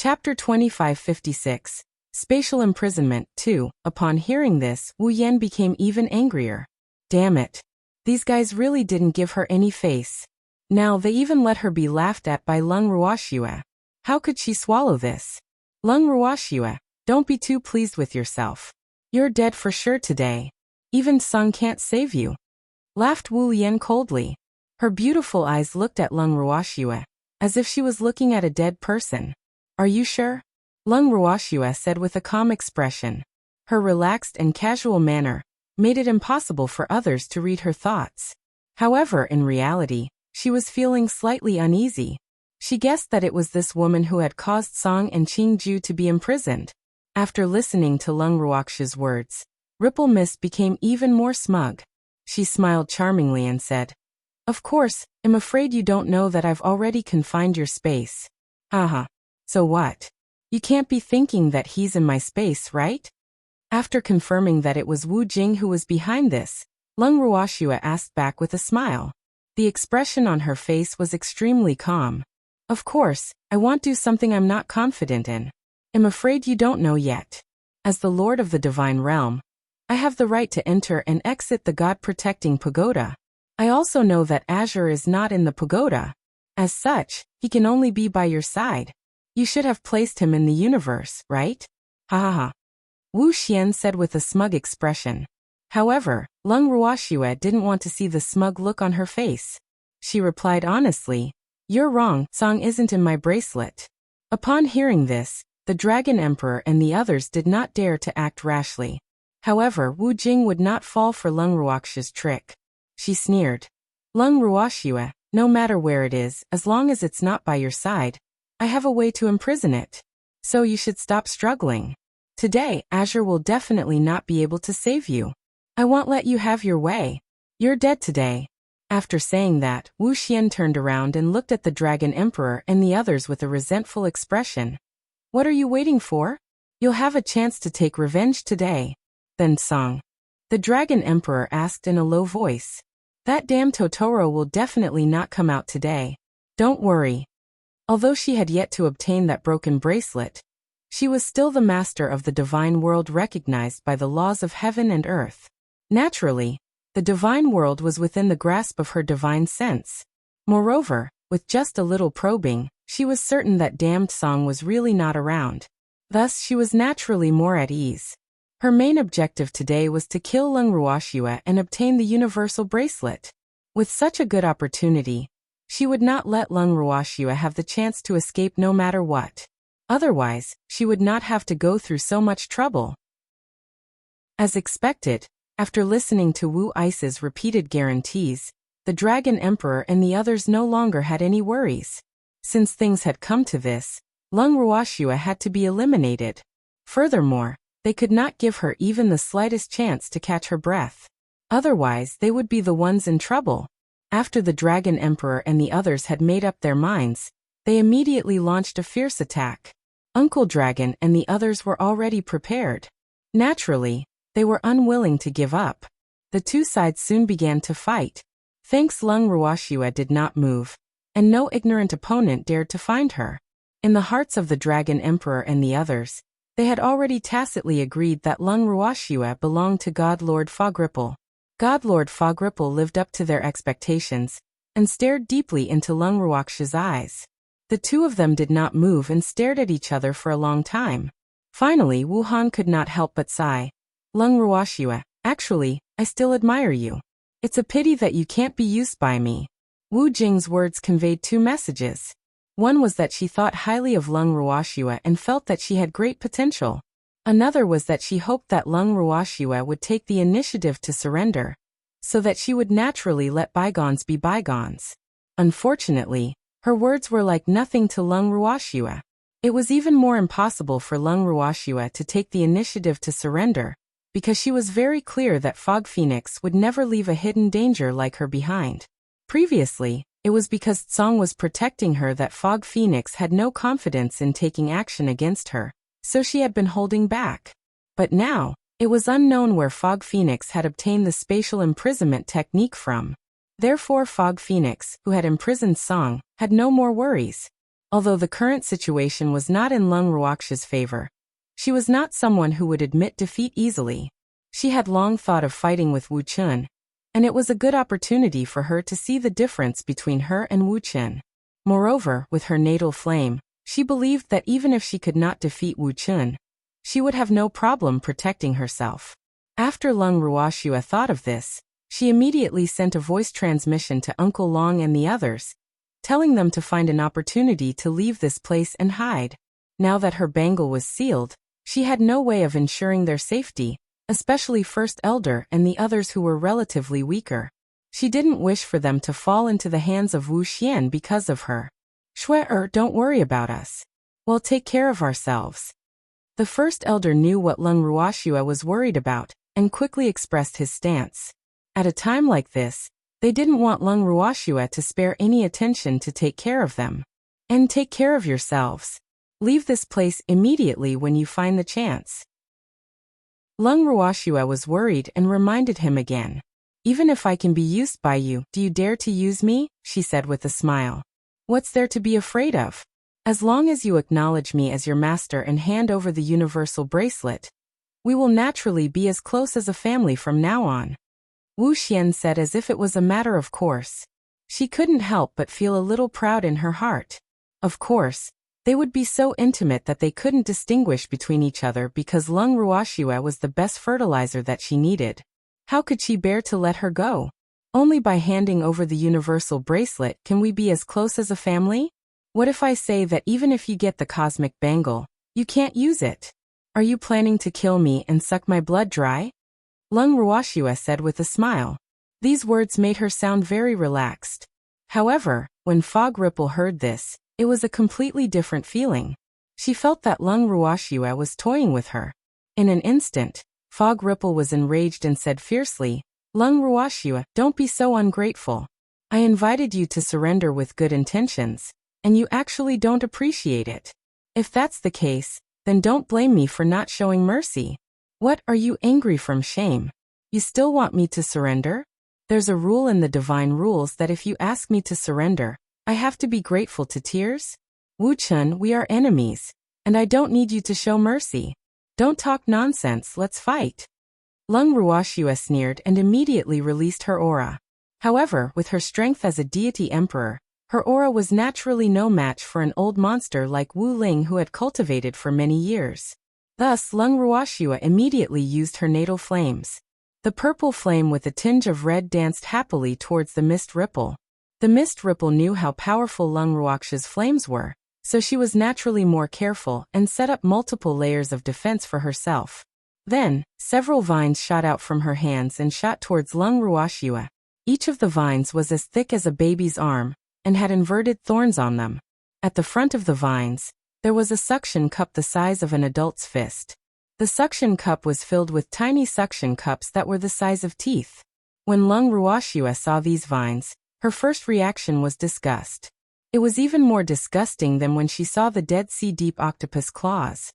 Chapter 2556. Spatial Imprisonment 2. Upon hearing this, Wu Yan became even angrier. Damn it. These guys really didn't give her any face. Now they even let her be laughed at by Lung Ruoxue. How could she swallow this? Lung Ruoxue, don't be too pleased with yourself. You're dead for sure today. Even Song can't save you. Laughed Wu Yan coldly. Her beautiful eyes looked at Lung Ruoxue, as if she was looking at a dead person. Are you sure? Lung Ruoxue said with a calm expression. Her relaxed and casual manner made it impossible for others to read her thoughts. However, in reality, she was feeling slightly uneasy. She guessed that it was this woman who had caused Song and Qingju to be imprisoned. After listening to Lung Ruoxue's words, Ripple Mist became even more smug. She smiled charmingly and said, "Of course, I'm afraid you don't know that I've already confined your space." Haha. So what? You can't be thinking that he's in my space, right? After confirming that it was Wu Jing who was behind this, Lung Ruoxue asked back with a smile. The expression on her face was extremely calm. Of course, I won't do something I'm not confident in. I'm afraid you don't know yet. As the Lord of the Divine Realm, I have the right to enter and exit the God-protecting pagoda. I also know that Azure is not in the pagoda. As such, he can only be by your side. You should have placed him in the universe, right? Ha ha ha. Wu Xian said with a smug expression. However, Lung Ruoxue didn't want to see the smug look on her face. She replied honestly, "You're wrong, Song isn't in my bracelet." Upon hearing this, the Dragon Emperor and the others did not dare to act rashly. However, Wu Jing would not fall for Lung Ruoxue's trick. She sneered. "Lung Ruoxue, no matter where it is, as long as it's not by your side, I have a way to imprison it. So you should stop struggling. Today, Azure will definitely not be able to save you. I won't let you have your way. You're dead today." After saying that, Wu Xian turned around and looked at the Dragon Emperor and the others with a resentful expression. "What are you waiting for? You'll have a chance to take revenge today." Then Song. The Dragon Emperor asked in a low voice. "That damn Totoro will definitely not come out today. Don't worry." Although she had yet to obtain that broken bracelet, she was still the master of the divine world recognized by the laws of heaven and earth. Naturally, the divine world was within the grasp of her divine sense. Moreover, with just a little probing, she was certain that damned Song was really not around. Thus, she was naturally more at ease. Her main objective today was to kill Lung Ruoxue and obtain the universal bracelet. With such a good opportunity, she would not let Lung Ruoxue have the chance to escape no matter what. Otherwise, she would not have to go through so much trouble. As expected, after listening to Wu Ice's repeated guarantees, the Dragon Emperor and the others no longer had any worries. Since things had come to this, Lung Ruoxue had to be eliminated. Furthermore, they could not give her even the slightest chance to catch her breath. Otherwise, they would be the ones in trouble. After the Dragon Emperor and the others had made up their minds, they immediately launched a fierce attack. Uncle Dragon and the others were already prepared. Naturally, they were unwilling to give up. The two sides soon began to fight. Thanks Lung Ruoxue did not move, and no ignorant opponent dared to find her. In the hearts of the Dragon Emperor and the others, they had already tacitly agreed that Lung Ruoxue belonged to God Lord Fogripple. God Lord Fogripple lived up to their expectations, and stared deeply into Lung Ruoxue's eyes. The two of them did not move and stared at each other for a long time. Finally, Wu Han could not help but sigh. "Lung Ruoxue, actually, I still admire you. It's a pity that you can't be used by me." Wu Jing's words conveyed two messages. One was that she thought highly of Lung Ruoxue and felt that she had great potential. Another was that she hoped that Lung Ruoxue would take the initiative to surrender, so that she would naturally let bygones be bygones. Unfortunately, her words were like nothing to Lung Ruoxue. It was even more impossible for Lung Ruoxue to take the initiative to surrender, because she was very clear that Fog Phoenix would never leave a hidden danger like her behind. Previously, it was because Tsong was protecting her that Fog Phoenix had no confidence in taking action against her, so she had been holding back. But now, it was unknown where Fog Phoenix had obtained the spatial imprisonment technique from. Therefore Fog Phoenix, who had imprisoned Tsong, had no more worries. Although the current situation was not in Lung Ruoxia's favor, she was not someone who would admit defeat easily. She had long thought of fighting with Wu Chun, and it was a good opportunity for her to see the difference between her and Wu Chun. Moreover, with her natal flame, she believed that even if she could not defeat Wu Chun, she would have no problem protecting herself. After Lung Ruoxia thought of this, she immediately sent a voice transmission to Uncle Long and the others, telling them to find an opportunity to leave this place and hide. Now that her bangle was sealed, she had no way of ensuring their safety, especially First Elder and the others who were relatively weaker. She didn't wish for them to fall into the hands of Wu Xian because of her. Shui, don't worry about us. We'll take care of ourselves. The First Elder knew what Lung Ruoxia was worried about, and quickly expressed his stance. At a time like this, they didn't want Lung Ruoxia to spare any attention to take care of them. And take care of yourselves. Leave this place immediately when you find the chance. Lung Ruoxia was worried and reminded him again. Even if I can be used by you, do you dare to use me? She said with a smile. What's there to be afraid of? As long as you acknowledge me as your master and hand over the universal bracelet, we will naturally be as close as a family from now on. Wu Xian said as if it was a matter of course. She couldn't help but feel a little proud in her heart. Of course, they would be so intimate that they couldn't distinguish between each other because Lung Ruoxia was the best fertilizer that she needed. How could she bear to let her go? Only by handing over the universal bracelet can we be as close as a family? What if I say that even if you get the cosmic bangle, you can't use it? Are you planning to kill me and suck my blood dry? Lung Ruoxia said with a smile. These words made her sound very relaxed. However, when Fog Ripple heard this, it was a completely different feeling. She felt that Lung Ruoxia was toying with her. In an instant, Fog Ripple was enraged and said fiercely, Lung Ruoxia, don't be so ungrateful. I invited you to surrender with good intentions, and you actually don't appreciate it. If that's the case, then don't blame me for not showing mercy. What, are you angry from shame? You still want me to surrender? There's a rule in the divine rules that if you ask me to surrender, I have to be grateful to tears? Wu Chun, we are enemies, and I don't need you to show mercy. Don't talk nonsense, let's fight. Lung Ruoxia sneered and immediately released her aura. However, with her strength as a deity emperor, her aura was naturally no match for an old monster like Wu Ling who had cultivated for many years. Thus, Lung Ruoxia immediately used her natal flames. The purple flame with a tinge of red danced happily towards the mist ripple. The mist ripple knew how powerful Lung Ruoxia's flames were, so she was naturally more careful and set up multiple layers of defense for herself. Then, several vines shot out from her hands and shot towards Lung Ruoxia. Each of the vines was as thick as a baby's arm, and had inverted thorns on them. At the front of the vines, there was a suction cup the size of an adult's fist. The suction cup was filled with tiny suction cups that were the size of teeth. When Lung Ruoxia saw these vines, her first reaction was disgust. It was even more disgusting than when she saw the Dead Sea Deep octopus claws.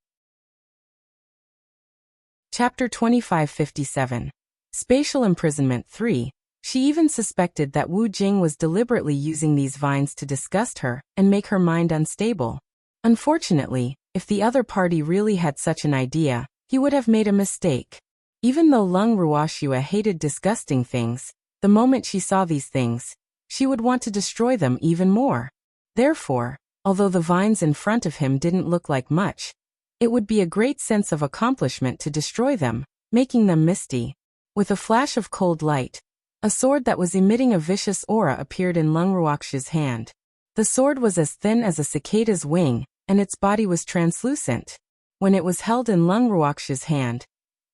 Chapter 2557. Spatial Imprisonment 3. She even suspected that Wu Jing was deliberately using these vines to disgust her and make her mind unstable. Unfortunately, if the other party really had such an idea, he would have made a mistake. Even though Lung Ruoxia hated disgusting things, the moment she saw these things, she would want to destroy them even more. Therefore, although the vines in front of him didn't look like much, it would be a great sense of accomplishment to destroy them, making them misty. With a flash of cold light, a sword that was emitting a vicious aura appeared in Lung Ruoxia's hand. The sword was as thin as a cicada's wing, and its body was translucent. When it was held in Lung Ruoxia's hand,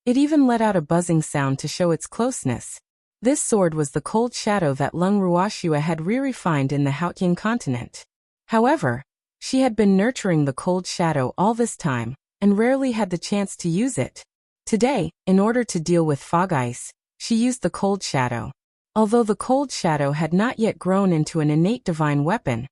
it even let out a buzzing sound to show its closeness. This sword was the cold shadow that Lung Ruoxia had re-refined in the Haotian continent. However, she had been nurturing the cold shadow all this time, and rarely had the chance to use it. Today, in order to deal with fog ice, she used the cold shadow. Although the cold shadow had not yet grown into an innate divine weapon,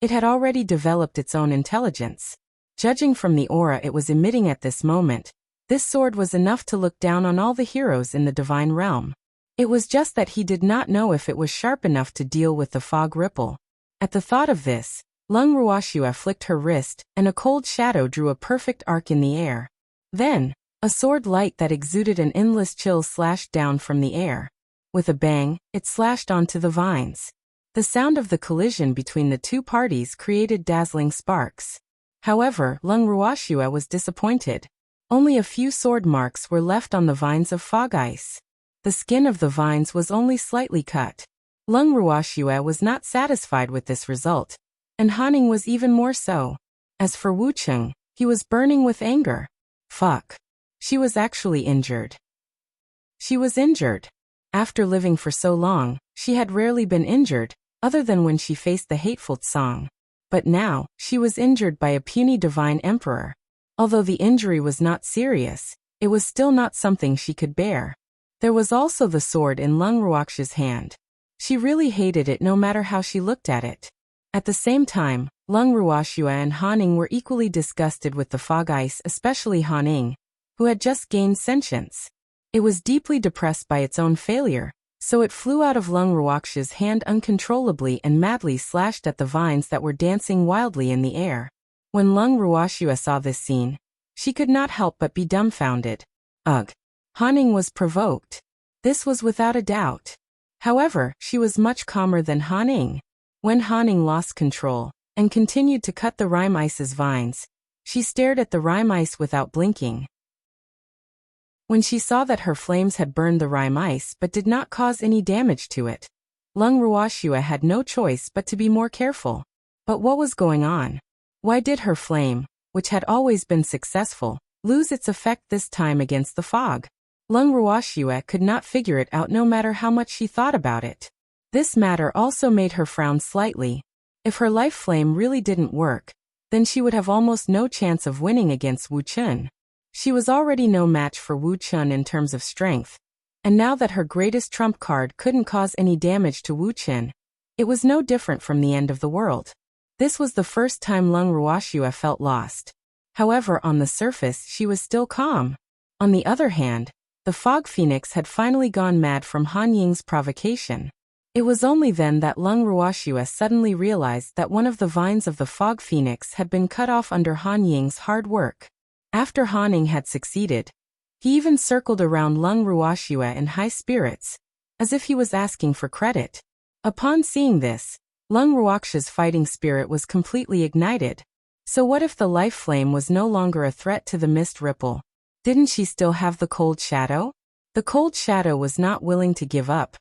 it had already developed its own intelligence. Judging from the aura it was emitting at this moment, this sword was enough to look down on all the heroes in the divine realm. It was just that he did not know if it was sharp enough to deal with the fog ripple. At the thought of this, Lung Ruoxue flicked her wrist, and a cold shadow drew a perfect arc in the air. Then, a sword light that exuded an endless chill slashed down from the air. With a bang, it slashed onto the vines. The sound of the collision between the two parties created dazzling sparks. However, Lung Ruoxue was disappointed. Only a few sword marks were left on the vines of fog ice. The skin of the vines was only slightly cut. Lung Ruoxue was not satisfied with this result, and Hanning was even more so. As for Wu Cheng, he was burning with anger. Fuck. She was actually injured. She was injured. After living for so long, she had rarely been injured, other than when she faced the hateful Tsang. But now, she was injured by a puny divine emperor. Although the injury was not serious, it was still not something she could bear. There was also the sword in Lung Ruoxue's hand. She really hated it no matter how she looked at it. At the same time, Lung Ruoxue and Hanning were equally disgusted with the fog ice, especially Hanning, who had just gained sentience. It was deeply depressed by its own failure, so it flew out of Lung Ruoxue's hand uncontrollably and madly slashed at the vines that were dancing wildly in the air. When Lung Ruoxue saw this scene, she could not help but be dumbfounded. Ugh. Hanning was provoked. This was without a doubt. However, she was much calmer than Hanning. When Hanning lost control and continued to cut the rime ice's vines, she stared at the rime ice without blinking. When she saw that her flames had burned the rime ice but did not cause any damage to it, Lung Ruoxue had no choice but to be more careful. But what was going on? Why did her flame, which had always been successful, lose its effect this time against the fog? Lung Ruoxue could not figure it out no matter how much she thought about it. This matter also made her frown slightly. If her life flame really didn't work, then she would have almost no chance of winning against Wu Chun. She was already no match for Wu Chun in terms of strength, and now that her greatest trump card couldn't cause any damage to Wu Chun, it was no different from the end of the world. This was the first time Lung Ruoxue felt lost. However, on the surface she was still calm. On the other hand, the fog phoenix had finally gone mad from Han Ying's provocation. It was only then that Lung Ruoxue suddenly realized that one of the vines of the fog phoenix had been cut off under Han Ying's hard work. After Hanning had succeeded, he even circled around Lung Ruoxue in high spirits, as if he was asking for credit. Upon seeing this, Lung Ruoxue's fighting spirit was completely ignited. So what if the life flame was no longer a threat to the mist ripple? Didn't she still have the cold shadow? The cold shadow was not willing to give up,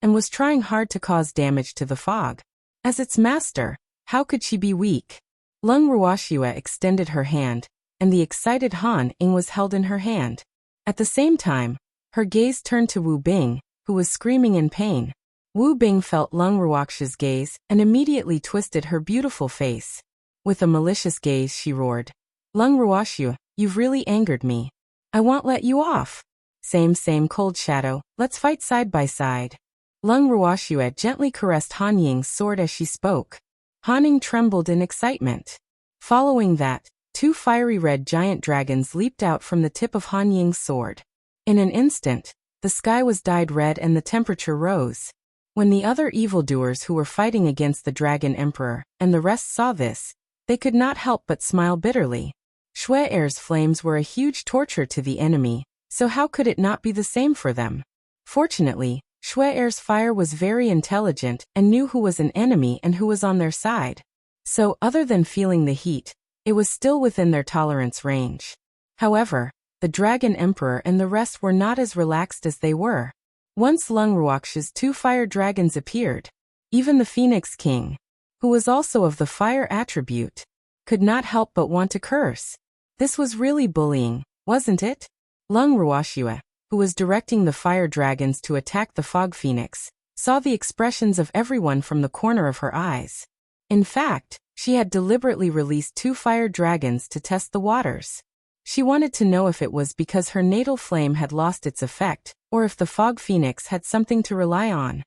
and was trying hard to cause damage to the fog. As its master, how could she be weak? Lung Ruoxue extended her hand, and the excited Han Ying was held in her hand. At the same time, her gaze turned to Wu Bing, who was screaming in pain. Wu Bing felt Lung Ruoxue's gaze and immediately twisted her beautiful face. With a malicious gaze she roared, "Lung Ruoxue, you've really angered me. I won't let you off. Same cold shadow, let's fight side by side." Lung Ruoxue gently caressed Han Ying's sword as she spoke. Han Ying trembled in excitement. Following that, two fiery red giant dragons leaped out from the tip of Han Ying's sword. In an instant, the sky was dyed red and the temperature rose. When the other evildoers who were fighting against the Dragon Emperor and the rest saw this, they could not help but smile bitterly. Shue'er's flames were a huge torture to the enemy, so how could it not be the same for them? Fortunately, Shue'er's fire was very intelligent and knew who was an enemy and who was on their side. So, other than feeling the heat, it was still within their tolerance range. However, the Dragon Emperor and the rest were not as relaxed as they were. Once Lung Ruoxue's two fire dragons appeared, even the Phoenix King, who was also of the fire attribute, could not help but want to curse. This was really bullying, wasn't it? Lung Ruoxue, who was directing the fire dragons to attack the fog phoenix, saw the expressions of everyone from the corner of her eyes. In fact, she had deliberately released two fire dragons to test the waters. She wanted to know if it was because her natal flame had lost its effect, or if the fog phoenix had something to rely on.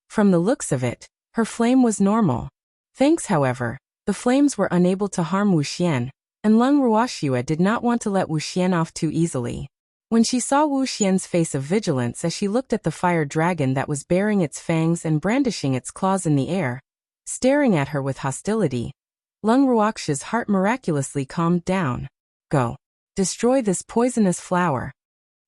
From the looks of it, her flame was normal. Thanks, however, the flames were unable to harm Wuxian, and Lung Ruoxue did not want to let Wuxian off too easily. When she saw Wuxian's face of vigilance as she looked at the fire dragon that was baring its fangs and brandishing its claws in the air, staring at her with hostility. Lung Ruoxia's heart miraculously calmed down. Go. Destroy this poisonous flower.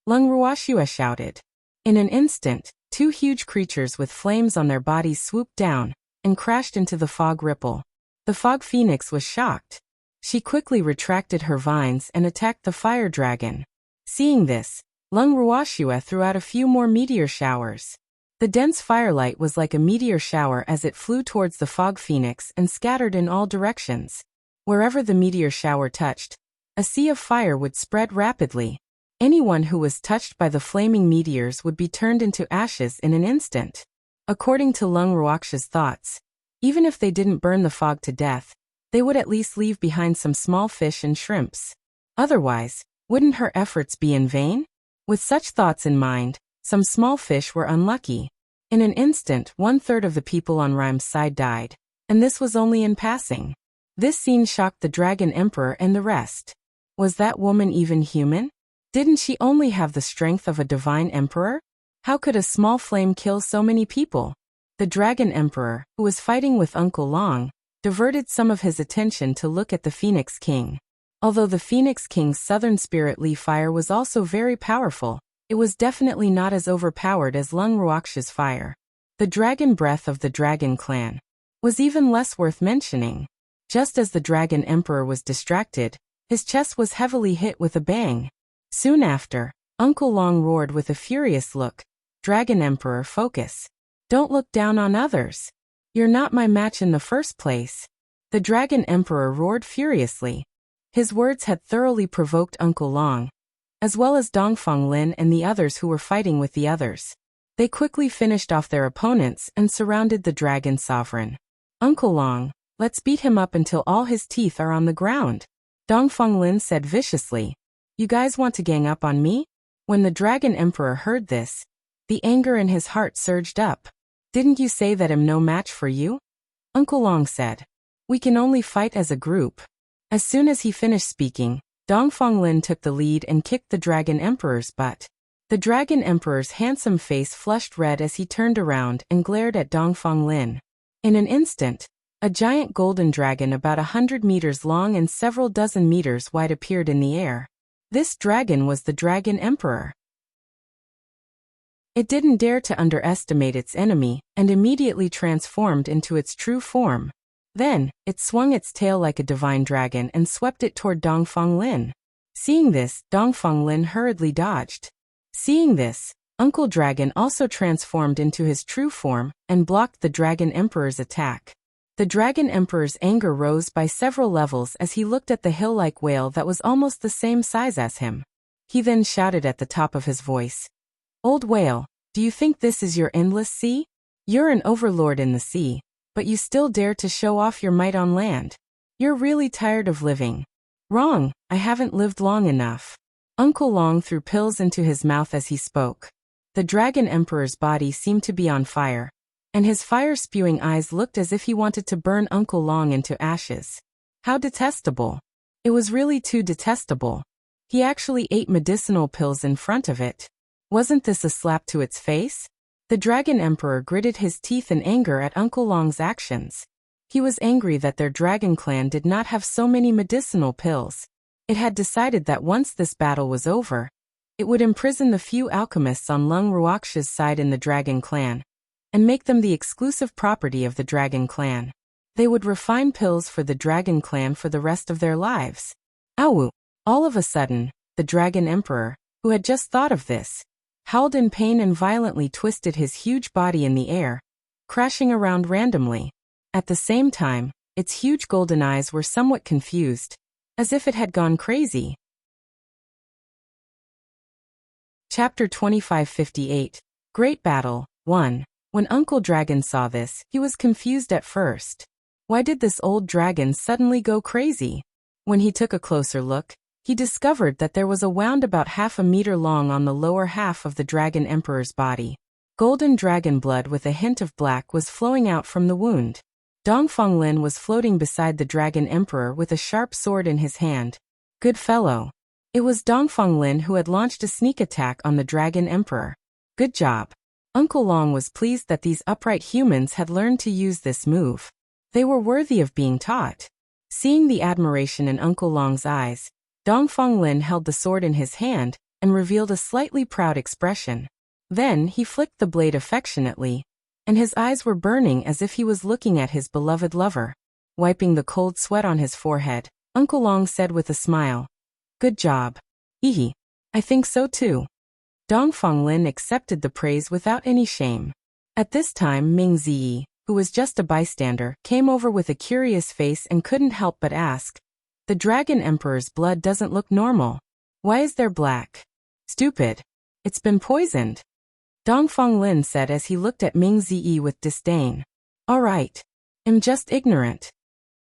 Lung Ruoxia shouted. In an instant, two huge creatures with flames on their bodies swooped down and crashed into the fog ripple. The fog phoenix was shocked. She quickly retracted her vines and attacked the fire dragon. Seeing this, Lung Ruoxia threw out a few more meteor showers. The dense firelight was like a meteor shower as it flew towards the fog phoenix and scattered in all directions. Wherever the meteor shower touched, a sea of fire would spread rapidly. Anyone who was touched by the flaming meteors would be turned into ashes in an instant. According to Lung Ruoxia's thoughts, even if they didn't burn the fog to death, they would at least leave behind some small fish and shrimps. Otherwise, wouldn't her efforts be in vain? With such thoughts in mind, some small fish were unlucky. In an instant, 1/3 of the people on Rhyme's side died, and this was only in passing. This scene shocked the Dragon Emperor and the rest. Was that woman even human? Didn't she only have the strength of a divine emperor? How could a small flame kill so many people? The Dragon Emperor, who was fighting with Uncle Long, diverted some of his attention to look at the Phoenix King. Although the Phoenix King's southern spirit Lee fire was also very powerful, it was definitely not as overpowered as Lung Ruoxia's fire. The dragon breath of the Dragon Clan was even less worth mentioning. Just as the Dragon Emperor was distracted, his chest was heavily hit with a bang. Soon after, Uncle Long roared with a furious look, Dragon Emperor, focus. Don't look down on others. You're not my match in the first place. The Dragon Emperor roared furiously. His words had thoroughly provoked Uncle Long, as well as Dongfeng Lin and the others who were fighting with the others. They quickly finished off their opponents and surrounded the Dragon Sovereign. Uncle Long, let's beat him up until all his teeth are on the ground. Dongfeng Lin said viciously. You guys want to gang up on me? When the Dragon Emperor heard this, the anger in his heart surged up. Didn't you say that I'm no match for you? Uncle Long said. We can only fight as a group. As soon as he finished speaking, Dongfeng Lin took the lead and kicked the Dragon Emperor's butt. The Dragon Emperor's handsome face flushed red as he turned around and glared at Dongfeng Lin. In an instant, a giant golden dragon about 100 meters long and several dozen meters wide appeared in the air. This dragon was the Dragon Emperor. It didn't dare to underestimate its enemy and immediately transformed into its true form. Then, it swung its tail like a divine dragon and swept it toward Dongfeng Lin. Seeing this, Dongfeng Lin hurriedly dodged. Seeing this, Uncle Dragon also transformed into his true form and blocked the Dragon Emperor's attack. The Dragon Emperor's anger rose by several levels as he looked at the hill-like whale that was almost the same size as him. He then shouted at the top of his voice, Old whale, do you think this is your endless sea? You're an overlord in the sea, but you still dare to show off your might on land. You're really tired of living. Wrong, I haven't lived long enough. Uncle Long threw pills into his mouth as he spoke. The Dragon Emperor's body seemed to be on fire, and his fire-spewing eyes looked as if he wanted to burn Uncle Long into ashes. How detestable. It was really too detestable. He actually ate medicinal pills in front of it. Wasn't this a slap to its face? The Dragon Emperor gritted his teeth in anger at Uncle Long's actions. He was angry that their Dragon Clan did not have so many medicinal pills. It had decided that once this battle was over, it would imprison the few alchemists on Lung Ruoxia's side in the Dragon Clan, and make them the exclusive property of the Dragon Clan. They would refine pills for the Dragon Clan for the rest of their lives. Ow! All of a sudden, the Dragon Emperor, who had just thought of this, howled in pain and violently twisted his huge body in the air, crashing around randomly. At the same time, its huge golden eyes were somewhat confused, as if it had gone crazy. Chapter 2558. Great Battle 1. When Uncle Dragon saw this, he was confused at first. Why did this old dragon suddenly go crazy? When he took a closer look, he discovered that there was a wound about 1/2 meter long on the lower half of the Dragon Emperor's body. Golden dragon blood with a hint of black was flowing out from the wound. Dongfeng Lin was floating beside the Dragon Emperor with a sharp sword in his hand. Good fellow. It was Dongfeng Lin who had launched a sneak attack on the Dragon Emperor. Good job. Uncle Long was pleased that these upright humans had learned to use this move. They were worthy of being taught. Seeing the admiration in Uncle Long's eyes, Dongfeng Lin held the sword in his hand and revealed a slightly proud expression. Then he flicked the blade affectionately, and his eyes were burning as if he was looking at his beloved lover. Wiping the cold sweat on his forehead, Uncle Long said with a smile, "Good job. Hehe. I think so too." Dongfeng Lin accepted the praise without any shame. At this time Ming Ziyi, who was just a bystander, came over with a curious face and couldn't help but ask, "The Dragon Emperor's blood doesn't look normal. Why is there black?" "Stupid. It's been poisoned," Dongfeng Lin said as he looked at Ming Ziyi with disdain. "All right. I'm just ignorant."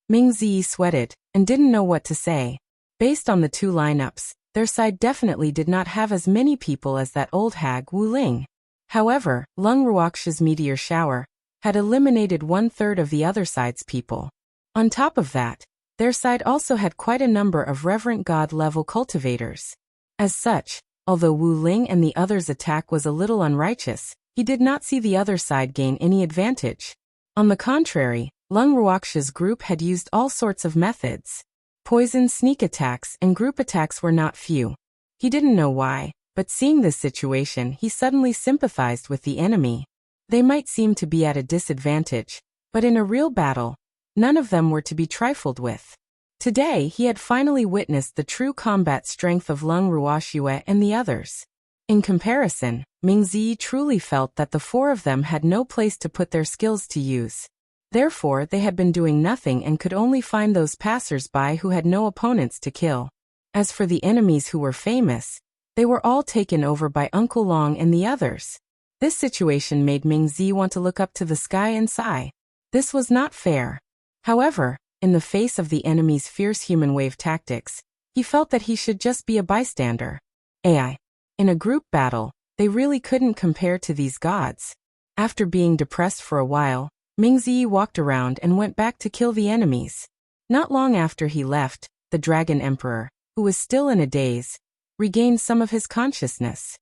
Ming Ziyi sweated and didn't know what to say. Based on the two lineups, their side definitely did not have as many people as that old hag Wu Ling. However, Lung Ruoxia's meteor shower had eliminated 1/3 of the other side's people. On top of that, their side also had quite a number of reverent god-level cultivators. As such, although Wu Ling and the others' attack was a little unrighteous, he did not see the other side gain any advantage. On the contrary, Lung Ruoxia's group had used all sorts of methods. Poison, sneak attacks, and group attacks were not few. He didn't know why, but seeing this situation, he suddenly sympathized with the enemy. They might seem to be at a disadvantage, but in a real battle, none of them were to be trifled with. Today he had finally witnessed the true combat strength of Lung Ruoxia and the others. In comparison, Ming Ziyi truly felt that the four of them had no place to put their skills to use. Therefore they had been doing nothing and could only find those passers-by who had no opponents to kill. As for the enemies who were famous, they were all taken over by Uncle Long and the others. This situation made Ming Ziyi want to look up to the sky and sigh. This was not fair. However, in the face of the enemy's fierce human wave tactics, he felt that he should just be a bystander. In a group battle, they really couldn't compare to these gods. After being depressed for a while, Ming Ziyi walked around and went back to kill the enemies. Not long after he left, the Dragon Emperor, who was still in a daze, regained some of his consciousness.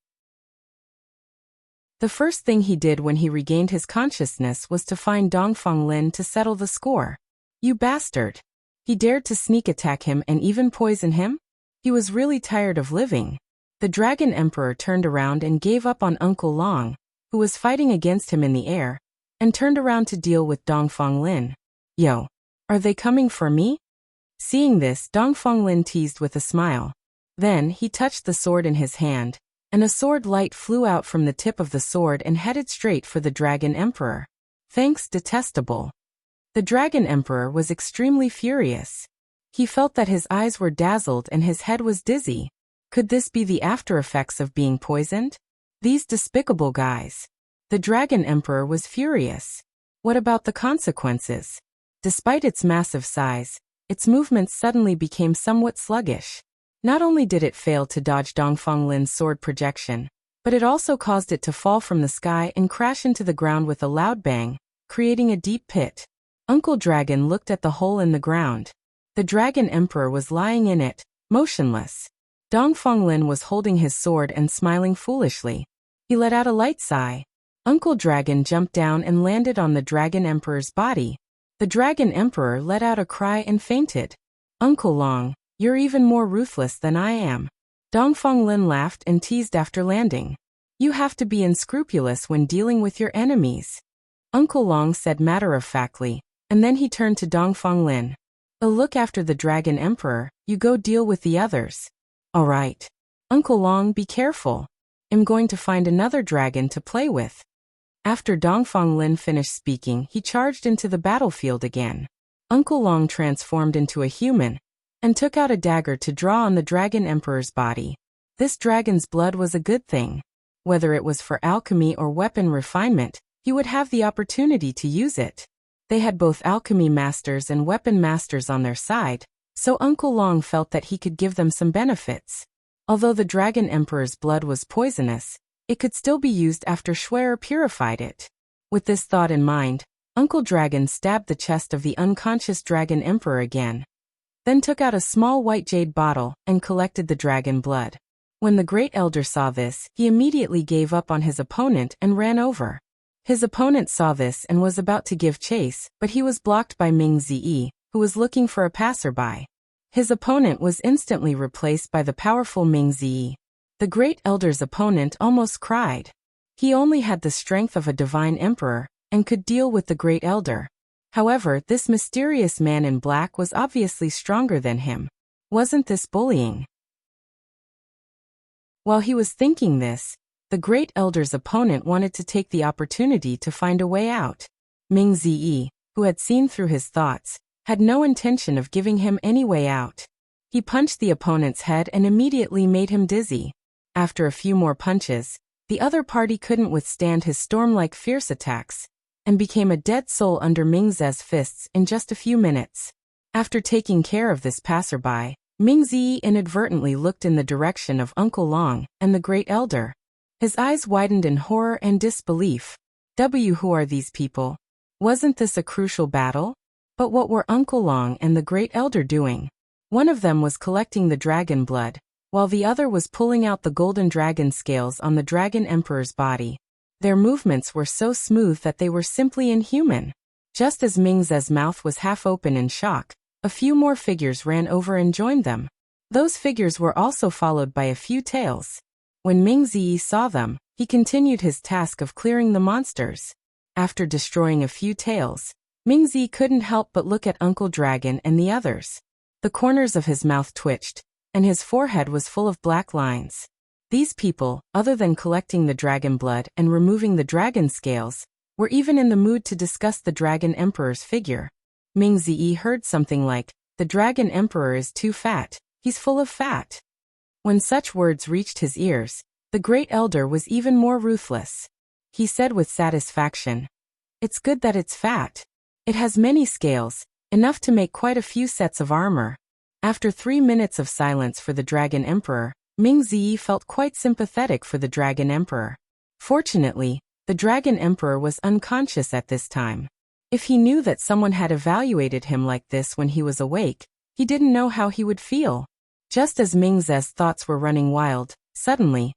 The first thing he did when he regained his consciousness was to find Dongfeng Lin to settle the score. "You bastard! He dared to sneak attack him and even poison him? He was really tired of living." The Dragon Emperor turned around and gave up on Uncle Long, who was fighting against him in the air, and turned around to deal with Dongfeng Lin. "Yo, are they coming for me?" Seeing this, Dongfeng Lin teased with a smile. Then he touched the sword in his hand, and a sword light flew out from the tip of the sword and headed straight for the Dragon Emperor. "Thanks, detestable." The Dragon Emperor was extremely furious. He felt that his eyes were dazzled and his head was dizzy. Could this be the after effects of being poisoned? These despicable guys. The Dragon Emperor was furious. What about the consequences? Despite its massive size, its movements suddenly became somewhat sluggish. Not only did it fail to dodge Dongfeng Lin's sword projection, but it also caused it to fall from the sky and crash into the ground with a loud bang, creating a deep pit. Uncle Dragon looked at the hole in the ground. The Dragon Emperor was lying in it, motionless. Dongfeng Lin was holding his sword and smiling foolishly. He let out a light sigh. Uncle Dragon jumped down and landed on the Dragon Emperor's body. The Dragon Emperor let out a cry and fainted. "Uncle Long, you're even more ruthless than I am." Dongfeng Lin laughed and teased after landing. "You have to be unscrupulous when dealing with your enemies," Uncle Long said matter-of-factly, and then he turned to Dongfeng Lin. "Look after the Dragon Emperor, you go deal with the others." "All right. Uncle Long, be careful. I'm going to find another dragon to play with." After Dongfeng Lin finished speaking, he charged into the battlefield again. Uncle Long transformed into a human and took out a dagger to draw on the Dragon Emperor's body. This dragon's blood was a good thing. Whether it was for alchemy or weapon refinement, he would have the opportunity to use it. They had both alchemy masters and weapon masters on their side, so Uncle Long felt that he could give them some benefits. Although the Dragon Emperor's blood was poisonous, it could still be used after Schwerer purified it. With this thought in mind, Uncle Dragon stabbed the chest of the unconscious Dragon Emperor again, then took out a small white jade bottle and collected the dragon blood. When the Great Elder saw this, he immediately gave up on his opponent and ran over. His opponent saw this and was about to give chase, but he was blocked by Ming Ziyi, who was looking for a passerby. His opponent was instantly replaced by the powerful Ming Ziyi. The great elder's opponent almost cried. He only had the strength of a divine emperor, and could deal with the great elder. However, this mysterious man in black was obviously stronger than him. Wasn't this bullying? While he was thinking this, the great elder's opponent wanted to take the opportunity to find a way out. Ming Ziyi, who had seen through his thoughts, had no intention of giving him any way out. He punched the opponent's head and immediately made him dizzy. After a few more punches, the other party couldn't withstand his storm-like fierce attacks, and became a dead soul under Ming Ze's fists in just a few minutes. After taking care of this passerby, Ming Ziyi inadvertently looked in the direction of Uncle Long and the great elder. His eyes widened in horror and disbelief. Who are these people? Wasn't this a crucial battle? But what were Uncle Long and the great elder doing? One of them was collecting the dragon blood, while the other was pulling out the golden dragon scales on the dragon emperor's body. Their movements were so smooth that they were simply inhuman. Just as Ming Ze's mouth was half open in shock, a few more figures ran over and joined them. Those figures were also followed by a few tails. When Ming Ziyi saw them, he continued his task of clearing the monsters. After destroying a few tails, Ming Ziyi couldn't help but look at Uncle Dragon and the others. The corners of his mouth twitched, and his forehead was full of black lines. These people, other than collecting the dragon blood and removing the dragon scales, were even in the mood to discuss the dragon emperor's figure. Ming Ziyi heard something like, "The dragon emperor is too fat, he's full of fat." When such words reached his ears, the great elder was even more ruthless. He said with satisfaction, "It's good that it's fat. It has many scales, enough to make quite a few sets of armor." After 3 minutes of silence for the dragon emperor, Ming Ziyi felt quite sympathetic for the dragon emperor. Fortunately, the dragon emperor was unconscious at this time. If he knew that someone had evaluated him like this when he was awake, he didn't know how he would feel. Just as Ming Ze's thoughts were running wild, suddenly,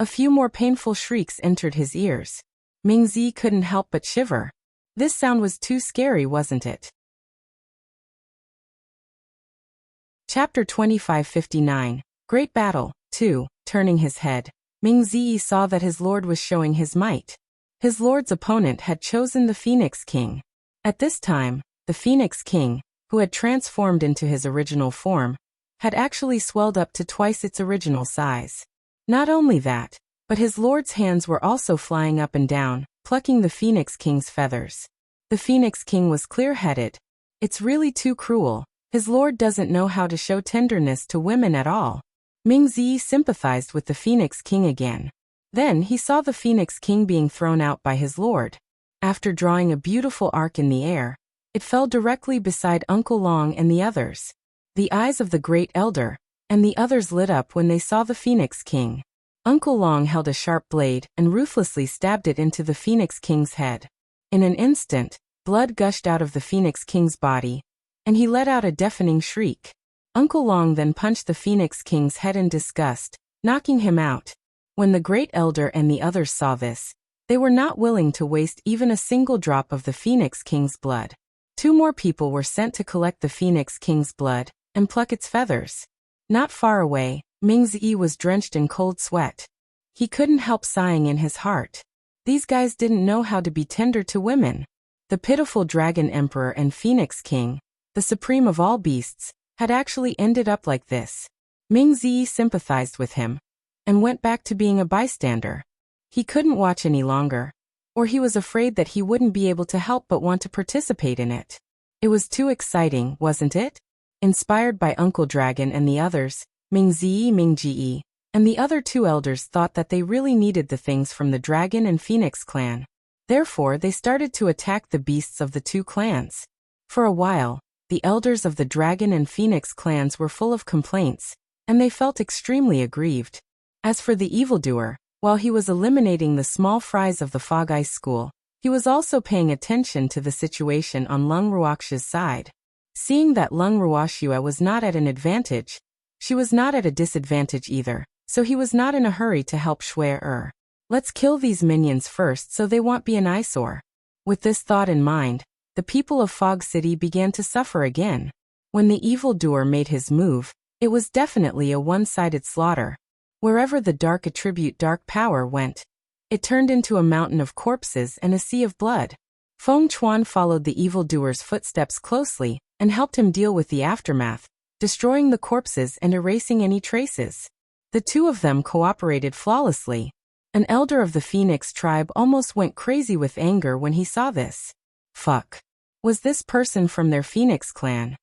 a few more painful shrieks entered his ears. Ming Ziyi couldn't help but shiver. This sound was too scary, wasn't it? Chapter 2559, Great Battle, 2. Turning his head, Ming Ziyi saw that his lord was showing his might. His lord's opponent had chosen the Phoenix King. At this time, the Phoenix King, who had transformed into his original form, had actually swelled up to twice its original size. Not only that, but his lord's hands were also flying up and down, plucking the Phoenix King's feathers. The Phoenix King was clear-headed. It's really too cruel. His lord doesn't know how to show tenderness to women at all. Ming Ziyi sympathized with the Phoenix King again. Then he saw the Phoenix King being thrown out by his lord. After drawing a beautiful arc in the air, it fell directly beside Uncle Long and the others. The eyes of the great elder and the others lit up when they saw the Phoenix King. Uncle Long held a sharp blade and ruthlessly stabbed it into the Phoenix King's head. In an instant, blood gushed out of the Phoenix King's body, and he let out a deafening shriek. Uncle Long then punched the Phoenix King's head in disgust, knocking him out. When the great elder and the others saw this, they were not willing to waste even a single drop of the Phoenix King's blood. 2 more people were sent to collect the Phoenix King's blood and pluck its feathers. Not far away, Ming Ziyi was drenched in cold sweat. He couldn't help sighing in his heart. These guys didn't know how to be tender to women. The pitiful Dragon Emperor and Phoenix King, the supreme of all beasts, had actually ended up like this. Ming Ziyi sympathized with him and went back to being a bystander. He couldn't watch any longer, or he was afraid that he wouldn't be able to help but want to participate in it. It was too exciting, wasn't it? Inspired by Uncle Dragon and the others, Ming Ziyi, and the other 2 elders thought that they really needed the things from the Dragon and Phoenix clan. Therefore, they started to attack the beasts of the 2 clans. For a while, the elders of the Dragon and Phoenix clans were full of complaints, and they felt extremely aggrieved. As for the evildoer, while he was eliminating the small fries of the Fog Ice School, he was also paying attention to the situation on Lung Ruoxia's side. Seeing that Lung Ruoxia was not at an advantage, she was not at a disadvantage either, so he was not in a hurry to help Shui. Let's kill these minions first so they won't be an eyesore. With this thought in mind, the people of Fog City began to suffer again. When the evildoer made his move, it was definitely a one-sided slaughter. Wherever the dark attribute dark power went, it turned into a mountain of corpses and a sea of blood. Feng Chuan followed the evildoer's footsteps closely and helped him deal with the aftermath, destroying the corpses and erasing any traces. The two of them cooperated flawlessly. An elder of the Phoenix tribe almost went crazy with anger when he saw this. Fuck. Was this person from their Phoenix clan?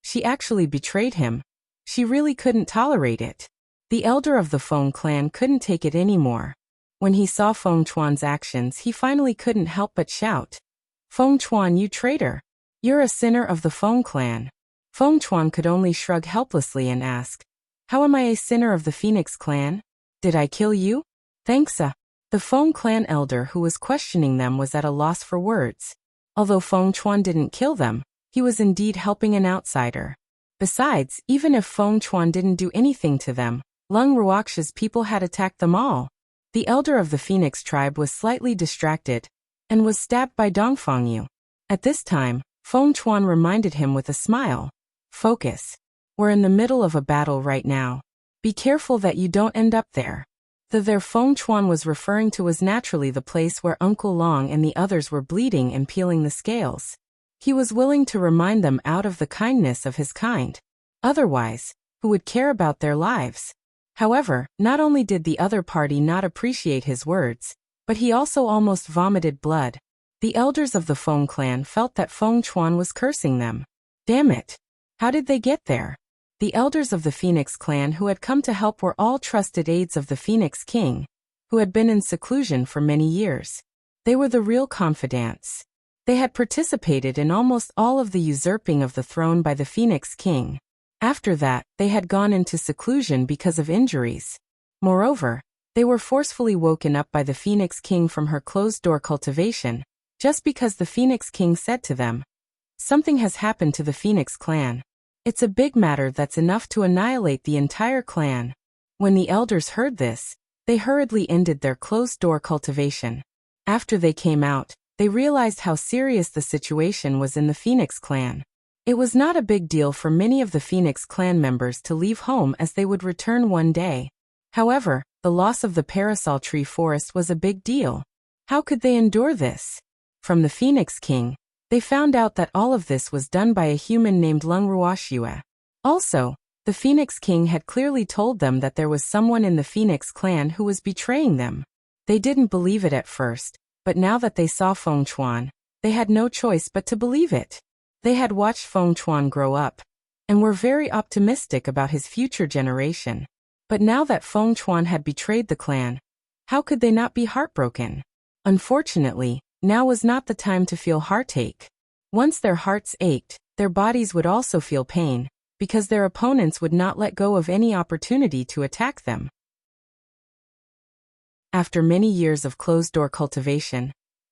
She actually betrayed him. She really couldn't tolerate it. The elder of the Feng clan couldn't take it anymore. When he saw Feng Chuan's actions, he finally couldn't help but shout, "Feng Chuan, you traitor! You're a sinner of the Feng clan." Feng Chuan could only shrug helplessly and ask, "How am I a sinner of the Phoenix clan? Did I kill you?" "Thanks, The Feng clan elder who was questioning them was at a loss for words. Although Feng Chuan didn't kill them, he was indeed helping an outsider. Besides, even if Feng Chuan didn't do anything to them, Lung Ruoxia's people had attacked them all. The elder of the Phoenix tribe was slightly distracted and was stabbed by Dongfangyu. At this time, Feng Chuan reminded him with a smile, "Focus. We're in the middle of a battle right now. Be careful that you don't end up there." The there Feng Chuan was referring to was naturally the place where Uncle Long and the others were bleeding and peeling the scales. He was willing to remind them out of the kindness of his kind. Otherwise, who would care about their lives? However, not only did the other party not appreciate his words, but he also almost vomited blood. The elders of the Feng clan felt that Feng Chuan was cursing them. Damn it! How did they get there? The elders of the Phoenix clan who had come to help were all trusted aides of the Phoenix King, who had been in seclusion for many years. They were the real confidants. They had participated in almost all of the usurping of the throne by the Phoenix King. After that, they had gone into seclusion because of injuries. Moreover, they were forcefully woken up by the Phoenix King from her closed-door cultivation, just because the Phoenix King said to them, "Something has happened to the Phoenix clan. It's a big matter that's enough to annihilate the entire clan." When the elders heard this, they hurriedly ended their closed-door cultivation. After they came out, they realized how serious the situation was in the Phoenix clan. It was not a big deal for many of the Phoenix clan members to leave home as they would return one day. However, the loss of the parasol tree forest was a big deal. How could they endure this? From the Phoenix King, they found out that all of this was done by a human named Lung Ruoxia. Also, the Phoenix King had clearly told them that there was someone in the Phoenix clan who was betraying them. They didn't believe it at first, but now that they saw Feng Chuan, they had no choice but to believe it. They had watched Feng Chuan grow up, and were very optimistic about his future generation. But now that Feng Chuan had betrayed the clan, how could they not be heartbroken? Unfortunately, now was not the time to feel heartache. Once their hearts ached, their bodies would also feel pain, because their opponents would not let go of any opportunity to attack them. After many years of closed-door cultivation,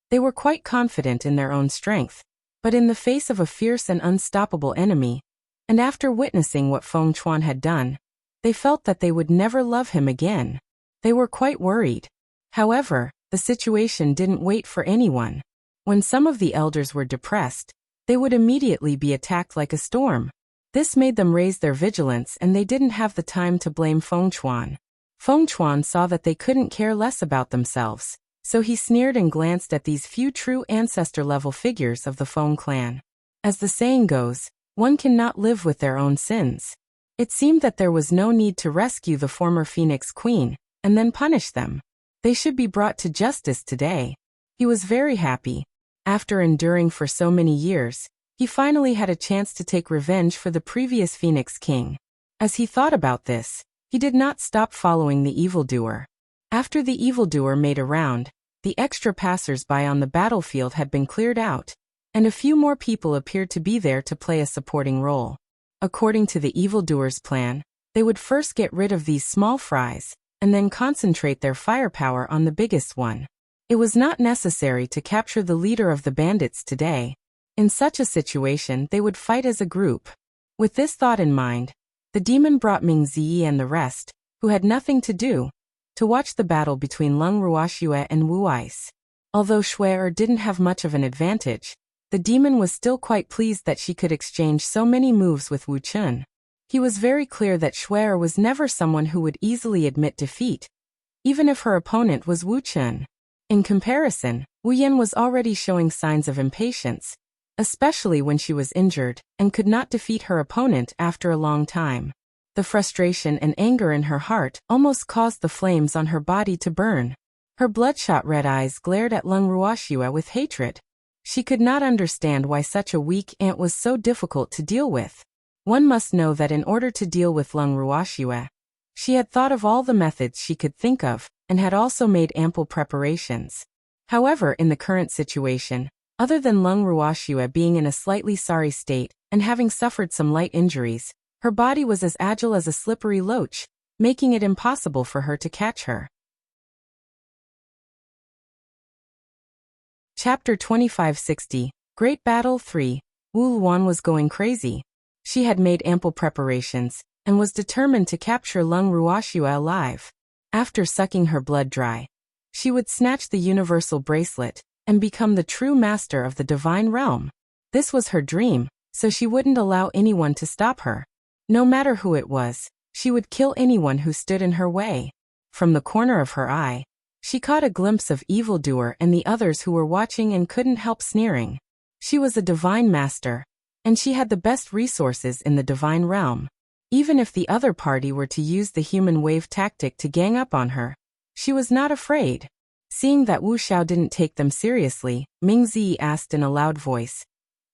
they were quite confident in their own strength. But in the face of a fierce and unstoppable enemy, and after witnessing what Feng Chuan had done, they felt that they would never love him again. They were quite worried. However, the situation didn't wait for anyone. When some of the elders were depressed, they would immediately be attacked like a storm. This made them raise their vigilance, and they didn't have the time to blame Feng Chuan. Feng Chuan saw that they couldn't care less about themselves, so he sneered and glanced at these few true ancestor-level figures of the Feng clan. As the saying goes, one cannot live with their own sins. It seemed that there was no need to rescue the former Phoenix Queen, and then punish them. They should be brought to justice today. He was very happy. After enduring for so many years, he finally had a chance to take revenge for the previous Phoenix King. As he thought about this, he did not stop following the evildoer. After the evildoer made a round, the extra passers-by on the battlefield had been cleared out, and a few more people appeared to be there to play a supporting role. According to the evildoer's plan, they would first get rid of these small fries, and then concentrate their firepower on the biggest one. It was not necessary to capture the leader of the bandits today. In such a situation, they would fight as a group. With this thought in mind, the demon brought Ming Ziyi and the rest, who had nothing to do, to watch the battle between Lung Ruoxue and Wu Ice. Although Shui didn't have much of an advantage, the demon was still quite pleased that she could exchange so many moves with Wu Chun. He was very clear that Shui was never someone who would easily admit defeat, even if her opponent was Wu Chun. In comparison, Wu Yan was already showing signs of impatience, especially when she was injured, and could not defeat her opponent after a long time. The frustration and anger in her heart almost caused the flames on her body to burn. Her bloodshot red eyes glared at Lung Ruoxue with hatred. She could not understand why such a weak ant was so difficult to deal with. One must know that in order to deal with Lung Ruoxue, she had thought of all the methods she could think of, and had also made ample preparations. However, in the current situation, other than Lung Ruoxue being in a slightly sorry state, and having suffered some light injuries, her body was as agile as a slippery loach, making it impossible for her to catch her. Chapter 2560, Great Battle 3. Wu Luan was going crazy. She had made ample preparations, and was determined to capture Lung Ruoxue alive. After sucking her blood dry, she would snatch the universal bracelet, and become the true master of the divine realm. This was her dream, so she wouldn't allow anyone to stop her. No matter who it was, she would kill anyone who stood in her way. From the corner of her eye, she caught a glimpse of evildoer and the others who were watching and couldn't help sneering. She was a divine master, and she had the best resources in the divine realm. Even if the other party were to use the human wave tactic to gang up on her, she was not afraid. Seeing that Wu Xiao didn't take them seriously, Ming Zi asked in a loud voice,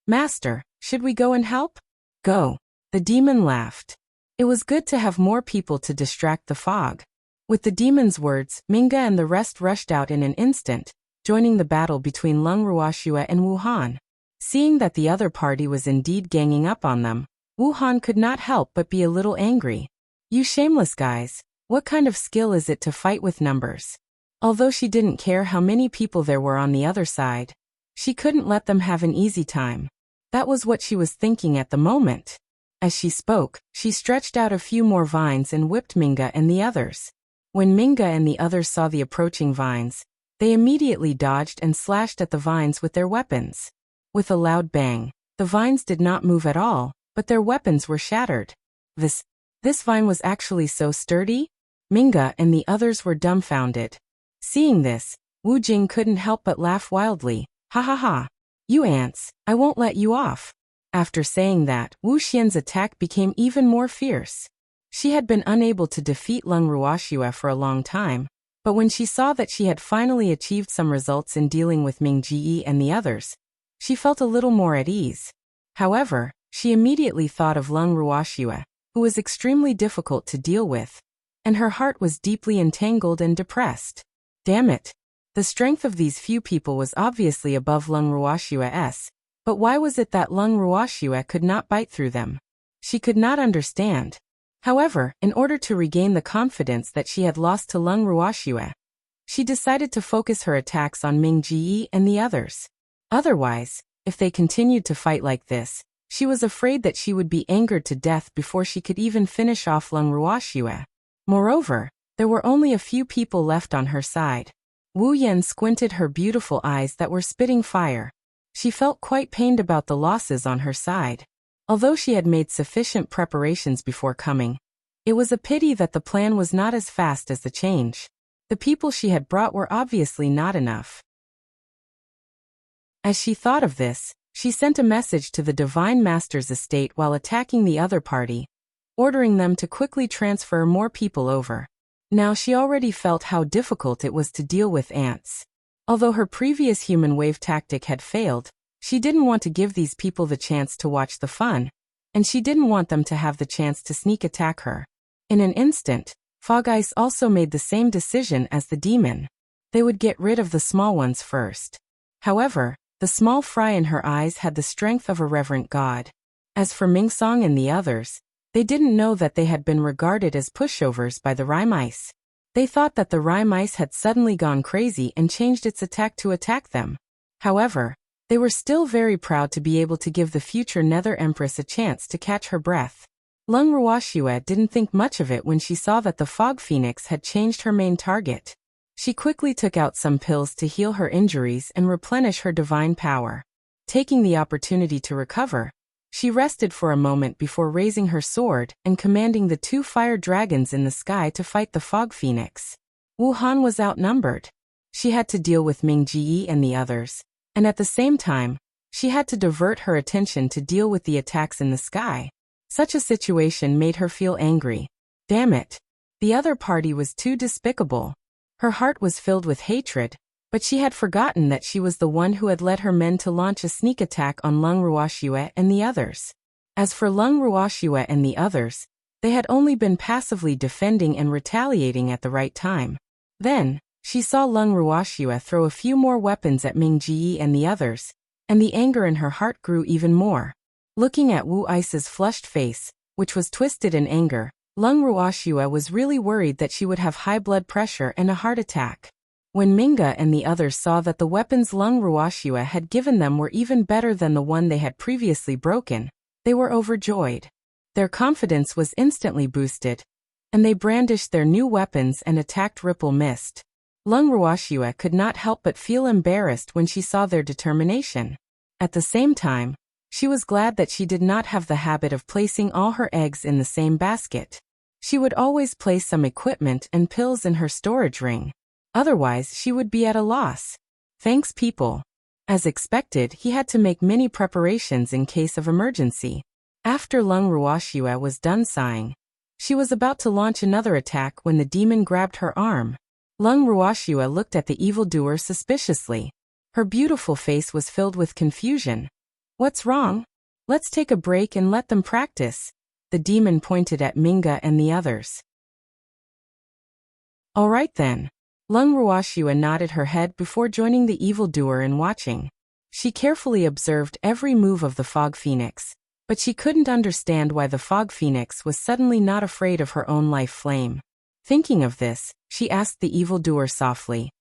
"Master, should we go and help?" "Go." The demon laughed. It was good to have more people to distract the fog. With the demon's words, Minga and the rest rushed out in an instant, joining the battle between Lung Ruoxue and Wu Han. Seeing that the other party was indeed ganging up on them, Wu Han could not help but be a little angry. "You shameless guys, what kind of skill is it to fight with numbers?" Although she didn't care how many people there were on the other side, she couldn't let them have an easy time. That was what she was thinking at the moment. As she spoke, she stretched out a few more vines and whipped Minga and the others. When Minga and the others saw the approaching vines, they immediately dodged and slashed at the vines with their weapons. With a loud bang, the vines did not move at all, but their weapons were shattered. This vine was actually so sturdy? Minga and the others were dumbfounded. Seeing this, Wu Jing couldn't help but laugh wildly. "Ha ha ha! You ants, I won't let you off." After saying that, Wu Xian's attack became even more fierce. She had been unable to defeat Lung Ruoxue for a long time, but when she saw that she had finally achieved some results in dealing with Ming Ji and the others, she felt a little more at ease. However, she immediately thought of Lung Ruoxue, who was extremely difficult to deal with, and her heart was deeply entangled and depressed. Damn it! The strength of these few people was obviously above Lung Ruoxue's, but why was it that Lung Ruoxue could not bite through them? She could not understand. However, in order to regain the confidence that she had lost to Lung Ruoxue, she decided to focus her attacks on Ming Ji and the others. Otherwise, if they continued to fight like this, she was afraid that she would be angered to death before she could even finish off Lung Ruoxue. Moreover, there were only a few people left on her side. Wu Yan squinted her beautiful eyes that were spitting fire. She felt quite pained about the losses on her side. Although she had made sufficient preparations before coming, it was a pity that the plan was not as fast as the change. The people she had brought were obviously not enough. As she thought of this, she sent a message to the Divine Master's estate while attacking the other party, ordering them to quickly transfer more people over. Now she already felt how difficult it was to deal with ants. Although her previous human wave tactic had failed, she didn't want to give these people the chance to watch the fun, and she didn't want them to have the chance to sneak attack her. In an instant, Fog Ice also made the same decision as the demon. They would get rid of the small ones first. However, the small fry in her eyes had the strength of a reverent god. As for Mingsong and the others, they didn't know that they had been regarded as pushovers by the Rime Ice. They thought that the Rime Ice had suddenly gone crazy and changed its attack to attack them. However, they were still very proud to be able to give the future Nether Empress a chance to catch her breath. Lung Ruoxue didn't think much of it when she saw that the Fog Phoenix had changed her main target. She quickly took out some pills to heal her injuries and replenish her divine power. Taking the opportunity to recover, she rested for a moment before raising her sword and commanding the 2 fire dragons in the sky to fight the Fog Phoenix. Wu Han was outnumbered. She had to deal with Ming Jie and the others, and at the same time, she had to divert her attention to deal with the attacks in the sky. Such a situation made her feel angry. Damn it. The other party was too despicable. Her heart was filled with hatred, but she had forgotten that she was the one who had led her men to launch a sneak attack on Lung Ruoxue and the others. As for Lung Ruoxue and the others, they had only been passively defending and retaliating at the right time. Then, she saw Lung Ruoxue throw a few more weapons at Ming Jie and the others, and the anger in her heart grew even more. Looking at Wu Ice's flushed face, which was twisted in anger, Lung Ruoxue was really worried that she would have high blood pressure and a heart attack. When Minga and the others saw that the weapons Lung Ruoxue had given them were even better than the one they had previously broken, they were overjoyed. Their confidence was instantly boosted, and they brandished their new weapons and attacked Ripple Mist. Lung Ruoxue could not help but feel embarrassed when she saw their determination. At the same time, she was glad that she did not have the habit of placing all her eggs in the same basket. She would always place some equipment and pills in her storage ring. Otherwise, she would be at a loss. Thanks, people. As expected, he had to make many preparations in case of emergency. After Lung Ruoxue was done sighing, she was about to launch another attack when the demon grabbed her arm. Lung Ruoxue looked at the evildoer suspiciously. Her beautiful face was filled with confusion. What's wrong? Let's take a break and let them practice. The demon pointed at Minga and the others. All right then. Lung Ruoxue nodded her head before joining the evildoer in watching. She carefully observed every move of the Fog Phoenix, but she couldn't understand why the Fog Phoenix was suddenly not afraid of her own life flame. Thinking of this, she asked the evildoer softly,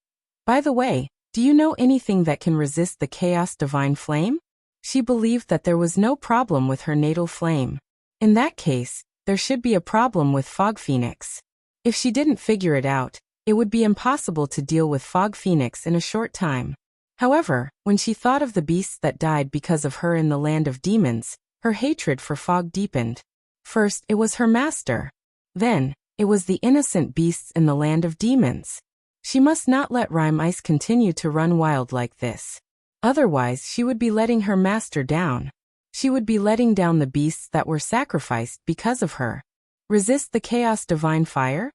"By the way, do you know anything that can resist the Chaos Divine Flame?" She believed that there was no problem with her natal flame. In that case, there should be a problem with Fog Phoenix. If she didn't figure it out, it would be impossible to deal with Fog Phoenix in a short time. However, when she thought of the beasts that died because of her in the land of demons, her hatred for Fog deepened. First, it was her master. Then, it was the innocent beasts in the land of demons. She must not let Rime Ice continue to run wild like this. Otherwise, she would be letting her master down. She would be letting down the beasts that were sacrificed because of her. Resist the Chaos Divine Fire?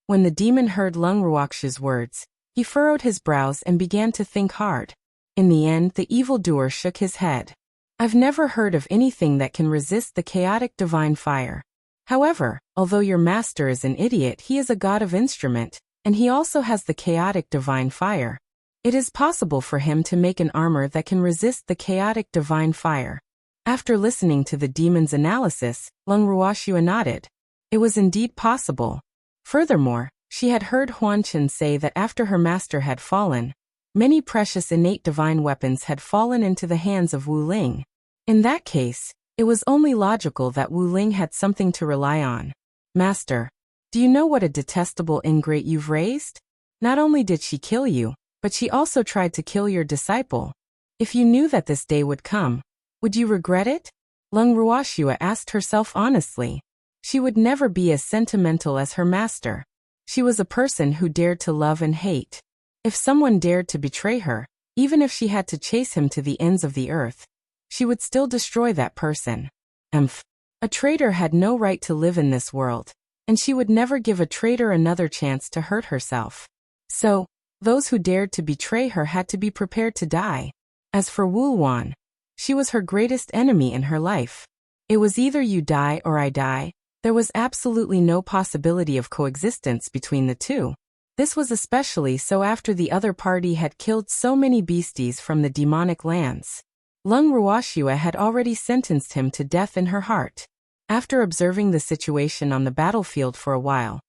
When the demon heard Lung Ruoxue's words, he furrowed his brows and began to think hard. In the end, the evildoer shook his head. I've never heard of anything that can resist the chaotic divine fire. However, although your master is an idiot, he is a god of instrument, and he also has the chaotic divine fire. It is possible for him to make an armor that can resist the chaotic divine fire. After listening to the demon's analysis, Lung Ruoxue nodded. It was indeed possible. Furthermore, she had heard Huan Chen say that after her master had fallen, many precious innate divine weapons had fallen into the hands of Wu Ling. In that case, it was only logical that Wu Ling had something to rely on. Master, do you know what a detestable ingrate you've raised? Not only did she kill you, but she also tried to kill your disciple. If you knew that this day would come, would you regret it? Lung Ruoxue asked herself honestly. She would never be as sentimental as her master. She was a person who dared to love and hate. If someone dared to betray her, even if she had to chase him to the ends of the earth, she would still destroy that person. A traitor had no right to live in this world, and she would never give a traitor another chance to hurt herself. So, those who dared to betray her had to be prepared to die. As for Wu Wan, she was her greatest enemy in her life. It was either you die or I die. There was absolutely no possibility of coexistence between the two. This was especially so after the other party had killed so many beasties from the demonic lands. Lung Ruoxue had already sentenced him to death in her heart. After observing the situation on the battlefield for a while,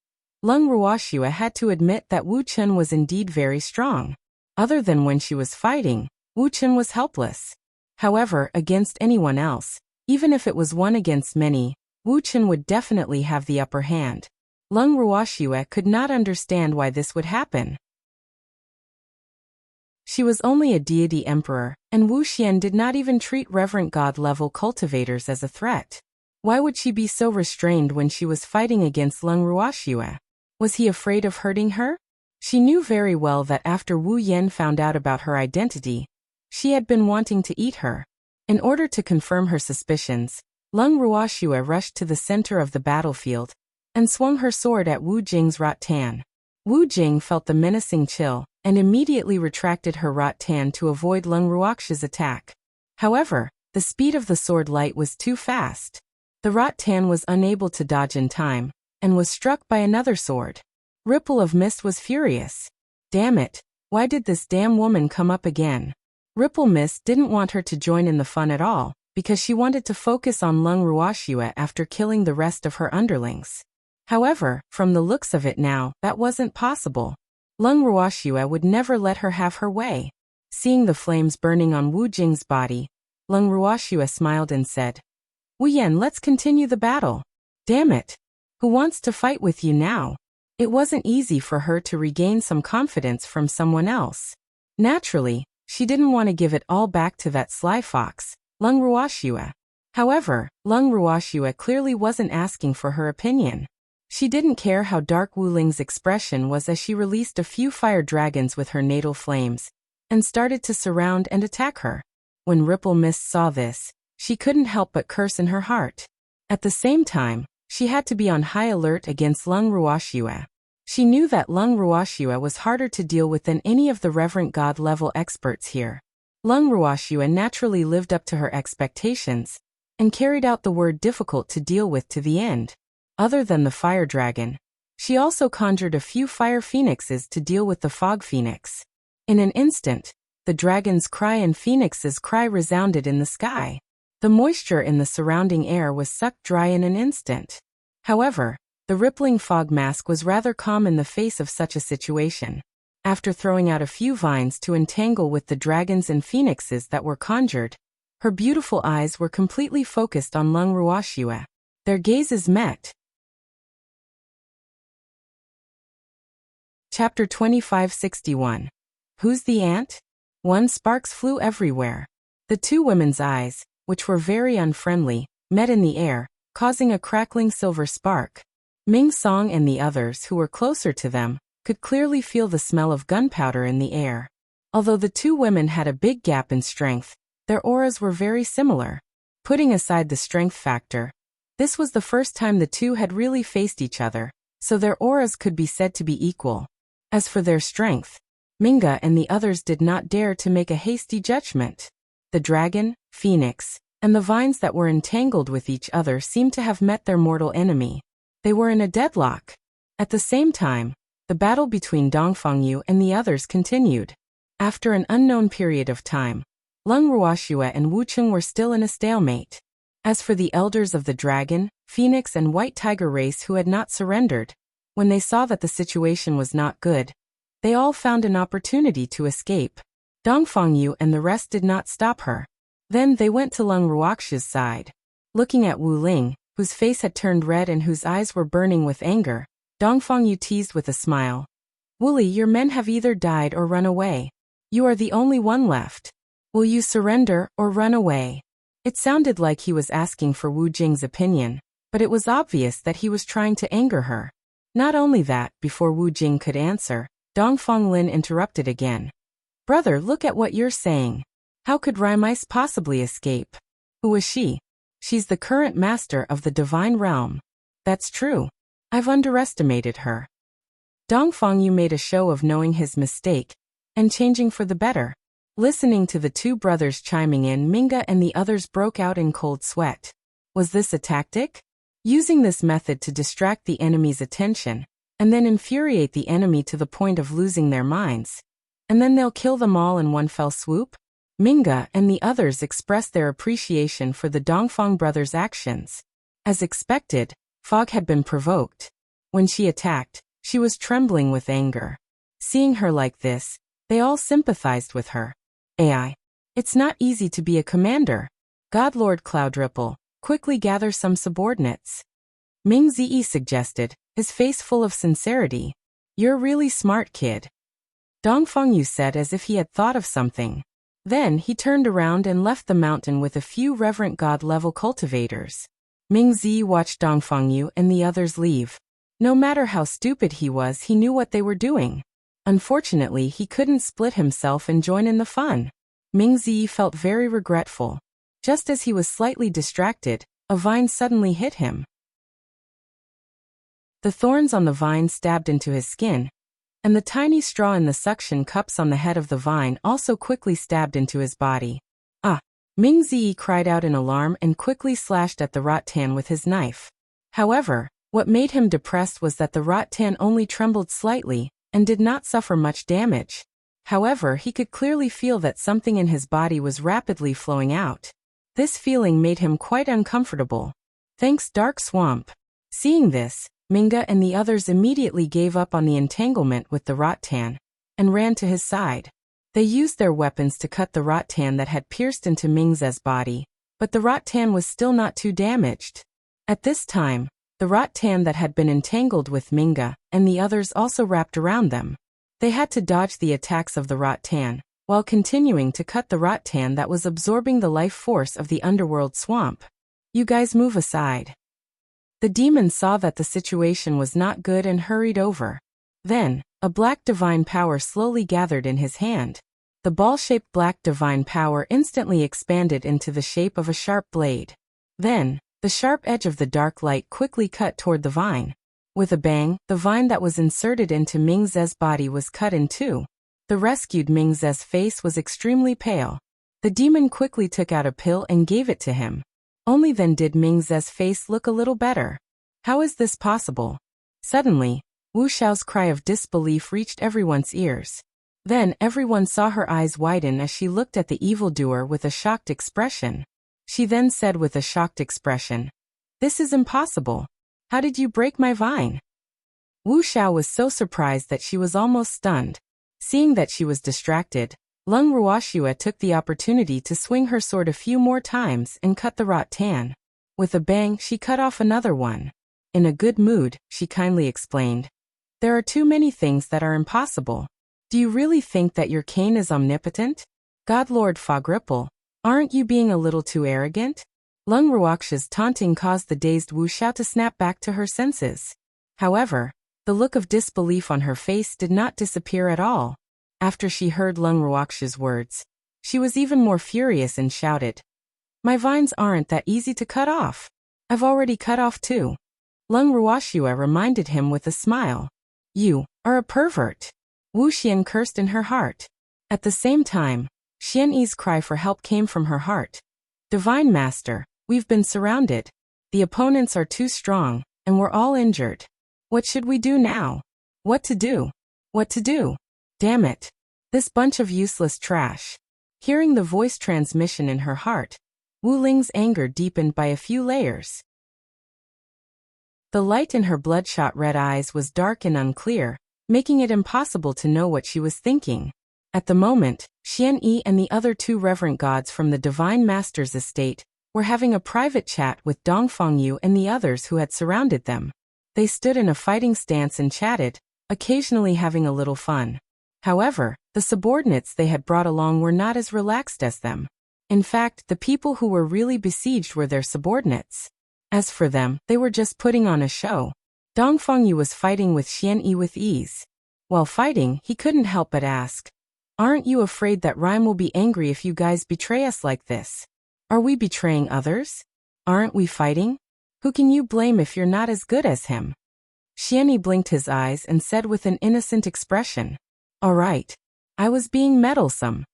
Lung Ruoxue had to admit that Wu Chen was indeed very strong. Other than when she was fighting, Wu Chen was helpless. However, against anyone else, even if it was one against many, Wu Chen would definitely have the upper hand. Leng Ruoxue could not understand why this would happen. She was only a deity emperor, and Wu Xian did not even treat reverent god-level cultivators as a threat. Why would she be so restrained when she was fighting against Leng Ruoxue? Was he afraid of hurting her? She knew very well that after Wu Yan found out about her identity, she had been wanting to eat her. In order to confirm her suspicions, Leng Ruoxue rushed to the center of the battlefield and swung her sword at Wu Jing's rattan. Wu Jing felt the menacing chill and immediately retracted her rattan to avoid Leng Ruoxue's attack. However, the speed of the sword light was too fast. The rattan was unable to dodge in time and was struck by another sword. Ripple of Mist was furious. Damn it, why did this damn woman come up again? Ripple Mist didn't want her to join in the fun at all, because she wanted to focus on Leng Ruoxue after killing the rest of her underlings. However, from the looks of it now, that wasn't possible. Leng Ruoxue would never let her have her way. Seeing the flames burning on Wu Jing's body, Leng Ruoxue smiled and said, "Wu Yan, let's continue the battle." Damn it! Who wants to fight with you now? It wasn't easy for her to regain some confidence from someone else. Naturally, she didn't want to give it all back to that sly fox, Leng Ruoxue. However, Leng Ruoxue clearly wasn't asking for her opinion. She didn't care how dark Wu Ling's expression was as she released a few fire dragons with her natal flames and started to surround and attack her. When Ripple Mist saw this, she couldn't help but curse in her heart. At the same time, she had to be on high alert against Leng Ruoxue. She knew that Leng Ruoxue was harder to deal with than any of the reverent god-level experts here. Leng Ruoxue naturally lived up to her expectations and carried out the word difficult to deal with to the end. Other than the fire dragon, she also conjured a few fire phoenixes to deal with the fog phoenix. In an instant, the dragon's cry and phoenix's cry resounded in the sky. The moisture in the surrounding air was sucked dry in an instant. However, the rippling fog mask was rather calm in the face of such a situation. After throwing out a few vines to entangle with the dragons and phoenixes that were conjured, her beautiful eyes were completely focused on Leng Ruoxue. Their gazes met. Chapter 2561. Who's the ant? Sparks flew everywhere. The two women's eyes, which were very unfriendly, met in the air, causing a crackling silver spark. Ming Song and the others who were closer to them could clearly feel the smell of gunpowder in the air. Although the two women had a big gap in strength, their auras were very similar. Putting aside the strength factor, this was the first time the two had really faced each other, so their auras could be said to be equal. As for their strength, Minga and the others did not dare to make a hasty judgment. The dragon, phoenix, and the vines that were entangled with each other seemed to have met their mortal enemy. They were in a deadlock. At the same time, the battle between Dongfangyu and the others continued. After an unknown period of time, Leng Ruoxue and Wu Cheng were still in a stalemate. As for the elders of the dragon, phoenix and white tiger race who had not surrendered, when they saw that the situation was not good, they all found an opportunity to escape. Dongfangyu and the rest did not stop her. Then they went to Leng Ruoxue's side. Looking at Wu Ling, whose face had turned red and whose eyes were burning with anger, Dongfangyu teased with a smile. "Wuli, your men have either died or run away. You are the only one left. Will you surrender or run away?" It sounded like he was asking for Wu Jing's opinion, but it was obvious that he was trying to anger her. Not only that, before Wu Jing could answer, Dongfang Lin interrupted again. "Brother, look at what you're saying. How could Raimeis possibly escape? Who is she? She's the current master of the divine realm." "That's true. I've underestimated her." Dongfangyu made a show of knowing his mistake and changing for the better. Listening to the two brothers chiming in, Minga and the others broke out in cold sweat. Was this a tactic? Using this method to distract the enemy's attention, and then infuriate the enemy to the point of losing their minds. And then they'll kill them all in one fell swoop? Minga and the others expressed their appreciation for the Dongfang brothers' actions. As expected, Fog had been provoked. When she attacked, she was trembling with anger. Seeing her like this, they all sympathized with her. It's not easy to be a commander. God Lord Cloudripple, quickly gather some subordinates. Ming Ziyi suggested, his face full of sincerity. You're really smart, kid. Dong Fengyu said as if he had thought of something. Then he turned around and left the mountain with a few reverent god-level cultivators. Ming Ziyi watched Dong Fengyu and the others leave. No matter how stupid he was, he knew what they were doing. Unfortunately, he couldn't split himself and join in the fun. Ming Ziyi felt very regretful. Just as he was slightly distracted, a vine suddenly hit him. The thorns on the vine stabbed into his skin, and the tiny straw in the suction cups on the head of the vine also quickly stabbed into his body. Ah! Ming Ziyi cried out in alarm and quickly slashed at the rattan with his knife. However, what made him depressed was that the rattan only trembled slightly and did not suffer much damage. However, he could clearly feel that something in his body was rapidly flowing out. This feeling made him quite uncomfortable. Thanks, Dark Swamp. Seeing this, Minga and the others immediately gave up on the entanglement with the rattan and ran to his side. They used their weapons to cut the rattan that had pierced into Ming's body, but the rattan was still not too damaged. At this time, the rattan that had been entangled with Minga and the others also wrapped around them. They had to dodge the attacks of the rattan, while continuing to cut the rattan that was absorbing the life force of the underworld swamp. You guys move aside. The demon saw that the situation was not good and hurried over. Then, a black divine power slowly gathered in his hand. The ball-shaped black divine power instantly expanded into the shape of a sharp blade. Then, the sharp edge of the dark light quickly cut toward the vine. With a bang, the vine that was inserted into Ming Ze's body was cut in two. The rescued Ming Ze's face was extremely pale. The demon quickly took out a pill and gave it to him. Only then did Ming Ze's face look a little better. How is this possible? Suddenly, Wu Xiao's cry of disbelief reached everyone's ears. Then everyone saw her eyes widen as she looked at the evildoer with a shocked expression. She then said with a shocked expression, "This is impossible. How did you break my vine?" Wu Xiao was so surprised that she was almost stunned. Seeing that she was distracted, Lung Ruoxue took the opportunity to swing her sword a few more times and cut the rattan. With a bang, she cut off another one. In a good mood, she kindly explained, "There are too many things that are impossible. Do you really think that your cane is omnipotent? God Lord Fog Ripple, aren't you being a little too arrogant?" Lung Ruoxue's taunting caused the dazed Wu Xiao to snap back to her senses. However, the look of disbelief on her face did not disappear at all. After she heard Lung Ruoxue's words, she was even more furious and shouted, "My vines aren't that easy to cut off. I've already cut off two." Lung Ruoxue reminded him with a smile, "You are a pervert." Wu Xian cursed in her heart. At the same time, Xian Yi's cry for help came from her heart. "Divine Master, we've been surrounded. The opponents are too strong, and we're all injured. What should we do now? What to do? What to do? Damn it. This bunch of useless trash." Hearing the voice transmission in her heart, Wu Ling's anger deepened by a few layers. The light in her bloodshot red eyes was dark and unclear, making it impossible to know what she was thinking. At the moment, Xian Yi and the other two reverent gods from the Divine Master's estate were having a private chat with Dong Fengyu and the others who had surrounded them. They stood in a fighting stance and chatted, occasionally having a little fun. However, the subordinates they had brought along were not as relaxed as them. In fact, the people who were really besieged were their subordinates. As for them, they were just putting on a show. Dong Fengyu was fighting with Xian Yi with ease. While fighting, he couldn't help but ask, "Aren't you afraid that Rhyme will be angry if you guys betray us like this? Are we betraying others? Aren't we fighting? Who can you blame if you're not as good as him?" Xian Yi blinked his eyes and said with an innocent expression, "All right. I was being meddlesome."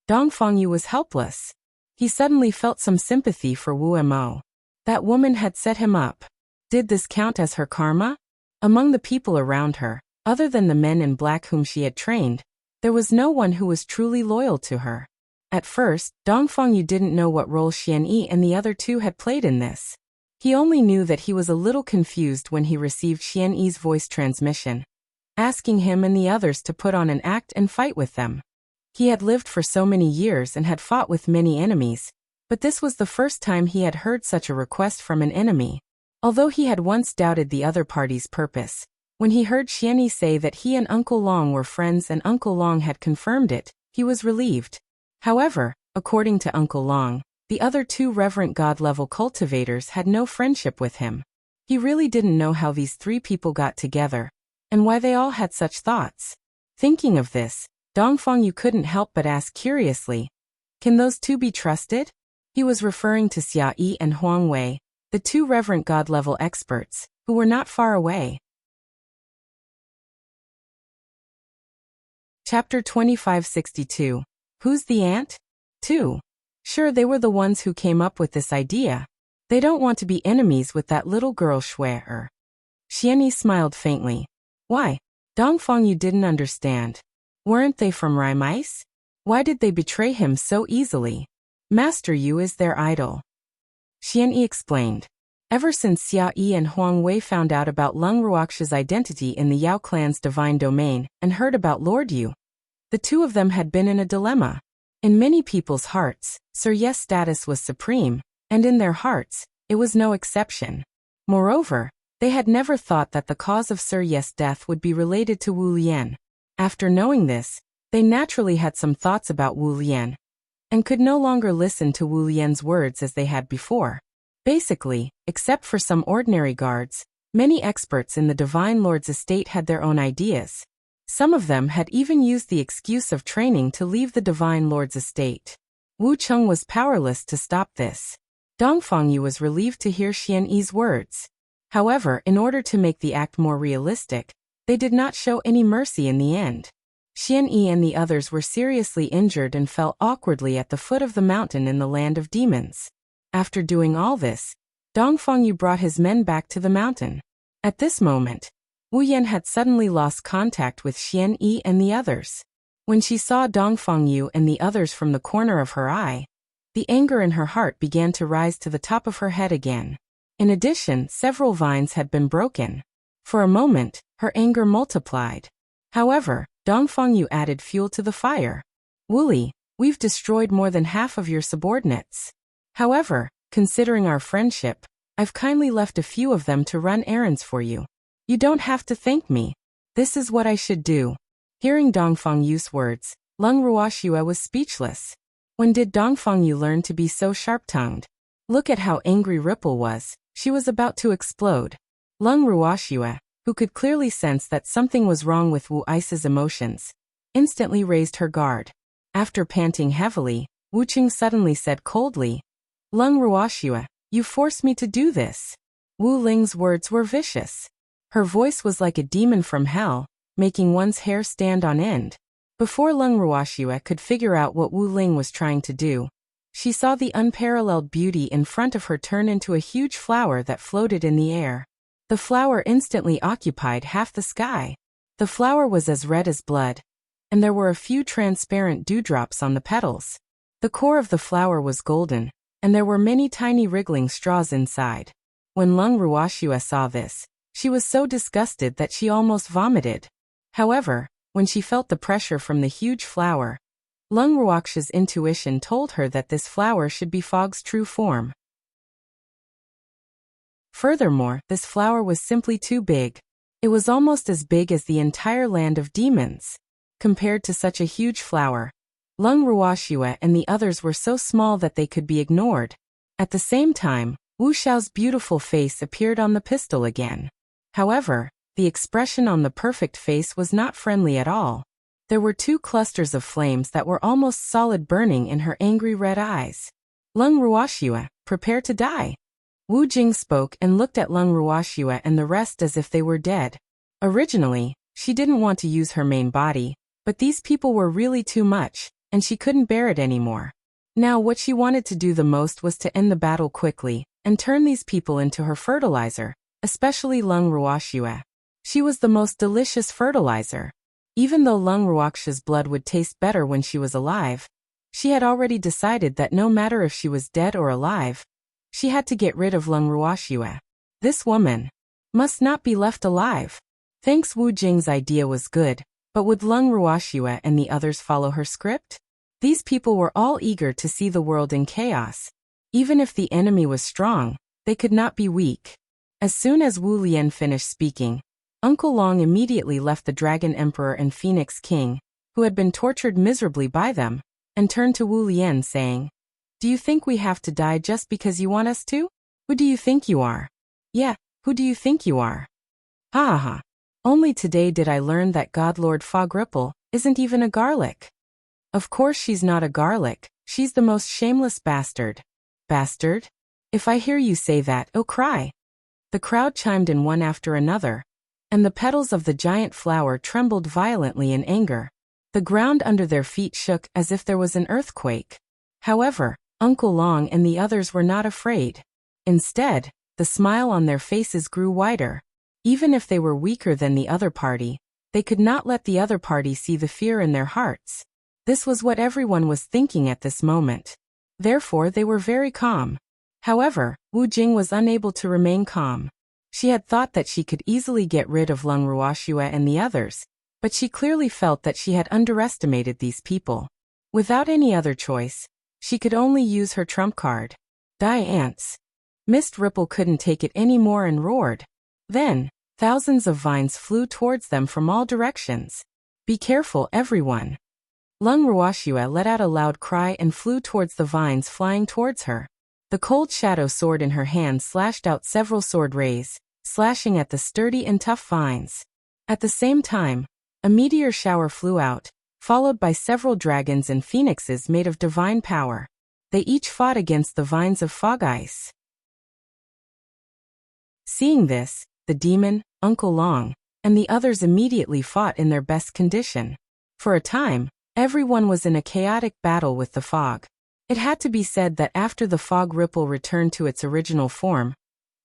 Dong Fengyu was helpless. He suddenly felt some sympathy for Wu Mo. That woman had set him up. Did this count as her karma? Among the people around her, other than the men in black whom she had trained, there was no one who was truly loyal to her. At first, Dong Fengyu didn't know what role Xian Yi and the other two had played in this. He only knew that he was a little confused when he received Xian Yi's voice transmission, asking him and the others to put on an act and fight with them. He had lived for so many years and had fought with many enemies, But this was the first time he had heard such a request from an enemy. Although he had once doubted the other party's purpose, when he heard Xianyi say that he and Uncle Long were friends and Uncle Long had confirmed it, he was relieved. However, according to Uncle Long, the other two reverent god-level cultivators had no friendship with him. He really didn't know how these three people got together, and why they all had such thoughts. Thinking of this, Dongfang Yu couldn't help but ask curiously, "Can those two be trusted?" He was referring to Xia Yi and Huang Wei, the two reverent god-level experts, who were not far away. Chapter 2562. Who's the ant? 2. Sure, they were the ones who came up with this idea. They don't want to be enemies with that little girl Shui. Xianyi smiled faintly. Why? Dongfang Yu didn't understand. Weren't they from Rai Mice? Why did they betray him so easily? Master Yu is their idol. Xianyi explained. Ever since Xia Yi and Huang Wei found out about Lung Ruoxia's identity in the Yao clan's divine domain and heard about Lord Yu, the two of them had been in a dilemma. In many people's hearts, Sir Ye's status was supreme, and in their hearts, it was no exception. Moreover, they had never thought that the cause of Sir Ye's death would be related to Wu Lian. After knowing this, they naturally had some thoughts about Wu Lian, and could no longer listen to Wu Lian's words as they had before. Basically, except for some ordinary guards, many experts in the Divine Lord's estate had their own ideas. Some of them had even used the excuse of training to leave the Divine Lord's estate. Wu Cheng was powerless to stop this. Dongfang Yu was relieved to hear Xianyi's words. However, in order to make the act more realistic, they did not show any mercy in the end. Xianyi and the others were seriously injured and fell awkwardly at the foot of the mountain in the land of demons. After doing all this, Dongfang Yu brought his men back to the mountain. At this moment, Wu Yan had suddenly lost contact with Xianyi and the others. When she saw Dongfang Yu and the others from the corner of her eye, the anger in her heart began to rise to the top of her head again. In addition, several vines had been broken. For a moment, her anger multiplied. However, Dongfang Yu added fuel to the fire. Wuli, we've destroyed more than half of your subordinates. However, considering our friendship, I've kindly left a few of them to run errands for you. You don't have to thank me. This is what I should do. Hearing Dongfang Yu's words, Lung Ruoxia was speechless. When did Dongfang Yu learn to be so sharp-tongued? Look at how angry Ripple was. She was about to explode. Lung Ruoxia, who could clearly sense that something was wrong with Wu Ice's emotions, instantly raised her guard. After panting heavily, Wu Qing suddenly said coldly, Lung Ruoxia, you forced me to do this. Wu Ling's words were vicious. Her voice was like a demon from hell, making one's hair stand on end. Before Lung Ruoxia could figure out what Wu Ling was trying to do, she saw the unparalleled beauty in front of her turn into a huge flower that floated in the air. The flower instantly occupied half the sky. The flower was as red as blood, and there were a few transparent dewdrops on the petals. The core of the flower was golden, and there were many tiny wriggling straws inside. When Lung Ruoxia saw this, she was so disgusted that she almost vomited. However, when she felt the pressure from the huge flower, Lung Ruoxia's intuition told her that this flower should be Fog's true form. Furthermore, this flower was simply too big. It was almost as big as the entire land of demons. Compared to such a huge flower, Lung Ruoxia and the others were so small that they could be ignored. At the same time, Wu Xiao's beautiful face appeared on the pistol again. However, the expression on the perfect face was not friendly at all. There were two clusters of flames that were almost solid burning in her angry red eyes. Lung Ruoxia, prepare to die. Wu Jing spoke and looked at Lung Ruoxia and the rest as if they were dead. Originally, she didn't want to use her main body, but these people were really too much, and she couldn't bear it anymore. Now what she wanted to do the most was to end the battle quickly, and turn these people into her fertilizer, especially Lung Ruoxia. She was the most delicious fertilizer. Even though Lung Ruoxia's blood would taste better when she was alive, she had already decided that no matter if she was dead or alive, she had to get rid of Lung Ruoxia. This woman must not be left alive. Thanks Wu Jing's idea was good, but would Lung Ruoxia and the others follow her script? These people were all eager to see the world in chaos, Even if the enemy was strong, they could not be weak. As soon as Wu Lian finished speaking, Uncle Long immediately left the Dragon Emperor and Phoenix King, who had been tortured miserably by them, and turned to Wu Lian saying, "Do you think we have to die just because you want us to? Who do you think you are? Yeah, who do you think you are? Ha ha ha. Only today did I learn that God Lord Fog Ripple isn't even a garlic. Of course she's not a garlic, she's the most shameless bastard." Bastard? If I hear you say that, oh cry. The crowd chimed in one after another, and the petals of the giant flower trembled violently in anger. The ground under their feet shook as if there was an earthquake. However, Uncle Long and the others were not afraid. Instead, the smile on their faces grew wider. Even if they were weaker than the other party, they could not let the other party see the fear in their hearts. This was what everyone was thinking at this moment. Therefore they were very calm. However, Wu Jing was unable to remain calm. She had thought that she could easily get rid of Lung Ruoxue and the others, but she clearly felt that she had underestimated these people. Without any other choice, she could only use her trump card. Die ants. Mist Ripple couldn't take it anymore and roared. Then, thousands of vines flew towards them from all directions. Be careful, everyone. Lung Ruoxue let out a loud cry and flew towards the vines flying towards her. The cold shadow sword in her hand slashed out several sword rays, slashing at the sturdy and tough vines. At the same time, a meteor shower flew out, followed by several dragons and phoenixes made of divine power. They each fought against the vines of fog ice. Seeing this, the demon, Uncle Long, and the others immediately fought in their best condition. For a time, everyone was in a chaotic battle with the fog. It had to be said that after the fog ripple returned to its original form,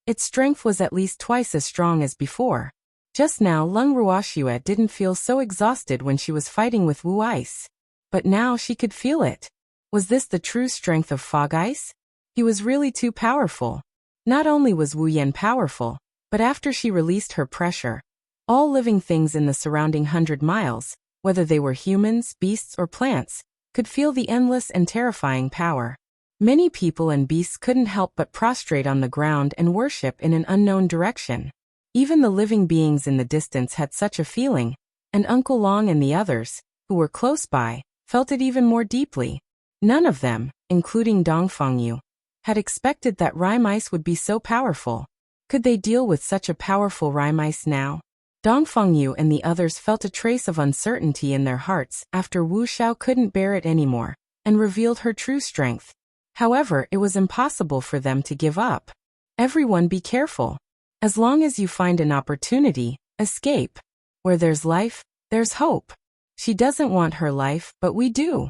its strength was at least twice as strong as before. Just now Lung Ruoxue didn't feel so exhausted when she was fighting with Wu Ice. But now she could feel it. Was this the true strength of Fog Ice? He was really too powerful. Not only was Wu Yan powerful, but after she released her pressure, all living things in the surrounding 100 miles, whether they were humans, beasts, or plants, could feel the endless and terrifying power. Many people and beasts couldn't help but prostrate on the ground and worship in an unknown direction. Even the living beings in the distance had such a feeling, and Uncle Long and the others, who were close by, felt it even more deeply. None of them, including Dongfengyu, had expected that Rime Ice would be so powerful. Could they deal with such a powerful Rime Ice now? Dongfengyu and the others felt a trace of uncertainty in their hearts after Wu Xiao couldn't bear it anymore, and revealed her true strength. However, it was impossible for them to give up. Everyone be careful. As long as you find an opportunity, escape. Where there's life, there's hope. She doesn't want her life, but we do.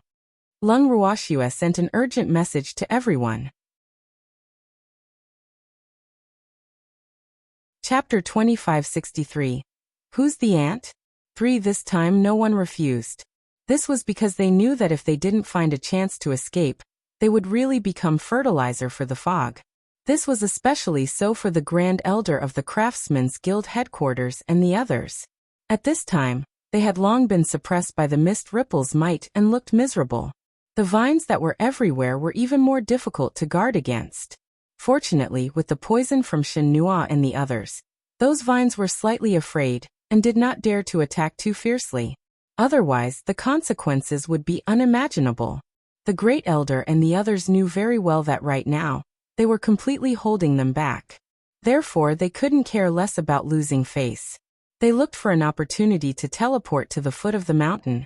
Lung Ruoxue sent an urgent message to everyone. Chapter 2563. Who's the ant? 3. This time no one refused. This was because they knew that if they didn't find a chance to escape, they would really become fertilizer for the fog. This was especially so for the Grand Elder of the Craftsmen's Guild headquarters and the others. At this time, they had long been suppressed by the Mist Ripple's might and looked miserable. The vines that were everywhere were even more difficult to guard against. Fortunately, with the poison from Shen Nua and the others, those vines were slightly afraid and did not dare to attack too fiercely. Otherwise, the consequences would be unimaginable. The Great Elder and the others knew very well that right now, they were completely holding them back. Therefore, they couldn't care less about losing face. They looked for an opportunity to teleport to the foot of the mountain.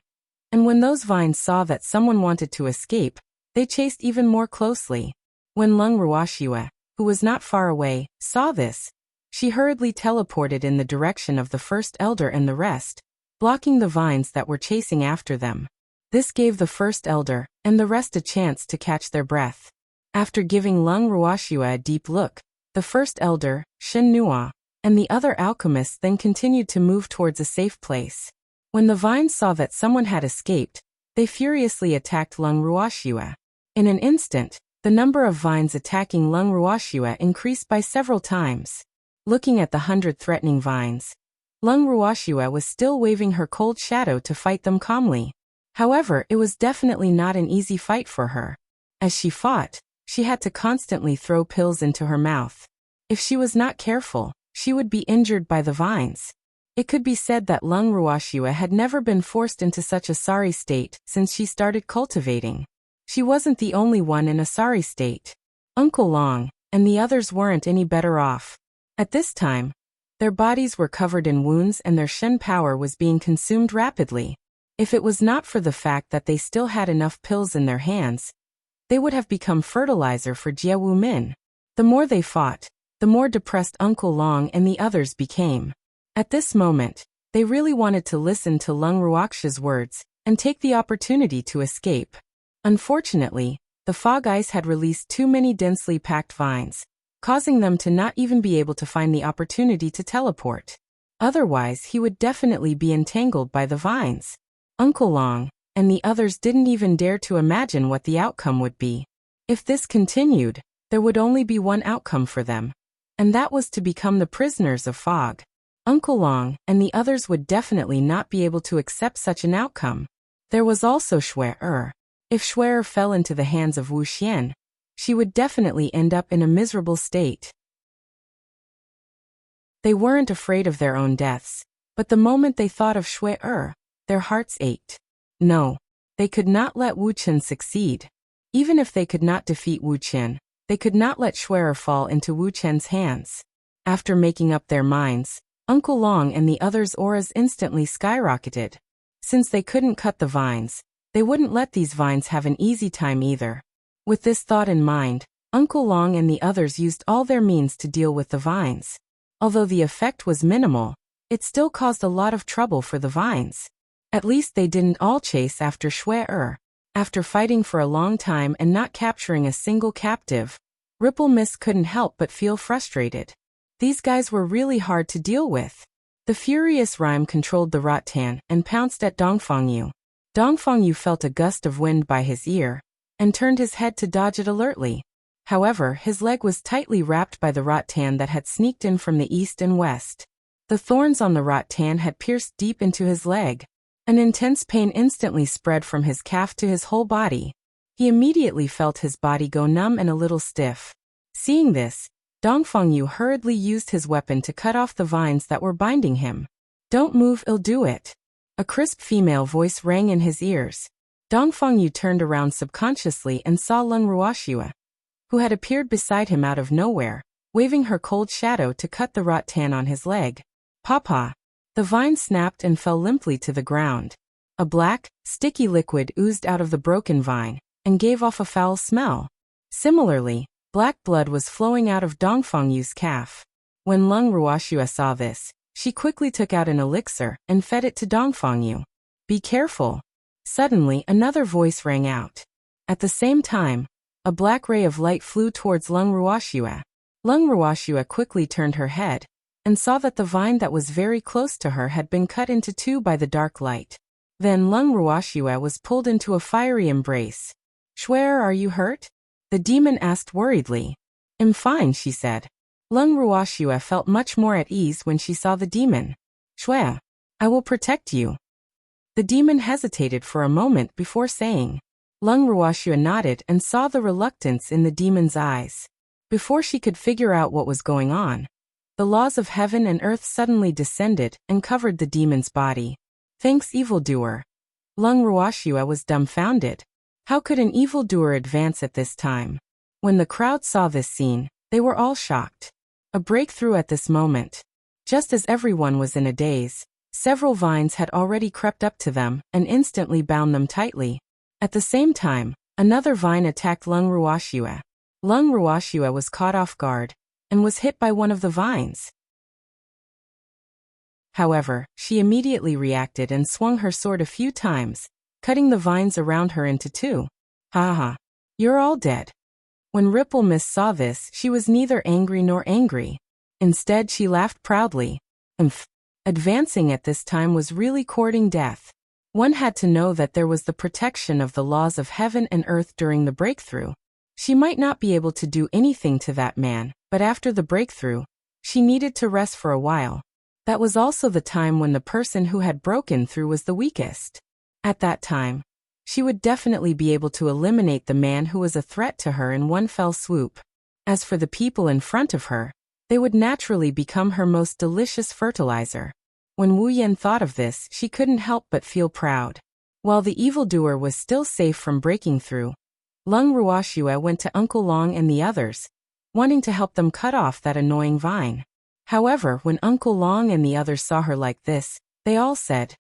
And when those vines saw that someone wanted to escape, they chased even more closely. When Lung Ruoxue, who was not far away, saw this, she hurriedly teleported in the direction of the First Elder and the rest, blocking the vines that were chasing after them. This gave the First Elder and the rest a chance to catch their breath. After giving Lung Ruoxue a deep look, the First Elder, Shen Nua, and the other alchemists then continued to move towards a safe place. When the vines saw that someone had escaped, they furiously attacked Lung Ruoxue. In an instant, the number of vines attacking Lung Ruoxue increased by several times. Looking at the 100 threatening vines, Lung Ruoxue was still waving her cold shadow to fight them calmly. However, it was definitely not an easy fight for her. As she fought, She had to constantly throw pills into her mouth. If she was not careful, she would be injured by the vines. It could be said that Lung Ruoxua had never been forced into such a sorry state since she started cultivating. She wasn't the only one in a sorry state. Uncle Long and the others weren't any better off. At this time, their bodies were covered in wounds and their shen power was being consumed rapidly. If it was not for the fact that they still had enough pills in their hands, they would have become fertilizer for Jie Wu Min. The more they fought, the more depressed Uncle Long and the others became. At this moment, they really wanted to listen to Lung Ruoxia's words and take the opportunity to escape. Unfortunately, the fog ice had released too many densely packed vines, causing them to not even be able to find the opportunity to teleport. Otherwise, he would definitely be entangled by the vines. Uncle Long and the others didn't even dare to imagine what the outcome would be. If this continued, there would only be one outcome for them, and that was to become the prisoners of fog. Uncle Long and the others would definitely not be able to accept such an outcome. There was also Shui. If Shui fell into the hands of Wuxian, she would definitely end up in a miserable state. They weren't afraid of their own deaths, but the moment they thought of Shui, their hearts ached. No, they could not let Wuqian succeed. Even if they could not defeat Wuqian, they could not let Shui fall into Wuqian's hands. After making up their minds, Uncle Long and the others' auras instantly skyrocketed. Since they couldn't cut the vines, they wouldn't let these vines have an easy time either. With this thought in mind, Uncle Long and the others used all their means to deal with the vines. Although the effect was minimal, it still caused a lot of trouble for the vines. At least they didn't all chase after Shui. After fighting for a long time and not capturing a single captive, Ripple Mist couldn't help but feel frustrated. These guys were really hard to deal with. The furious Rhyme controlled the Rattan and pounced at Dongfangyu. Dongfangyu felt a gust of wind by his ear and turned his head to dodge it alertly. However, his leg was tightly wrapped by the Rattan that had sneaked in from the east and west. The thorns on the Rattan had pierced deep into his leg. An intense pain instantly spread from his calf to his whole body. He immediately felt his body go numb and a little stiff. Seeing this, Dongfangyu hurriedly used his weapon to cut off the vines that were binding him. "Don't move, I'll do it." A crisp female voice rang in his ears. Dongfangyu turned around subconsciously and saw Lung Ruoxua, who had appeared beside him out of nowhere, waving her cold shadow to cut the Rattan on his leg. "Papa!" The vine snapped and fell limply to the ground. A black, sticky liquid oozed out of the broken vine and gave off a foul smell. Similarly, black blood was flowing out of Dongfangyu's calf. When Lung Ruoxua saw this, she quickly took out an elixir and fed it to Dongfangyu. "Be careful." Suddenly, another voice rang out. At the same time, a black ray of light flew towards Lung Ruoxua. Lung Ruoxua quickly turned her head and saw that the vine that was very close to her had been cut into two by the dark light. Then Lung Ruoxua was pulled into a fiery embrace. "Shui, are you hurt?" the demon asked worriedly. "I'm fine," she said. Lung Ruoxua felt much more at ease when she saw the demon. "Shui, I will protect you." The demon hesitated for a moment before saying. Lung Ruoxua nodded and saw the reluctance in the demon's eyes. Before she could figure out what was going on, the laws of heaven and earth suddenly descended and covered the demon's body. "Thanks, evildoer." Lung Ruoxua was dumbfounded. How could an evildoer advance at this time? When the crowd saw this scene, they were all shocked. A breakthrough at this moment. Just as everyone was in a daze, several vines had already crept up to them and instantly bound them tightly. At the same time, another vine attacked Lung Ruoxua. Lung Ruoxua was caught off guard and was hit by one of the vines. However, she immediately reacted and swung her sword a few times, cutting the vines around her into two. "Ha ha, you're all dead." When Ripple Mist saw this, she was neither angry nor angry. Instead, she laughed proudly. Advancing at this time was really courting death. One had to know that there was the protection of the laws of heaven and earth during the breakthrough. She might not be able to do anything to that man, but after the breakthrough, she needed to rest for a while. That was also the time when the person who had broken through was the weakest. At that time, she would definitely be able to eliminate the man who was a threat to her in one fell swoop. As for the people in front of her, they would naturally become her most delicious fertilizer. When Wu Yan thought of this, she couldn't help but feel proud. While the evildoer was still safe from breaking through, Lung Ruoxue went to Uncle Long and the others, wanting to help them cut off that annoying vine. However, when Uncle Long and the others saw her like this, they all said,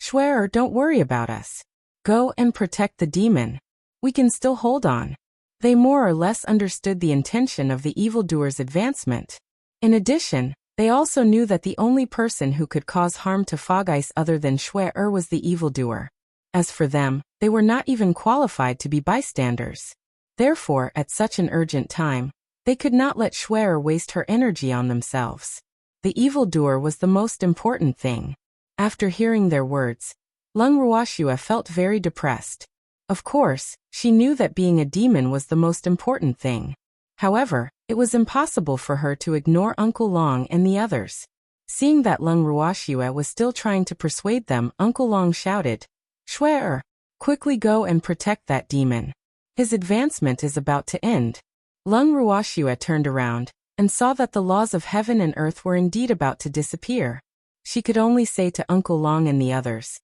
"Shuer, don't worry about us. Go and protect the demon. We can still hold on." They more or less understood the intention of the evildoer's advancement. In addition, they also knew that the only person who could cause harm to Fog Ice other than Shuer was the evildoer. As for them, they were not even qualified to be bystanders. Therefore, at such an urgent time, they could not let Shuer waste her energy on themselves. The evildoer was the most important thing. After hearing their words, Lung Ruoxue felt very depressed. Of course, she knew that being a demon was the most important thing. However, it was impossible for her to ignore Uncle Long and the others. Seeing that Lung Ruoxue was still trying to persuade them, Uncle Long shouted, "Shuer, quickly go and protect that demon. His advancement is about to end." Lung Ruoxue turned around and saw that the laws of heaven and earth were indeed about to disappear. She could only say to Uncle Long and the others,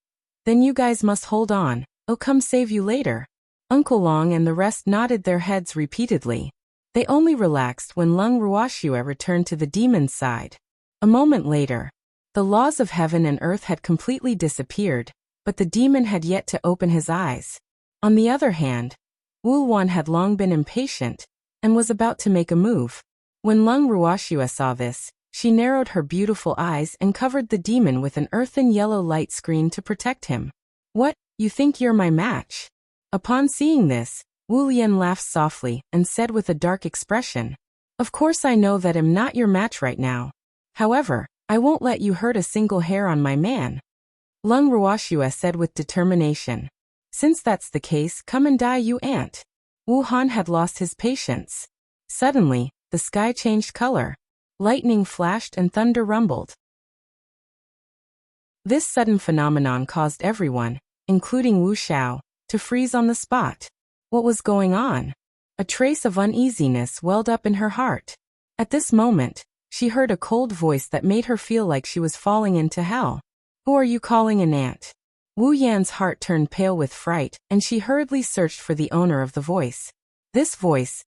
"Then you guys must hold on, I'll come save you later." Uncle Long and the rest nodded their heads repeatedly. They only relaxed when Lung Ruoxue returned to the demon's side. A moment later, the laws of heaven and earth had completely disappeared, but the demon had yet to open his eyes. On the other hand, Wu Wan had long been impatient and was about to make a move. When Lung Ruoxue saw this, she narrowed her beautiful eyes and covered the demon with an earthen yellow light screen to protect him. "What, you think you're my match?" Upon seeing this, Wu Lian laughed softly and said with a dark expression, "Of course I know that I'm not your match right now. However, I won't let you hurt a single hair on my man." Lung Ruoxue said with determination, "Since that's the case, come and die, you ant." Wu Han had lost his patience. Suddenly, the sky changed color. Lightning flashed and thunder rumbled. This sudden phenomenon caused everyone, including Wu Xiao, to freeze on the spot. What was going on? A trace of uneasiness welled up in her heart. At this moment, she heard a cold voice that made her feel like she was falling into hell. "Who are you calling an ant?" Wu Yan's heart turned pale with fright, and she hurriedly searched for the owner of the voice. This voice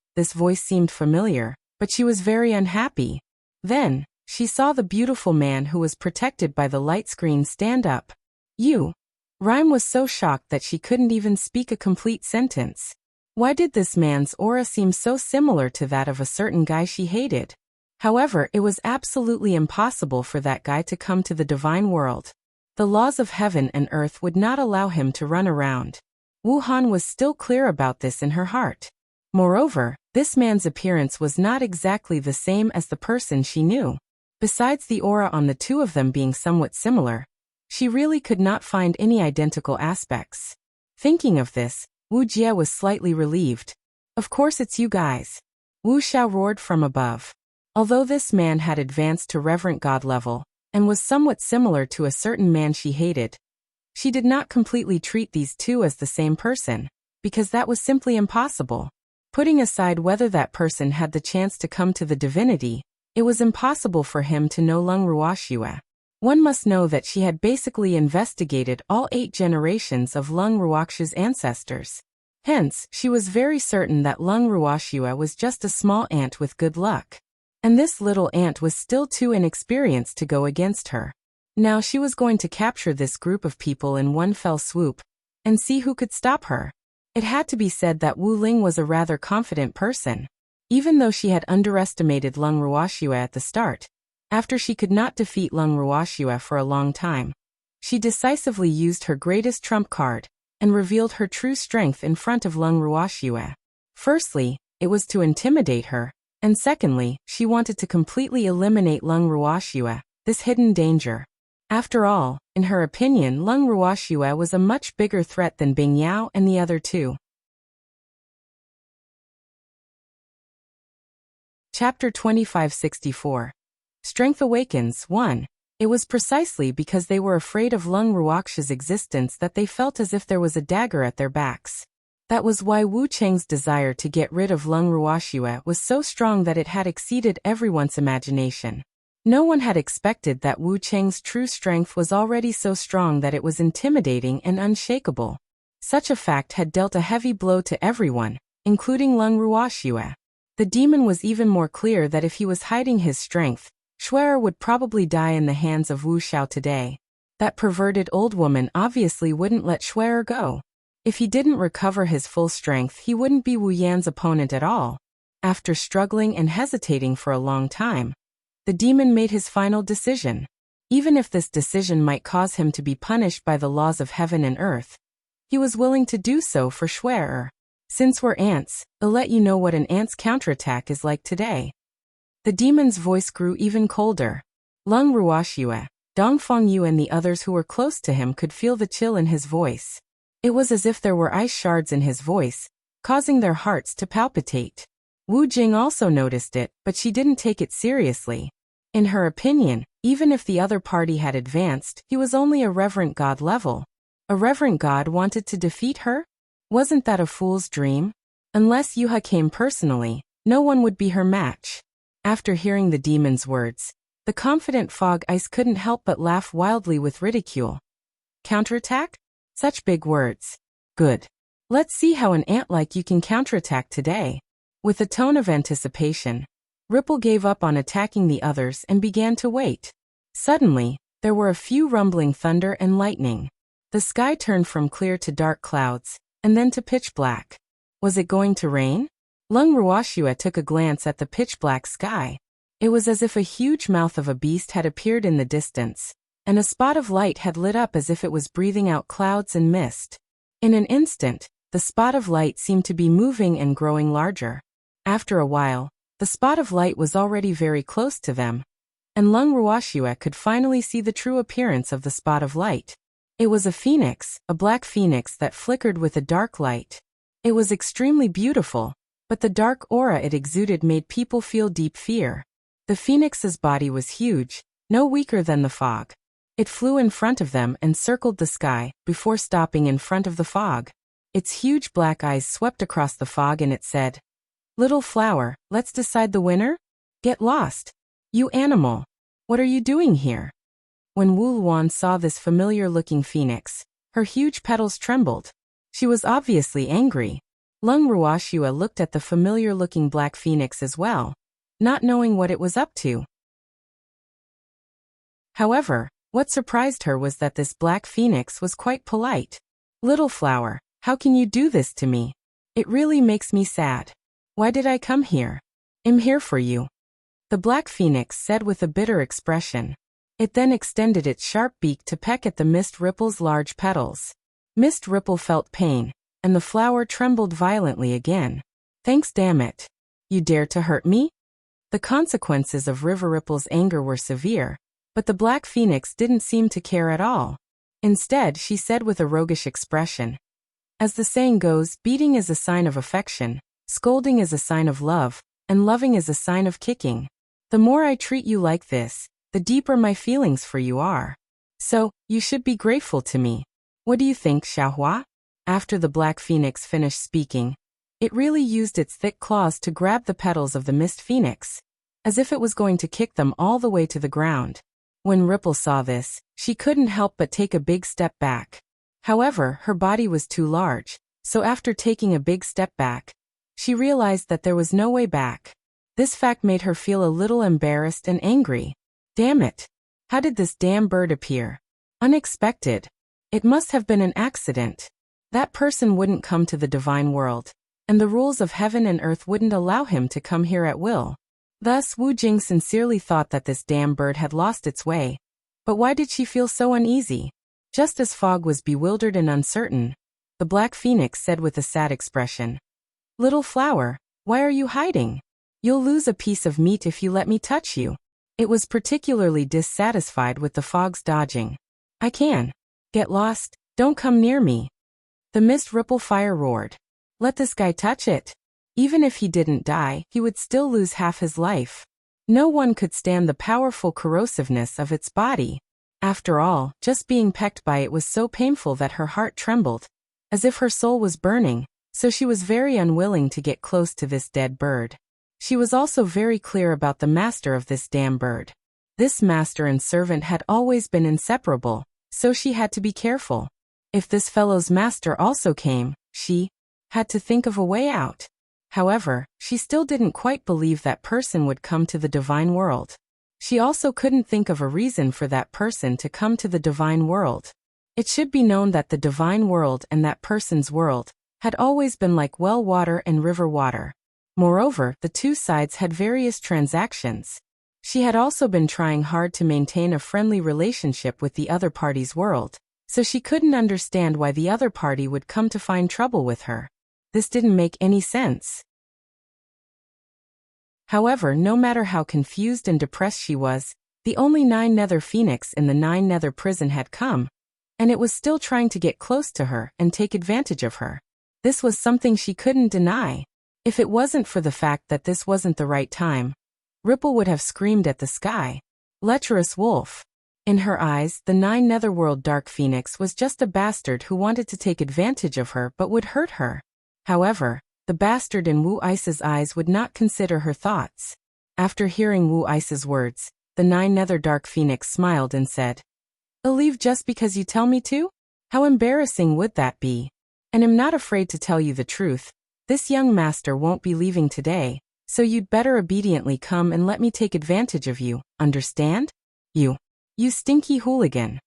seemed familiar, but she was very unhappy. Then, she saw the beautiful man who was protected by the light screen stand up. "You." Rhyme was so shocked that she couldn't even speak a complete sentence. Why did this man's aura seem so similar to that of a certain guy she hated? However, it was absolutely impossible for that guy to come to the divine world. The laws of heaven and earth would not allow him to run around. Wu Han was still clear about this in her heart. Moreover, this man's appearance was not exactly the same as the person she knew. Besides the aura on the two of them being somewhat similar, she really could not find any identical aspects. Thinking of this, Wu Jie was slightly relieved. "Of course it's you guys." Wu Xiao roared from above. Although this man had advanced to reverent god level, and was somewhat similar to a certain man she hated, she did not completely treat these two as the same person, because that was simply impossible. Putting aside whether that person had the chance to come to the divinity, it was impossible for him to know Lung Ruoxue. One must know that she had basically investigated all 8 generations of Lung Ruoxue's ancestors. Hence, she was very certain that Lung Ruoxue was just a small ant with good luck. And this little ant was still too inexperienced to go against her. Now she was going to capture this group of people in one fell swoop, and see who could stop her. It had to be said that Wu Ling was a rather confident person. Even though she had underestimated Lung Ruoxue at the start, after she could not defeat Lung Ruoxue for a long time, she decisively used her greatest trump card, and revealed her true strength in front of Lung Ruoxue. Firstly, it was to intimidate her, and secondly, she wanted to completely eliminate Lung Ruoxue, this hidden danger. After all, in her opinion, Lung Ruoxue was a much bigger threat than Bing Yao and the other two. Chapter 2564. Strength Awakens 1. It was precisely because they were afraid of Lung Ruoxia's existence that they felt as if there was a dagger at their backs. That was why Wu Cheng's desire to get rid of Lung Ruoxia was so strong that it had exceeded everyone's imagination. No one had expected that Wu Cheng's true strength was already so strong that it was intimidating and unshakable. Such a fact had dealt a heavy blow to everyone, including Lung Ruoxia. The demon was even more clear that if he was hiding his strength, Shuer would probably die in the hands of Wu Xiao today. That perverted old woman obviously wouldn't let Shuer go. If he didn't recover his full strength, he wouldn't be Wu Yan's opponent at all. After struggling and hesitating for a long time, the demon made his final decision. Even if this decision might cause him to be punished by the laws of heaven and earth, he was willing to do so for Shuer. Since we're ants, I'll let you know what an ant's counterattack is like today. The demon's voice grew even colder. Lung Ruoxia, Dongfeng Yu and the others who were close to him could feel the chill in his voice. It was as if there were ice shards in his voice, causing their hearts to palpitate. Wu Jing also noticed it, but she didn't take it seriously. In her opinion, even if the other party had advanced, he was only a reverent god level. A reverent god wanted to defeat her? Wasn't that a fool's dream? Unless Yuha came personally, no one would be her match. After hearing the demon's words, the confident Fog Ice couldn't help but laugh wildly with ridicule. Counterattack? Such big words. Good. Let's see how an ant like you can counterattack today. With a tone of anticipation, Ripple gave up on attacking the others and began to wait. Suddenly, there were a few rumbling thunder and lightning. The sky turned from clear to dark clouds, and then to pitch black. Was it going to rain? Lung Ruoxia took a glance at the pitch-black sky. It was as if a huge mouth of a beast had appeared in the distance, and a spot of light had lit up as if it was breathing out clouds and mist. In an instant, the spot of light seemed to be moving and growing larger. After a while, the spot of light was already very close to them, and Lung Ruoxia could finally see the true appearance of the spot of light. It was a phoenix, a black phoenix that flickered with a dark light. It was extremely beautiful, but the dark aura it exuded made people feel deep fear. The phoenix's body was huge, no weaker than the fog. It flew in front of them and circled the sky, before stopping in front of the fog. Its huge black eyes swept across the fog and it said, "Little flower, let's decide the winner? Get lost. You animal. What are you doing here?" When Wu Luan saw this familiar-looking phoenix, her huge petals trembled. She was obviously angry. Lung Ruoxia looked at the familiar-looking black phoenix as well, not knowing what it was up to. However, what surprised her was that this black phoenix was quite polite. "Little flower, how can you do this to me? It really makes me sad. Why did I come here? I'm here for you," the black phoenix said with a bitter expression. It then extended its sharp beak to peck at the Mist Ripple's large petals. Mist Ripple felt pain, and the flower trembled violently again. "Thanks, damn it. You dare to hurt me?" The consequences of River Ripple's anger were severe, but the black phoenix didn't seem to care at all. Instead, she said with a roguish expression, "As the saying goes, beating is a sign of affection, scolding is a sign of love, and loving is a sign of kicking. The more I treat you like this, the deeper my feelings for you are. So, you should be grateful to me. What do you think, Xiaohua?" After the black phoenix finished speaking, it really used its thick claws to grab the petals of the mist phoenix, as if it was going to kick them all the way to the ground. When Ripple saw this, she couldn't help but take a big step back. However, her body was too large, so after taking a big step back, she realized that there was no way back. This fact made her feel a little embarrassed and angry. Damn it! How did this damn bird appear? Unexpected. It must have been an accident. That person wouldn't come to the divine world, and the rules of heaven and earth wouldn't allow him to come here at will. Thus, Wu Jing sincerely thought that this damn bird had lost its way. But why did she feel so uneasy? Just as Fog was bewildered and uncertain, the black phoenix said with a sad expression, "Little flower, why are you hiding? You'll lose a piece of meat if you let me touch you." It was particularly dissatisfied with the fog's dodging. "I can. Get lost, don't come near me." The Mist Ripple Fire roared. "Let this guy touch it. Even if he didn't die, he would still lose half his life." No one could stand the powerful corrosiveness of its body. After all, just being pecked by it was so painful that her heart trembled, as if her soul was burning, so she was very unwilling to get close to this dead bird. She was also very clear about the master of this damn bird. This master and servant had always been inseparable, so she had to be careful. If this fellow's master also came, she had to think of a way out. However, she still didn't quite believe that person would come to the divine world. She also couldn't think of a reason for that person to come to the divine world. It should be known that the divine world and that person's world had always been like well water and river water. Moreover, the two sides had various transactions. She had also been trying hard to maintain a friendly relationship with the other party's world, so she couldn't understand why the other party would come to find trouble with her. This didn't make any sense. However, no matter how confused and depressed she was, the only 9 nether phoenix in the 9 nether prison had come, and it was still trying to get close to her and take advantage of her. This was something she couldn't deny. If it wasn't for the fact that this wasn't the right time, Ripple would have screamed at the sky. Lecherous wolf. In her eyes, the 9 netherworld dark phoenix was just a bastard who wanted to take advantage of her but would hurt her. However, the bastard in Wu Ice's eyes would not consider her thoughts. After hearing Wu Ice's words, the 9 nether dark phoenix smiled and said, "I'll leave just because you tell me to? How embarrassing would that be? And I'm not afraid to tell you the truth. This young master won't be leaving today, so you'd better obediently come and let me take advantage of you, understand? You stinky hooligan."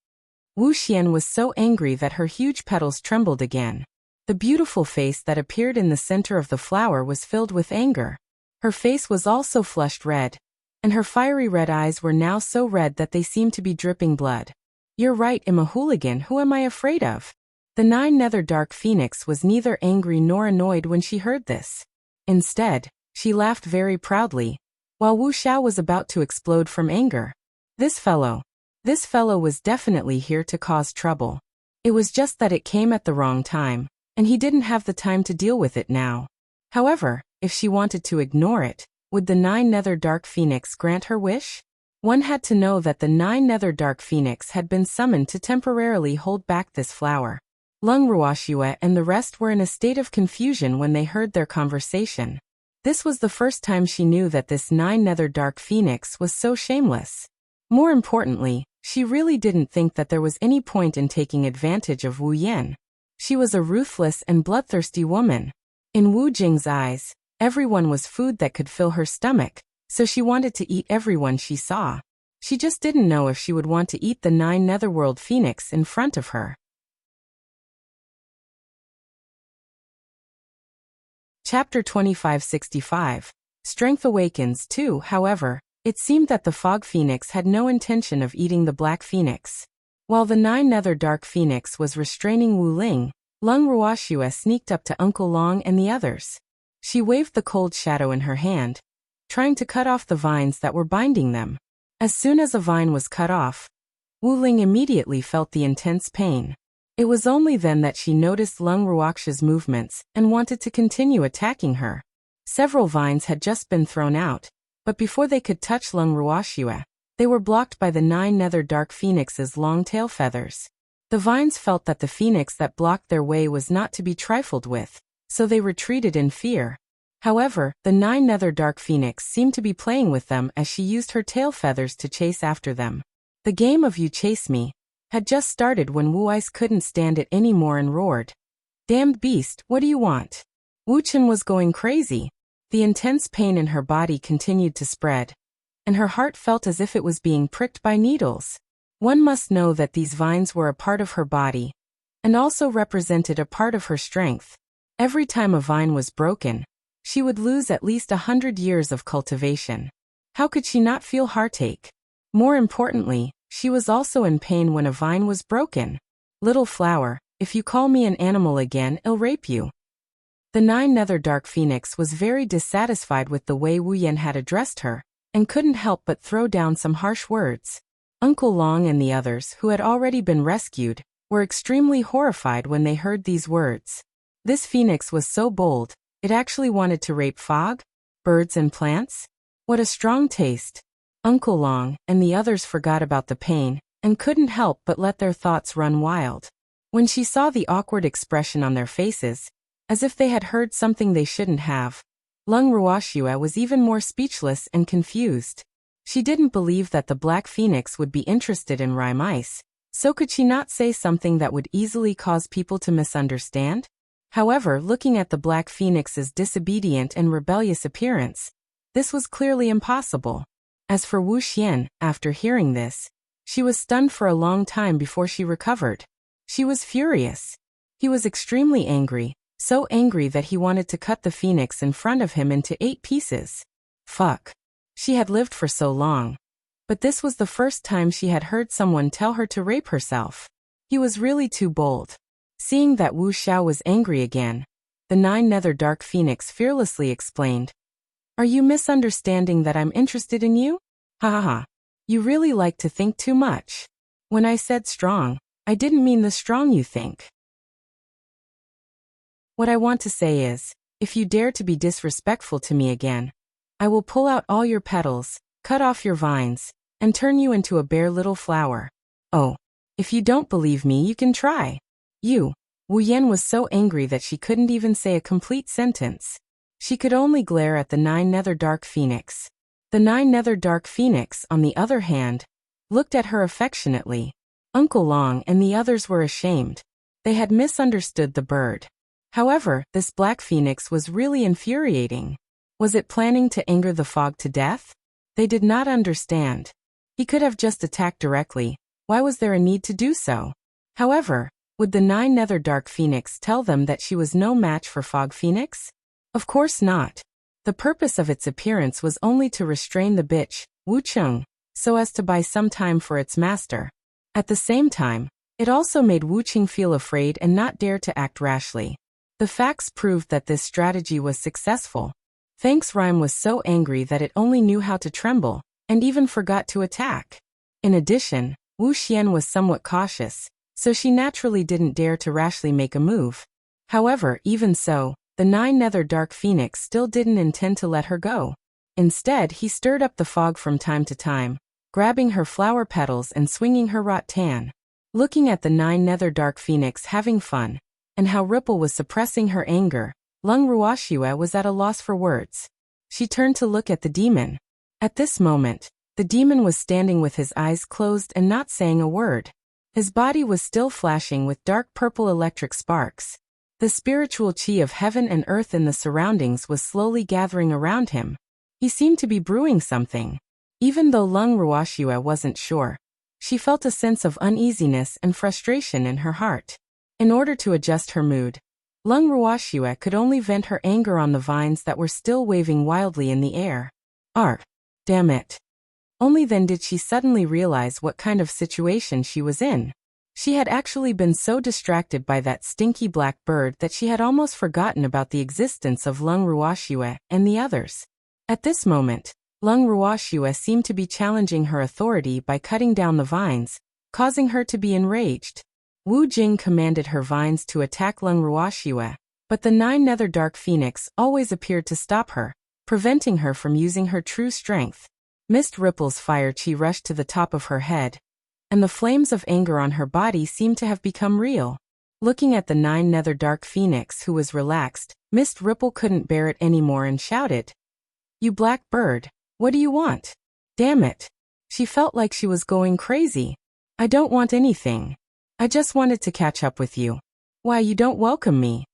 Wuxian was so angry that her huge petals trembled again. The beautiful face that appeared in the center of the flower was filled with anger. Her face was also flushed red, and her fiery red eyes were now so red that they seemed to be dripping blood. "You're right, I'm a hooligan, who am I afraid of?" The 9 nether dark phoenix was neither angry nor annoyed when she heard this. Instead, she laughed very proudly, while Wu Xiao was about to explode from anger. This fellow was definitely here to cause trouble. It was just that it came at the wrong time, and he didn't have the time to deal with it now. However, if she wanted to ignore it, would the 9 nether dark phoenix grant her wish? One had to know that the 9 nether dark phoenix had been summoned to temporarily hold back this flower. Lung Ruoxue and the rest were in a state of confusion when they heard their conversation. This was the first time she knew that this 9 nether dark phoenix was so shameless. More importantly, she really didn't think that there was any point in taking advantage of Wu Yan. She was a ruthless and bloodthirsty woman. In Wu Jing's eyes, everyone was food that could fill her stomach, so she wanted to eat everyone she saw. She just didn't know if she would want to eat the 9 netherworld phoenix in front of her. Chapter 2565. Strength Awakens 2. However, it seemed that the Fog Phoenix had no intention of eating the Black Phoenix. While the 9 nether dark phoenix was restraining Wu Ling, Lung Ruoxue sneaked up to Uncle Long and the others. She waved the cold shadow in her hand, trying to cut off the vines that were binding them. As soon as a vine was cut off, Wu Ling immediately felt the intense pain. It was only then that she noticed Lung Ruoxue's movements and wanted to continue attacking her. Several vines had just been thrown out, but before they could touch Lung Ruoxue, they were blocked by the 9 nether dark phoenix's long tail feathers. The vines felt that the phoenix that blocked their way was not to be trifled with, so they retreated in fear. However, the 9 nether dark phoenix seemed to be playing with them as she used her tail feathers to chase after them. The game of You Chase Me had just started when Wu Ice couldn't stand it anymore and roared, "Damned beast, what do you want?" Wu Chen was going crazy. The intense pain in her body continued to spread, and her heart felt as if it was being pricked by needles. One must know that these vines were a part of her body, and also represented a part of her strength. Every time a vine was broken, she would lose at least 100 years of cultivation. How could she not feel heartache? More importantly, she was also in pain when a vine was broken. "Little flower, if you call me an animal again, I'll rape you." The 9 nether dark phoenix was very dissatisfied with the way Wu Yan had addressed her, and couldn't help but throw down some harsh words. Uncle Long and the others, who had already been rescued, were extremely horrified when they heard these words. This phoenix was so bold, it actually wanted to rape fog, birds and plants? What a strong taste. Uncle Long and the others forgot about the pain and couldn't help but let their thoughts run wild. When she saw the awkward expression on their faces, as if they had heard something they shouldn't have, Lung Ruoxue was even more speechless and confused. She didn't believe that the Black Phoenix would be interested in rhyme ice, so could she not say something that would easily cause people to misunderstand? However, looking at the Black Phoenix's disobedient and rebellious appearance, this was clearly impossible. As for Wu Xian, after hearing this, she was stunned for a long time before she recovered. She was furious. He was extremely angry, so angry that he wanted to cut the phoenix in front of him into 8 pieces. Fuck. She had lived for so long. But this was the first time she had heard someone tell her to rape herself. He was really too bold. Seeing that Wu Xiao was angry again, the 9-nether dark phoenix fearlessly explained, "Are you misunderstanding that I'm interested in you? Ha ha ha. You really like to think too much. When I said strong, I didn't mean the strong you think. What I want to say is, if you dare to be disrespectful to me again, I will pull out all your petals, cut off your vines, and turn you into a bare little flower. Oh, if you don't believe me, you can try." Wu Yan was so angry that she couldn't even say a complete sentence. She could only glare at the 9-nether dark phoenix. The 9-nether dark phoenix, on the other hand, looked at her affectionately. Uncle Long and the others were ashamed. They had misunderstood the bird. However, this black phoenix was really infuriating. Was it planning to anger the fog to death? They did not understand. He could have just attacked directly. Why was there a need to do so? However, would the 9-nether dark phoenix tell them that she was no match for Fog Phoenix? Of course not. The purpose of its appearance was only to restrain the bitch, Wu Cheng, so as to buy some time for its master. At the same time, it also made Wu Cheng feel afraid and not dare to act rashly. The facts proved that this strategy was successful. Thanks Rhyme was so angry that it only knew how to tremble, and even forgot to attack. In addition, Wu Xian was somewhat cautious, so she naturally didn't dare to rashly make a move. However, even so, the 9-nether dark phoenix still didn't intend to let her go. Instead, he stirred up the fog from time to time, grabbing her flower petals and swinging her rattan. Looking at the 9-nether dark phoenix having fun, and how Ripple was suppressing her anger, Lung Ruoxue was at a loss for words. She turned to look at the demon. At this moment, the demon was standing with his eyes closed and not saying a word. His body was still flashing with dark purple electric sparks. The spiritual chi of heaven and earth in the surroundings was slowly gathering around him. He seemed to be brewing something. Even though Lung Ruoxue wasn't sure, she felt a sense of uneasiness and frustration in her heart. In order to adjust her mood, Lung Ruoxue could only vent her anger on the vines that were still waving wildly in the air. Damn it. Only then did she suddenly realize what kind of situation she was in. She had actually been so distracted by that stinky black bird that she had almost forgotten about the existence of Lung Ruoxue and the others. At this moment, Lung Ruoxue seemed to be challenging her authority by cutting down the vines, causing her to be enraged. Wu Jing commanded her vines to attack Lung Ruoxue, but the 9-nether dark phoenix always appeared to stop her, preventing her from using her true strength. Mist Ripple's fire chi rushed to the top of her head, and the flames of anger on her body seemed to have become real. Looking at the 9-nether dark phoenix who was relaxed, Mist Ripple couldn't bear it anymore and shouted, "You black bird, what do you want? Damn it." She felt like she was going crazy. "I don't want anything. I just wanted to catch up with you. Why you don't welcome me?"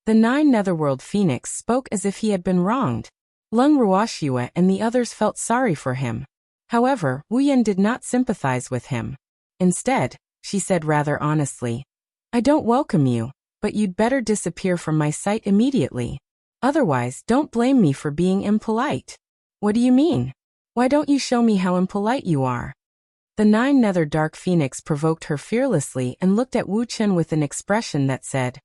The 9-netherworld phoenix spoke as if he had been wronged. Lung Ruoxue and the others felt sorry for him. However, Wu Yan did not sympathize with him. Instead, she said rather honestly, "I don't welcome you, but you'd better disappear from my sight immediately. Otherwise, don't blame me for being impolite." "What do you mean? Why don't you show me how impolite you are?" The 9-nether dark phoenix provoked her fearlessly and looked at Wu Chen with an expression that said,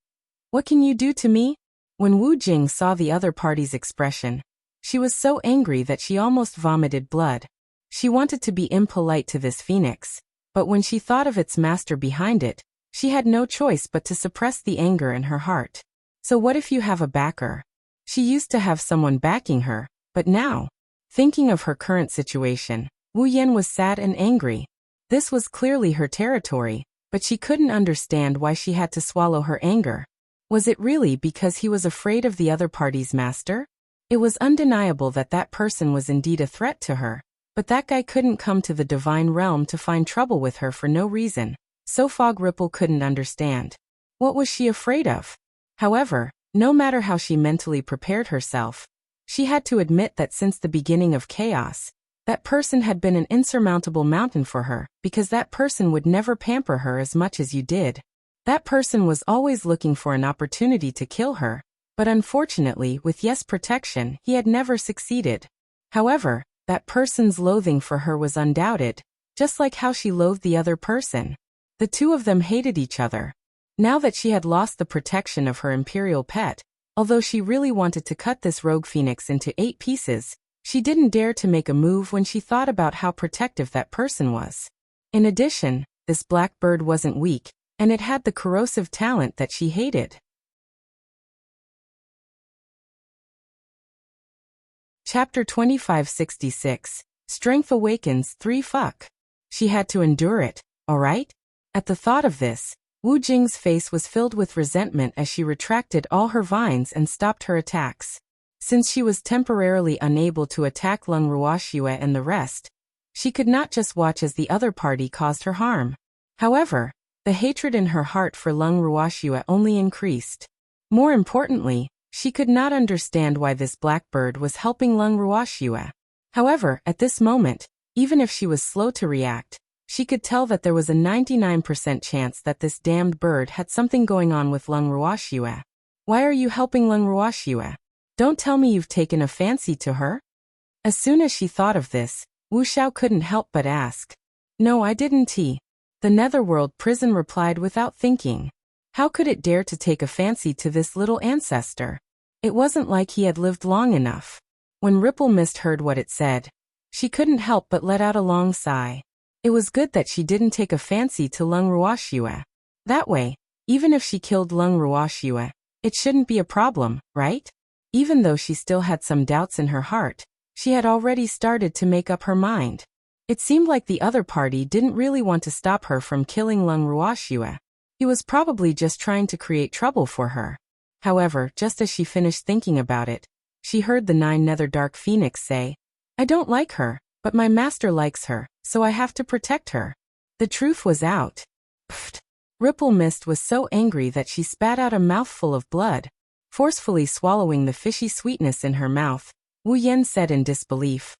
"What can you do to me?" When Wu Jing saw the other party's expression, she was so angry that she almost vomited blood. She wanted to be impolite to this phoenix, but when she thought of its master behind it, she had no choice but to suppress the anger in her heart. So what if you have a backer? She used to have someone backing her, but now, thinking of her current situation, Wu Yan was sad and angry. This was clearly her territory, but she couldn't understand why she had to swallow her anger. Was it really because he was afraid of the other party's master? It was undeniable that that person was indeed a threat to her, but that guy couldn't come to the divine realm to find trouble with her for no reason, so Fog Ripple couldn't understand. What was she afraid of? However, no matter how she mentally prepared herself, she had to admit that since the beginning of chaos, that person had been an insurmountable mountain for her, because that person would never pamper her as much as you did. That person was always looking for an opportunity to kill her, but unfortunately, with Yes' protection, he had never succeeded. However, that person's loathing for her was undoubted, just like how she loathed the other person. The two of them hated each other. Now that she had lost the protection of her imperial pet, although she really wanted to cut this rogue phoenix into 8 pieces, she didn't dare to make a move when she thought about how protective that person was. In addition, this black bird wasn't weak, and it had the corrosive talent that she hated. Chapter 2566. Strength Awakens 3 Fuck. She had to endure it, alright? At the thought of this, Wu Jing's face was filled with resentment as she retracted all her vines and stopped her attacks. Since she was temporarily unable to attack Lung Ruoxue and the rest, she could not just watch as the other party caused her harm. However, the hatred in her heart for Lung Ruoxue only increased. More importantly, she could not understand why this blackbird was helping Lung Ruoxue. However, at this moment, even if she was slow to react, she could tell that there was a 99% chance that this damned bird had something going on with Lung Ruoxue. Why are you helping Lung Ruoxue? Don't tell me you've taken a fancy to her? As soon as she thought of this, Wu Xiao couldn't help but ask. No, I didn't. The Netherworld prison replied without thinking. How could it dare to take a fancy to this little ancestor? It wasn't like he had lived long enough. When Ripple Mist heard what it said, she couldn't help but let out a long sigh. It was good that she didn't take a fancy to Lung Ruoxue. That way, even if she killed Lung Ruoxue, it shouldn't be a problem, right? Even though she still had some doubts in her heart, she had already started to make up her mind. It seemed like the other party didn't really want to stop her from killing Lung Ruoxue. He was probably just trying to create trouble for her. However, just as she finished thinking about it, she heard the 9 Nether Dark Phoenix say, I don't like her, but my master likes her, so I have to protect her. The truth was out. Pfft. Ripple Mist was so angry that she spat out a mouthful of blood. Forcefully swallowing the fishy sweetness in her mouth, Wu Yan said in disbelief.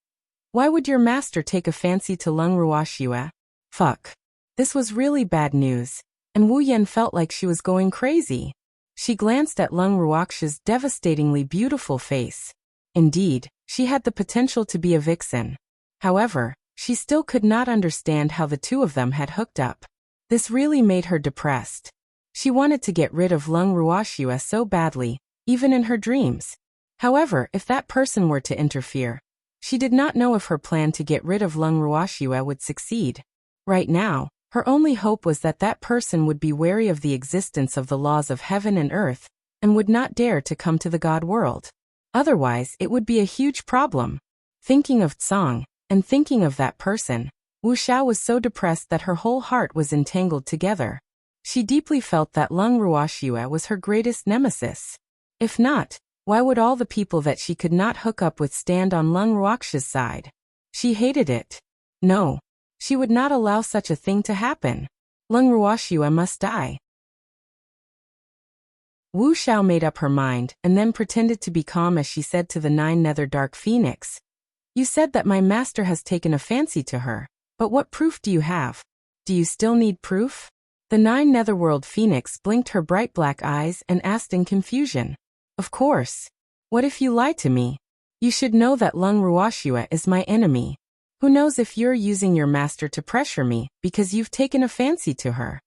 Why would your master take a fancy to Lung Ruoxue? Fuck. This was really bad news, and Wu Yan felt like she was going crazy. She glanced at Lung Ruoxue's devastatingly beautiful face. Indeed, she had the potential to be a vixen. However, she still could not understand how the two of them had hooked up. This really made her depressed. She wanted to get rid of Lung Ruoxue so badly, even in her dreams. However, if that person were to interfere, she did not know if her plan to get rid of Lung Ruoxue would succeed. Right now, her only hope was that that person would be wary of the existence of the laws of heaven and earth, and would not dare to come to the God world. Otherwise, it would be a huge problem. Thinking of Tsang, and thinking of that person, Wu Xiao was so depressed that her whole heart was entangled together. She deeply felt that Lung Ruoxue was her greatest nemesis. If not, why would all the people that she could not hook up with stand on Lung Ruoxue's side? She hated it. No. She would not allow such a thing to happen. Lung Ruoxue must die. Wu Xiao made up her mind and then pretended to be calm as she said to the 9 Nether Dark Phoenix. You said that my master has taken a fancy to her, but what proof do you have? Do you still need proof? The 9 Netherworld Phoenix blinked her bright black eyes and asked in confusion. Of course. What if you lie to me? You should know that Lung Ruoxue is my enemy. Who knows if you're using your master to pressure me because you've taken a fancy to her?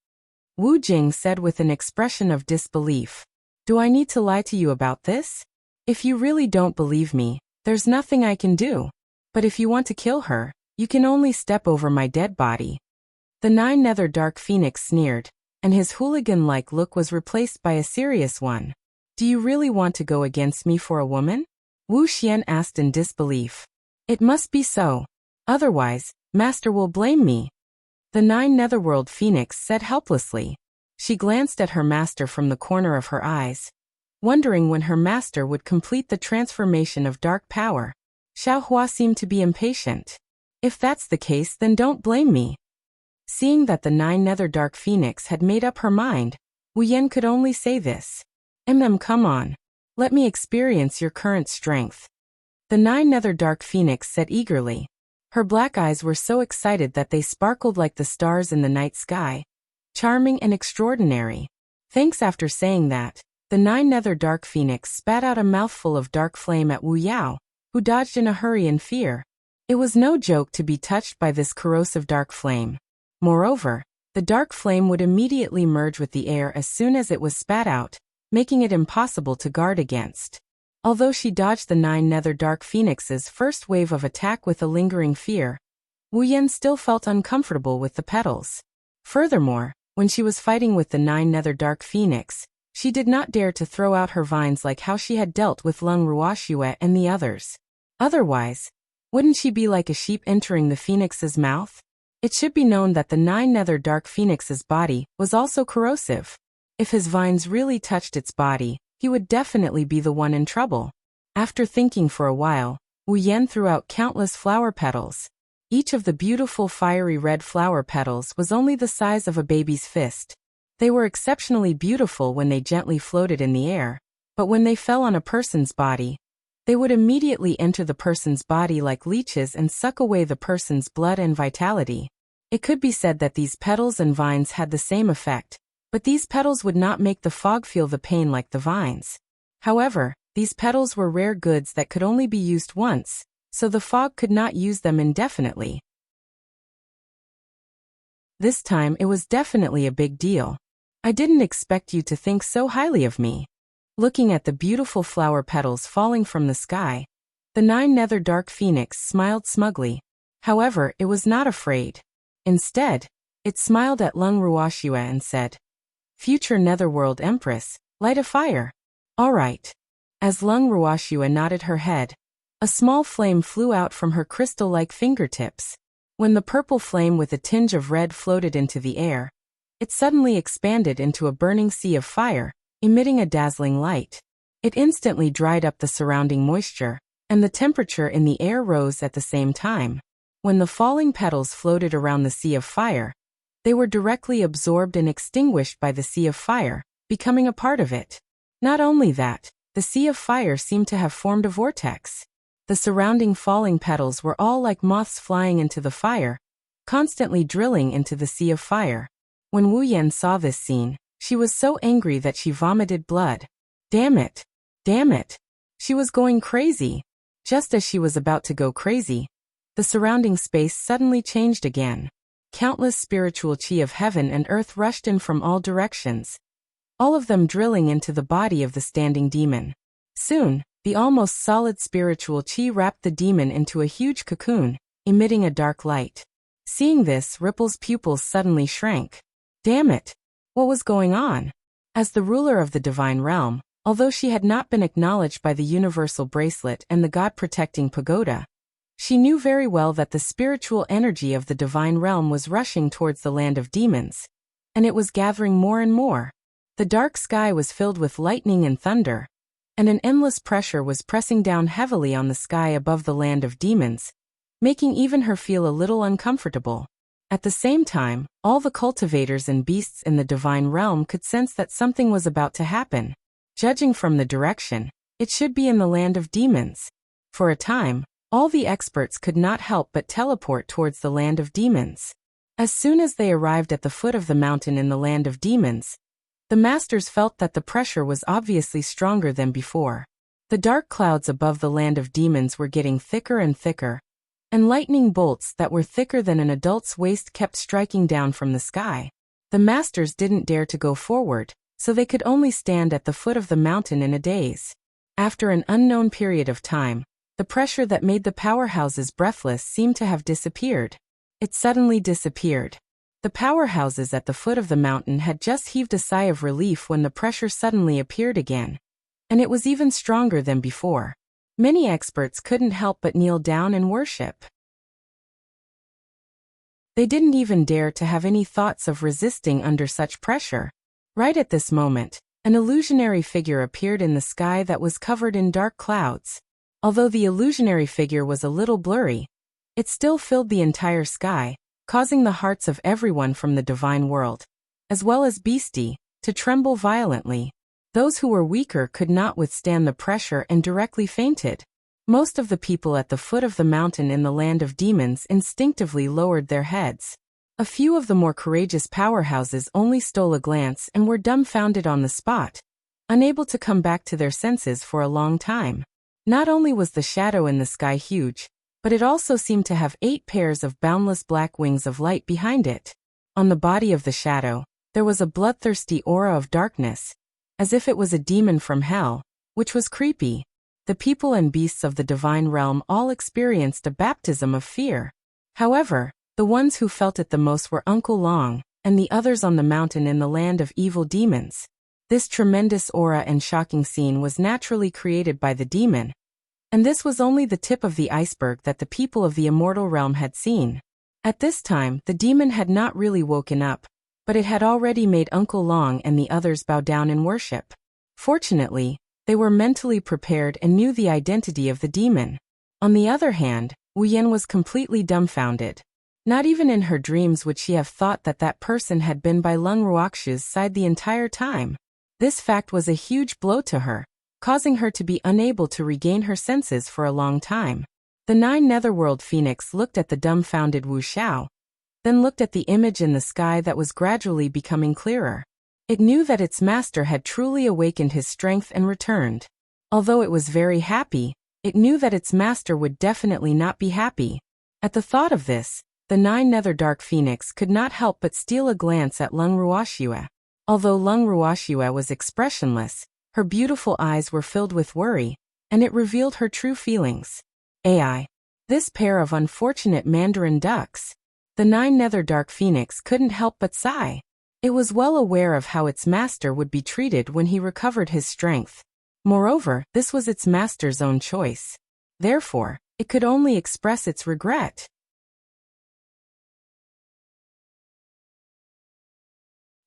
Wu Jing said with an expression of disbelief. Do I need to lie to you about this? If you really don't believe me, there's nothing I can do. But if you want to kill her, you can only step over my dead body. The 9 Nether Dark Phoenix sneered, and his hooligan-like look was replaced by a serious one. Do you really want to go against me for a woman? Wuxian asked in disbelief. It must be so. Otherwise, Master will blame me. The 9 Netherworld Phoenix said helplessly. She glanced at her master from the corner of her eyes, wondering when her master would complete the transformation of dark power. Xiao Hua seemed to be impatient. If that's the case, then don't blame me. Seeing that the 9 Nether Dark Phoenix had made up her mind, Wu Yan could only say this. Come on. Let me experience your current strength. The 9 Nether Dark Phoenix said eagerly. Her black eyes were so excited that they sparkled like the stars in the night sky. Charming and extraordinary. Thanks. After saying that, the 9 Nether Dark Phoenix spat out a mouthful of dark flame at Wu Yao, who dodged in a hurry in fear. It was no joke to be touched by this corrosive dark flame. Moreover, the dark flame would immediately merge with the air as soon as it was spat out, making it impossible to guard against. Although she dodged the 9 Nether Dark Phoenix's first wave of attack with a lingering fear, Wu Yan still felt uncomfortable with the petals. Furthermore, when she was fighting with the 9 Nether Dark Phoenix, she did not dare to throw out her vines like how she had dealt with Lung Ruoxue and the others. Otherwise, wouldn't she be like a sheep entering the phoenix's mouth? It should be known that the 9 Nether Dark Phoenix's body was also corrosive. If his vines really touched its body, he would definitely be the one in trouble. After thinking for a while, Wu Yan threw out countless flower petals. Each of the beautiful fiery red flower petals was only the size of a baby's fist. They were exceptionally beautiful when they gently floated in the air, but when they fell on a person's body, they would immediately enter the person's body like leeches and suck away the person's blood and vitality. It could be said that these petals and vines had the same effect, but these petals would not make the fog feel the pain like the vines. However, these petals were rare goods that could only be used once, so the fog could not use them indefinitely. This time it was definitely a big deal. I didn't expect you to think so highly of me. Looking at the beautiful flower petals falling from the sky, the 9 Nether Dark Phoenix smiled smugly. However, it was not afraid. Instead, it smiled at Lung Ruoxue and said, Future Netherworld Empress, light a fire. All right. As Lung Ruoxue nodded her head, a small flame flew out from her crystal-like fingertips. When the purple flame with a tinge of red floated into the air, it suddenly expanded into a burning sea of fire, emitting a dazzling light. It instantly dried up the surrounding moisture, and the temperature in the air rose at the same time. When the falling petals floated around the sea of fire, they were directly absorbed and extinguished by the sea of fire, becoming a part of it. Not only that, the sea of fire seemed to have formed a vortex. The surrounding falling petals were all like moths flying into the fire, constantly drilling into the sea of fire. When Wu Yan saw this scene, she was so angry that she vomited blood. Damn it! Damn it! She was going crazy. Just as she was about to go crazy, the surrounding space suddenly changed again. Countless spiritual chi of heaven and earth rushed in from all directions, all of them drilling into the body of the standing demon. Soon, the almost solid spiritual chi wrapped the demon into a huge cocoon, emitting a dark light. Seeing this, Ripple's pupils suddenly shrank. Damn it! What was going on? As the ruler of the divine realm, although she had not been acknowledged by the universal bracelet and the god-protecting pagoda, she knew very well that the spiritual energy of the divine realm was rushing towards the land of demons, and it was gathering more and more. The dark sky was filled with lightning and thunder, and an endless pressure was pressing down heavily on the sky above the land of demons, making even her feel a little uncomfortable. At the same time, all the cultivators and beasts in the divine realm could sense that something was about to happen. Judging from the direction, it should be in the land of demons. For a time, all the experts could not help but teleport towards the land of demons. As soon as they arrived at the foot of the mountain in the land of demons, the masters felt that the pressure was obviously stronger than before. The dark clouds above the land of demons were getting thicker and thicker, and lightning bolts that were thicker than an adult's waist kept striking down from the sky. The masters didn't dare to go forward, so they could only stand at the foot of the mountain in a daze. After an unknown period of time, the pressure that made the powerhouses breathless seemed to have disappeared. It suddenly disappeared. The powerhouses at the foot of the mountain had just heaved a sigh of relief when the pressure suddenly appeared again. and it was even stronger than before. Many experts couldn't help but kneel down and worship. They didn't even dare to have any thoughts of resisting under such pressure. Right at this moment, an illusionary figure appeared in the sky that was covered in dark clouds. Although the illusionary figure was a little blurry, it still filled the entire sky, causing the hearts of everyone from the divine world, as well as beastie, to tremble violently. Those who were weaker could not withstand the pressure and directly fainted. Most of the people at the foot of the mountain in the land of demons instinctively lowered their heads. A few of the more courageous powerhouses only stole a glance and were dumbfounded on the spot, unable to come back to their senses for a long time. Not only was the shadow in the sky huge, but it also seemed to have 8 pairs of boundless black wings of light behind it. On the body of the shadow, there was a bloodthirsty aura of darkness, as if it was a demon from hell, which was creepy. The people and beasts of the divine realm all experienced a baptism of fear. However, the ones who felt it the most were Uncle Long, and the others on the mountain in the land of evil demons. This tremendous aura and shocking scene was naturally created by the demon, and this was only the tip of the iceberg that the people of the immortal realm had seen. At this time, the demon had not really woken up, but it had already made Uncle Long and the others bow down in worship. Fortunately, they were mentally prepared and knew the identity of the demon. On the other hand, Wuyan was completely dumbfounded. Not even in her dreams would she have thought that that person had been by Lung Ruoxu's side the entire time. This fact was a huge blow to her, causing her to be unable to regain her senses for a long time. The 9 Netherworld Phoenix looked at the dumbfounded Wu Xiao, then looked at the image in the sky that was gradually becoming clearer. It knew that its master had truly awakened his strength and returned. Although it was very happy, it knew that its master would definitely not be happy. At the thought of this, the 9 Nether Dark Phoenix could not help but steal a glance at Lung Ruoxue. Although Lung Ruoxue was expressionless, her beautiful eyes were filled with worry, and it revealed her true feelings. AI. This pair of unfortunate Mandarin ducks. The 9 Nether Dark Phoenix couldn't help but sigh. It was well aware of how its master would be treated when he recovered his strength. Moreover, this was its master's own choice. Therefore, it could only express its regret.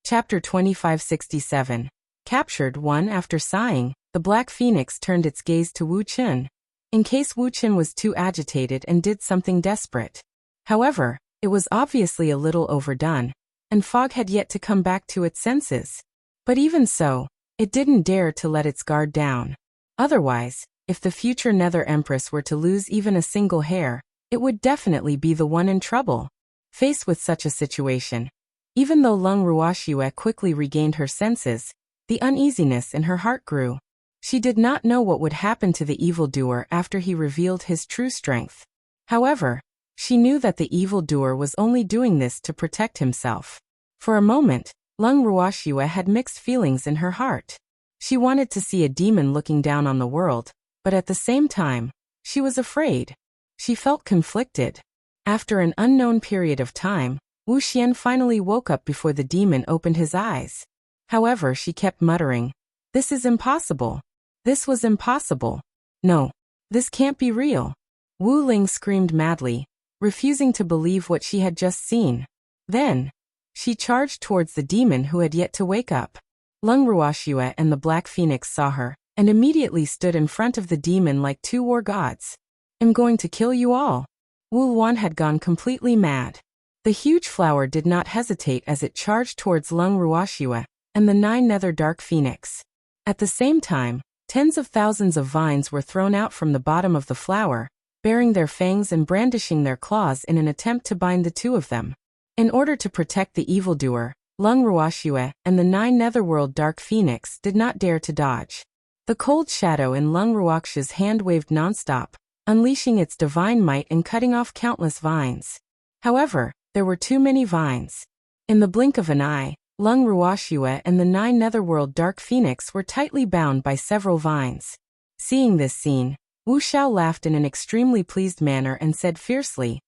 Chapter 2567. Captured 1. After sighing, the Black Phoenix turned its gaze to Wu Qin, in case Wu Qin was too agitated and did something desperate. However, it was obviously a little overdone, and Fog had yet to come back to its senses. But even so, it didn't dare to let its guard down. Otherwise, if the future Nether Empress were to lose even a single hair, it would definitely be the one in trouble. Faced with such a situation, even though Lung Ruoxue quickly regained her senses, the uneasiness in her heart grew. She did not know what would happen to the evildoer after he revealed his true strength. However, she knew that the evildoer was only doing this to protect himself. For a moment, Lung Ruoxue had mixed feelings in her heart. She wanted to see a demon looking down on the world, but at the same time, she was afraid. She felt conflicted. After an unknown period of time, Wu Xian finally woke up before the demon opened his eyes. However, she kept muttering, "This is impossible. This was impossible. No, this can't be real." Wu Ling screamed madly, refusing to believe what she had just seen. Then, she charged towards the demon who had yet to wake up. Lung Ruoxue and the Black Phoenix saw her, and immediately stood in front of the demon like 2 war gods. "I'm going to kill you all." Wu Wan had gone completely mad. The huge flower did not hesitate as it charged towards Lung Ruoxue and the 9 Nether Dark Phoenix. At the same time, tens of thousands of vines were thrown out from the bottom of the flower, baring their fangs and brandishing their claws in an attempt to bind the 2 of them. In order to protect the evildoer, Lung Ruoxue and the 9 Netherworld Dark Phoenix did not dare to dodge. The cold shadow in Lung Ruoxue's hand waved nonstop, unleashing its divine might and cutting off countless vines. However, there were too many vines. In the blink of an eye, Lung Ruoxue and the 9 Netherworld Dark Phoenix were tightly bound by several vines. Seeing this scene, Wu Xiao laughed in an extremely pleased manner and said fiercely,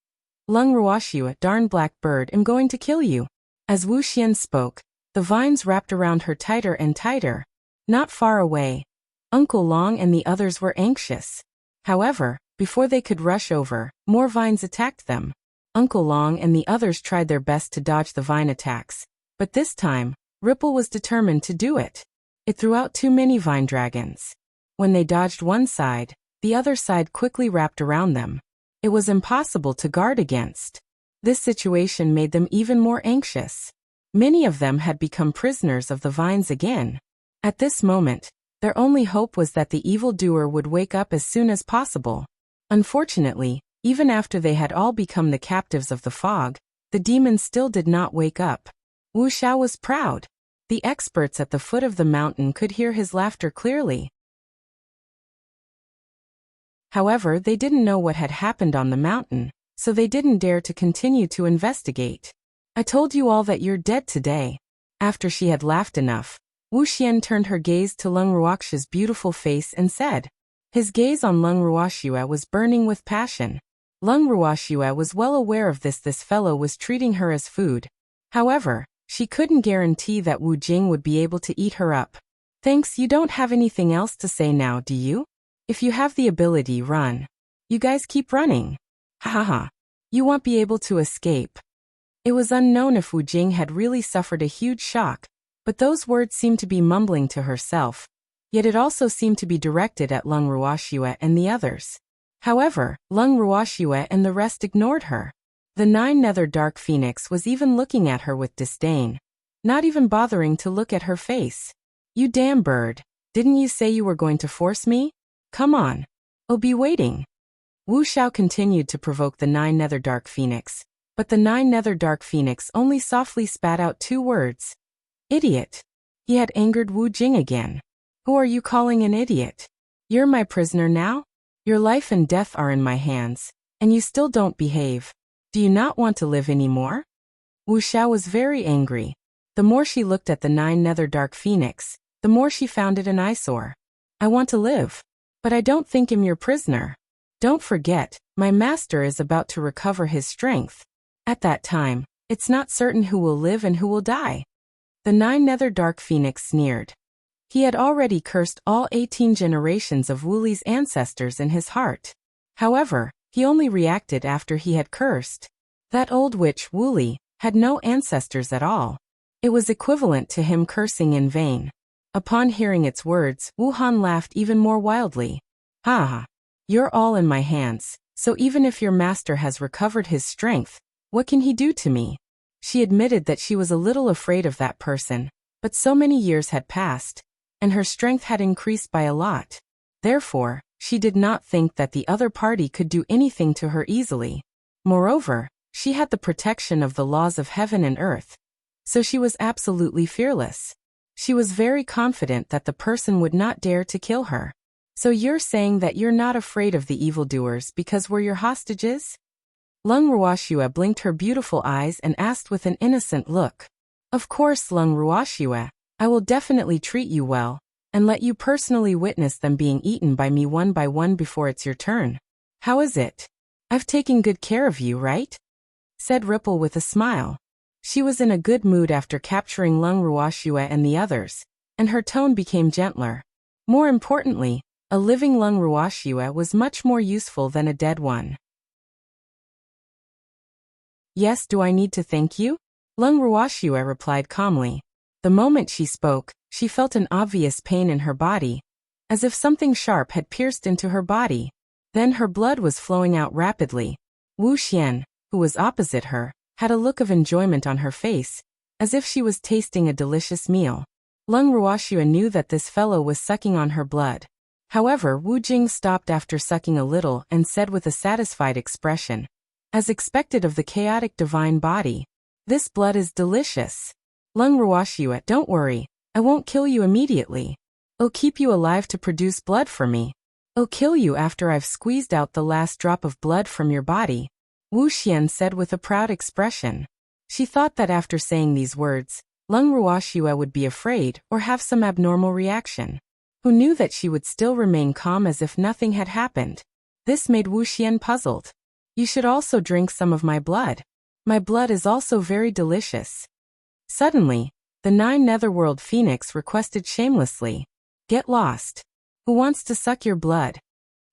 "Lung Ruoxue, darn black bird, I'm going to kill you." As Wu Xian spoke, the vines wrapped around her tighter and tighter. Not far away, Uncle Long and the others were anxious. However, before they could rush over, more vines attacked them. Uncle Long and the others tried their best to dodge the vine attacks, but this time, Ripple was determined to do it. It threw out too many vine dragons. When they dodged one side, the other side quickly wrapped around them. It was impossible to guard against. This situation made them even more anxious. Many of them had become prisoners of the vines again. At this moment, their only hope was that the evildoer would wake up as soon as possible. Unfortunately, even after they had all become the captives of the fog, the demon still did not wake up. Wuxia was proud. The experts at the foot of the mountain could hear his laughter clearly. However, they didn't know what had happened on the mountain, so they didn't dare to continue to investigate. I told you all that you're dead today. After she had laughed enough, Wuxian turned her gaze to Lung Ruoxia's beautiful face and said. His gaze on Lung Ruoxia was burning with passion. Lung Ruoxia was well aware of this fellow was treating her as food. However, she couldn't guarantee that Wu Jing would be able to eat her up. Thanks, you don't have anything else to say now, do you? If you have the ability, run. You guys keep running. Ha ha ha. You won't be able to escape. It was unknown if Wu Jing had really suffered a huge shock, but those words seemed to be mumbling to herself. Yet it also seemed to be directed at Lung Ruoxia and the others. However, Lung Ruoxia and the rest ignored her. The nine-nether dark phoenix was even looking at her with disdain, not even bothering to look at her face. You damn bird, didn't you say you were going to force me? Come on. I'll be waiting. Wu Xiao continued to provoke the nine-nether dark phoenix, but the nine-nether dark phoenix only softly spat out 2 words. Idiot. He had angered Wu Jing again. Who are you calling an idiot? You're my prisoner now? Your life and death are in my hands, and you still don't behave. Do you not want to live anymore? Wu Xiao was very angry. The more she looked at the nine-nether dark phoenix, the more she found it an eyesore. I want to live, but I don't think I'm your prisoner. Don't forget, my master is about to recover his strength. At that time, it's not certain who will live and who will die. The nine-nether dark phoenix sneered. He had already cursed all 18 generations of Wu Li's ancestors in his heart. However, he only reacted after he had cursed. That old witch, Wu Li, had no ancestors at all. It was equivalent to him cursing in vain. Upon hearing its words, Wu Han laughed even more wildly. Ha ha. You're all in my hands, so even if your master has recovered his strength, what can he do to me? She admitted that she was a little afraid of that person, but so many years had passed, and her strength had increased by a lot. Therefore, she did not think that the other party could do anything to her easily. Moreover, she had the protection of the laws of heaven and earth, so she was absolutely fearless. She was very confident that the person would not dare to kill her. So you're saying that you're not afraid of the evildoers because we're your hostages? Lung Ruoxia blinked her beautiful eyes and asked with an innocent look. Of course, Lung Ruoxia, I will definitely treat you well, and let you personally witness them being eaten by me one by one before it's your turn. How is it? I've taken good care of you, right? Said Ripple with a smile. She was in a good mood after capturing Lung Ruoxia and the others, and her tone became gentler. More importantly, a living Lung Ruoxia was much more useful than a dead one. Yes, do I need to thank you? Lung Ruoxia replied calmly. The moment she spoke, she felt an obvious pain in her body, as if something sharp had pierced into her body. Then her blood was flowing out rapidly. Wu Xian, who was opposite her, had a look of enjoyment on her face, as if she was tasting a delicious meal. Lung Ruoxia knew that this fellow was sucking on her blood. However, Wu Jing stopped after sucking a little and said with a satisfied expression, as expected of the chaotic divine body, this blood is delicious. Lung Ruoxia, don't worry, I won't kill you immediately. I'll keep you alive to produce blood for me. I'll kill you after I've squeezed out the last drop of blood from your body, Wu Xian said with a proud expression. She thought that after saying these words, Lung Ruoxia would be afraid or have some abnormal reaction. Who knew that she would still remain calm as if nothing had happened? This made Wu Xian puzzled. You should also drink some of my blood. My blood is also very delicious. Suddenly, the nine netherworld phoenix requested shamelessly. Get lost. Who wants to suck your blood?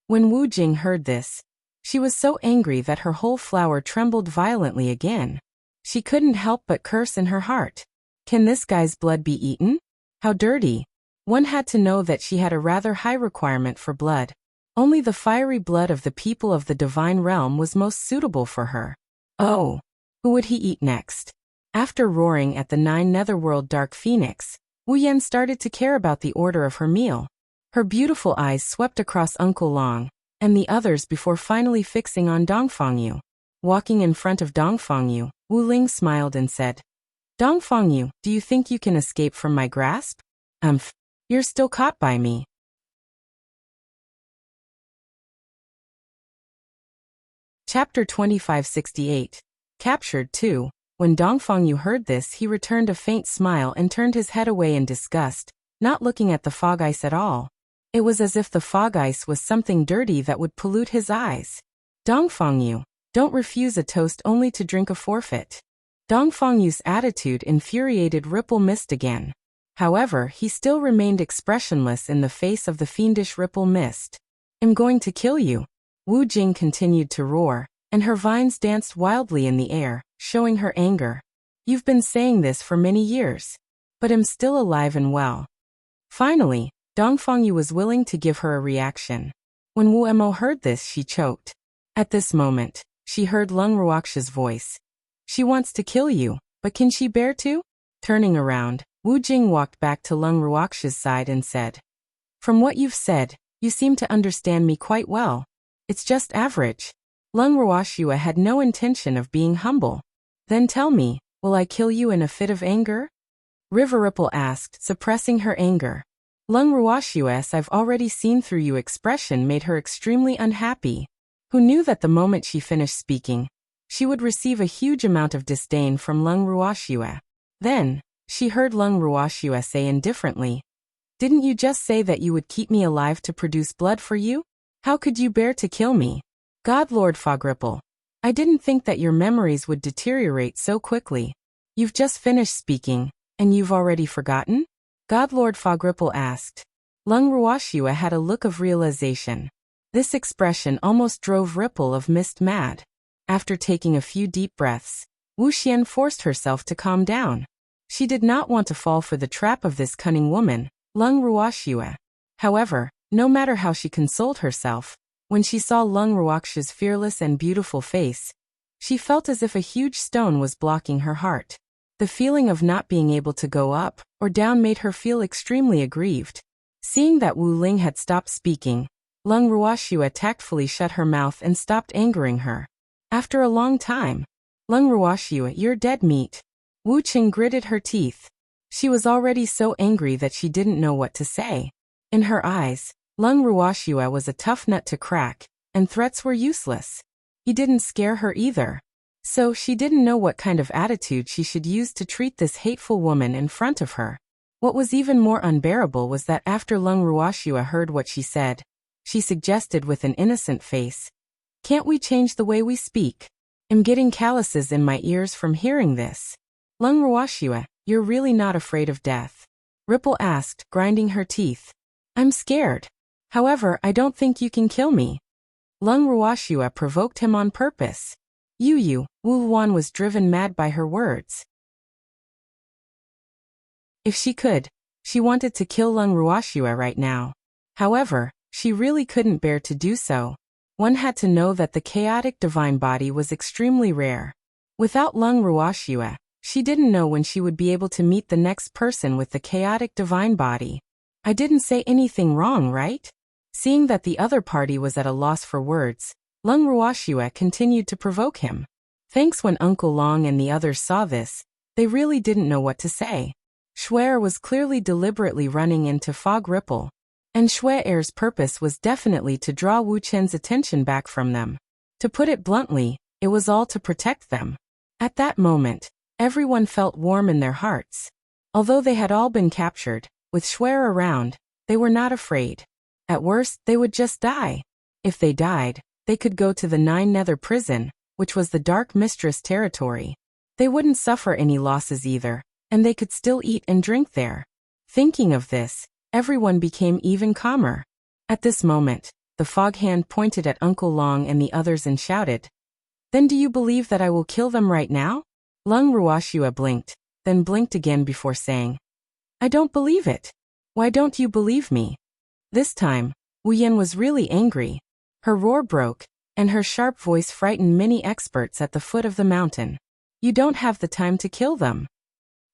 When Wu Jing heard this, she was so angry that her whole flower trembled violently again. She couldn't help but curse in her heart. Can this guy's blood be eaten? How dirty! One had to know that she had a rather high requirement for blood. Only the fiery blood of the people of the divine realm was most suitable for her. Oh! Who would he eat next? After roaring at the 9 netherworld dark phoenix, Wu Yan started to care about the order of her meal. Her beautiful eyes swept across Uncle Long and the others before finally fixing on Dongfangyu. Walking in front of Dongfangyu, Wu Ling smiled and said, Dongfangyu, do you think you can escape from my grasp? You're still caught by me. Chapter 2568. Captured 2. When Dongfangyu heard this, he returned a faint smile and turned his head away in disgust, not looking at the fog ice at all. It was as if the fog ice was something dirty that would pollute his eyes. Dongfangyu, don't refuse a toast only to drink a forfeit. Dongfangyu's attitude infuriated Ripple Mist again. However, he still remained expressionless in the face of the fiendish Ripple Mist. I'm going to kill you. Wu Jing continued to roar, and her vines danced wildly in the air, showing her anger. You've been saying this for many years. But I'm still alive and well. Finally, Dongfangyu was willing to give her a reaction. When Wu Mo heard this, she choked. At this moment, she heard Lung Ruoxia's voice. She wants to kill you, but can she bear to? Turning around, Wu Jing walked back to Lung Ruoxia's side and said, From what you've said, you seem to understand me quite well. It's just average. Lung Ruoxia had no intention of being humble. Then tell me, will I kill you in a fit of anger? River Ripple asked, suppressing her anger. Lung Ruoxia's I've already seen through you expression made her extremely unhappy. Who knew that the moment she finished speaking, she would receive a huge amount of disdain from Lung Ruoxia. Then, she heard Lung Ruoxia say indifferently, Didn't you just say that you would keep me alive to produce blood for you? How could you bear to kill me? God Lord Fog Ripple, I didn't think that your memories would deteriorate so quickly. You've just finished speaking, and you've already forgotten? God Lord Fog Ripple asked. Lung Ruoxia had a look of realization. This expression almost drove Ripple of Mist mad. After taking a few deep breaths, Wu Xian forced herself to calm down. She did not want to fall for the trap of this cunning woman, Lung Ruoxia. However, no matter how she consoled herself, when she saw Lung Ruoxia's fearless and beautiful face, she felt as if a huge stone was blocking her heart. The feeling of not being able to go up or down made her feel extremely aggrieved. Seeing that Wu Ling had stopped speaking, Lung Ruoxia tactfully shut her mouth and stopped angering her. After a long time, Lung Ruoxia, you're dead meat. Wu Qing gritted her teeth. She was already so angry that she didn't know what to say. In her eyes, Lung Ruoxia was a tough nut to crack, and threats were useless. He didn't scare her either. So she didn't know what kind of attitude she should use to treat this hateful woman in front of her. What was even more unbearable was that after Lung Ruoxia heard what she said, she suggested with an innocent face, Can't we change the way we speak? I'm getting calluses in my ears from hearing this. Lung Ruoxia, you're really not afraid of death? Ripple asked, grinding her teeth. I'm scared. However, I don't think you can kill me. Lung Ruoxia provoked him on purpose. Wu Luan was driven mad by her words. If she could, she wanted to kill Lung Ruoxia right now. However, she really couldn't bear to do so. One had to know that the chaotic divine body was extremely rare. Without Lung Ruoxia, she didn't know when she would be able to meet the next person with the chaotic divine body. I didn't say anything wrong, right? Seeing that the other party was at a loss for words, Lung Ruoxia continued to provoke him. Thanks when Uncle Long and the others saw this, they really didn't know what to say. Shui was clearly deliberately running into Fog Ripple, and Shui's purpose was definitely to draw Wu Chen's attention back from them. To put it bluntly, it was all to protect them. At that moment, everyone felt warm in their hearts. Although they had all been captured, with Shui around, they were not afraid. At worst, they would just die. If they died, they could go to the 9 Nether prison, which was the Dark Mistress territory. They wouldn't suffer any losses either, and they could still eat and drink there. Thinking of this, everyone became even calmer. At this moment, the fog hand pointed at Uncle Long and the others and shouted, "Then do you believe that I will kill them right now?" Lung Ruoxua blinked, then blinked again before saying, "I don't believe it. Why don't you believe me?" This time, Wu Yan was really angry. Her roar broke, and her sharp voice frightened many experts at the foot of the mountain. "You don't have the time to kill them,"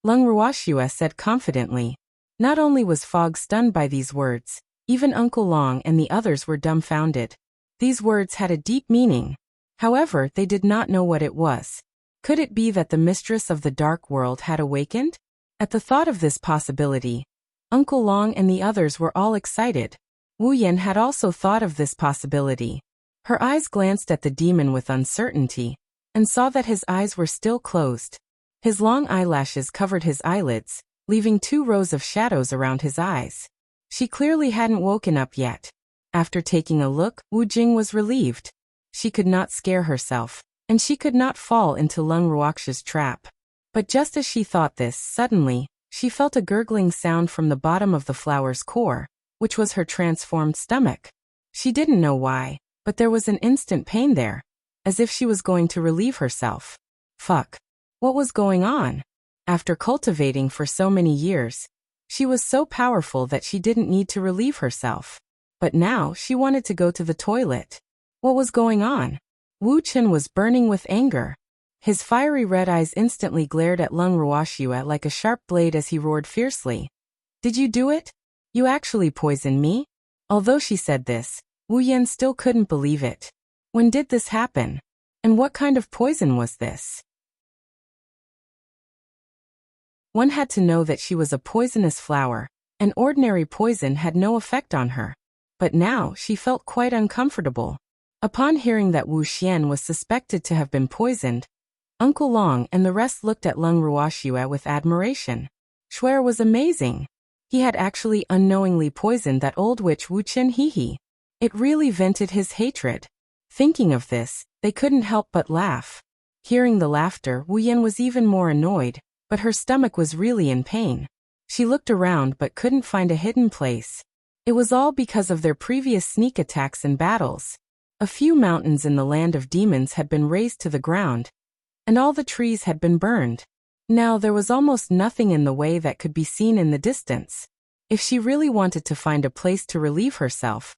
Lung Ruoxua said confidently. Not only was Fog stunned by these words, even Uncle Long and the others were dumbfounded. These words had a deep meaning. However, they did not know what it was. Could it be that the mistress of the dark world had awakened? At the thought of this possibility, Uncle Long and the others were all excited. Wu Yan had also thought of this possibility. Her eyes glanced at the demon with uncertainty, and saw that his eyes were still closed. His long eyelashes covered his eyelids, leaving 2 rows of shadows around his eyes. She clearly hadn't woken up yet. After taking a look, Wu Jing was relieved. She could not scare herself, and she could not fall into Lung Ruoxia's trap. But just as she thought this, suddenly, she felt a gurgling sound from the bottom of the flower's core, which was her transformed stomach. She didn't know why, but there was an instant pain there, as if she was going to relieve herself. Fuck. What was going on? After cultivating for so many years, she was so powerful that she didn't need to relieve herself. But now she wanted to go to the toilet. What was going on? Wu Chen was burning with anger. His fiery red eyes instantly glared at Lung Ruoxua like a sharp blade as he roared fiercely. "Did you do it? You actually poisoned me?" Although she said this, Wu Yan still couldn't believe it. When did this happen? And what kind of poison was this? One had to know that she was a poisonous flower, and ordinary poison had no effect on her. But now she felt quite uncomfortable. Upon hearing that Wu Xian was suspected to have been poisoned, Uncle Long and the rest looked at Lung Ruoxua with admiration. Shuer was amazing. He had actually unknowingly poisoned that old witch Wu Chen Hehe. It really vented his hatred. Thinking of this, they couldn't help but laugh. Hearing the laughter, Wu Yan was even more annoyed, but her stomach was really in pain. She looked around but couldn't find a hidden place. It was all because of their previous sneak attacks and battles. A few mountains in the land of demons had been razed to the ground, and all the trees had been burned. Now there was almost nothing in the way that could be seen in the distance. If she really wanted to find a place to relieve herself,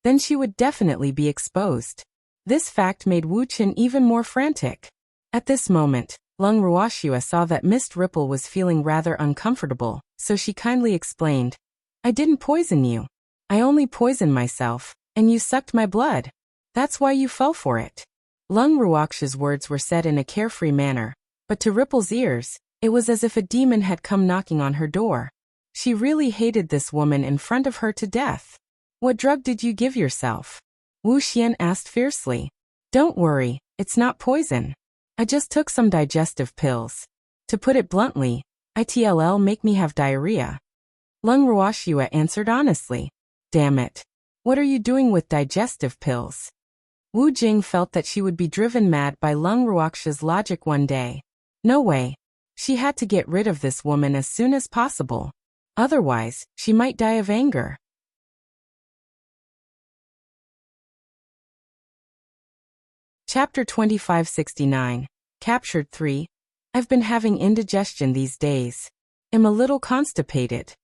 then she would definitely be exposed. This fact made Wu Chen even more frantic. At this moment, Lung Ruoxua saw that Mist Ripple was feeling rather uncomfortable, so she kindly explained, "I didn't poison you. I only poisoned myself, and you sucked my blood. That's why you fell for it." Lung Ruoxia's words were said in a carefree manner, but to Ripple's ears, it was as if a demon had come knocking on her door. She really hated this woman in front of her to death. "What drug did you give yourself?" Wu Xian asked fiercely. "Don't worry, it's not poison. I just took some digestive pills. To put it bluntly, it'll make me have diarrhea." Lung Ruoxua answered honestly. "Damn it. What are you doing with digestive pills?" Wu Jing felt that she would be driven mad by Lung Ruoxia's logic one day. No way. She had to get rid of this woman as soon as possible. Otherwise, she might die of anger. Chapter 2569. Captured 3. I've been having indigestion these days. Am a little constipated.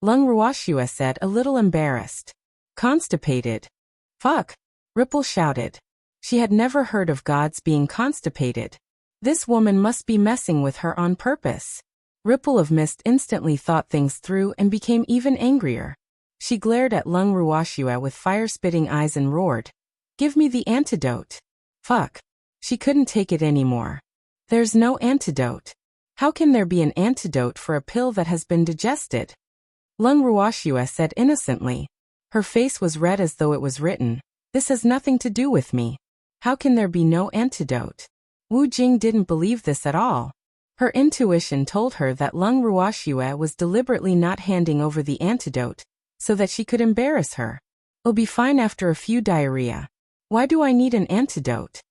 Lung Ruoxua said, a little embarrassed. Constipated? Fuck. Ripple shouted. She had never heard of gods being constipated. This woman must be messing with her on purpose. Ripple of Mist instantly thought things through and became even angrier. She glared at Lung Ruoxua with fire-spitting eyes and roared, "Give me the antidote." Fuck. She couldn't take it anymore. There's no antidote. How can there be an antidote for a pill that has been digested? Lung Ruoxua said innocently. Her face was red as though it was written, "This has nothing to do with me. How can there be no antidote?" Wu Jing didn't believe this at all. Her intuition told her that Lung Ruoxua was deliberately not handing over the antidote, so that she could embarrass her. "I'll be fine after a few diarrhea. Why do I need an antidote?"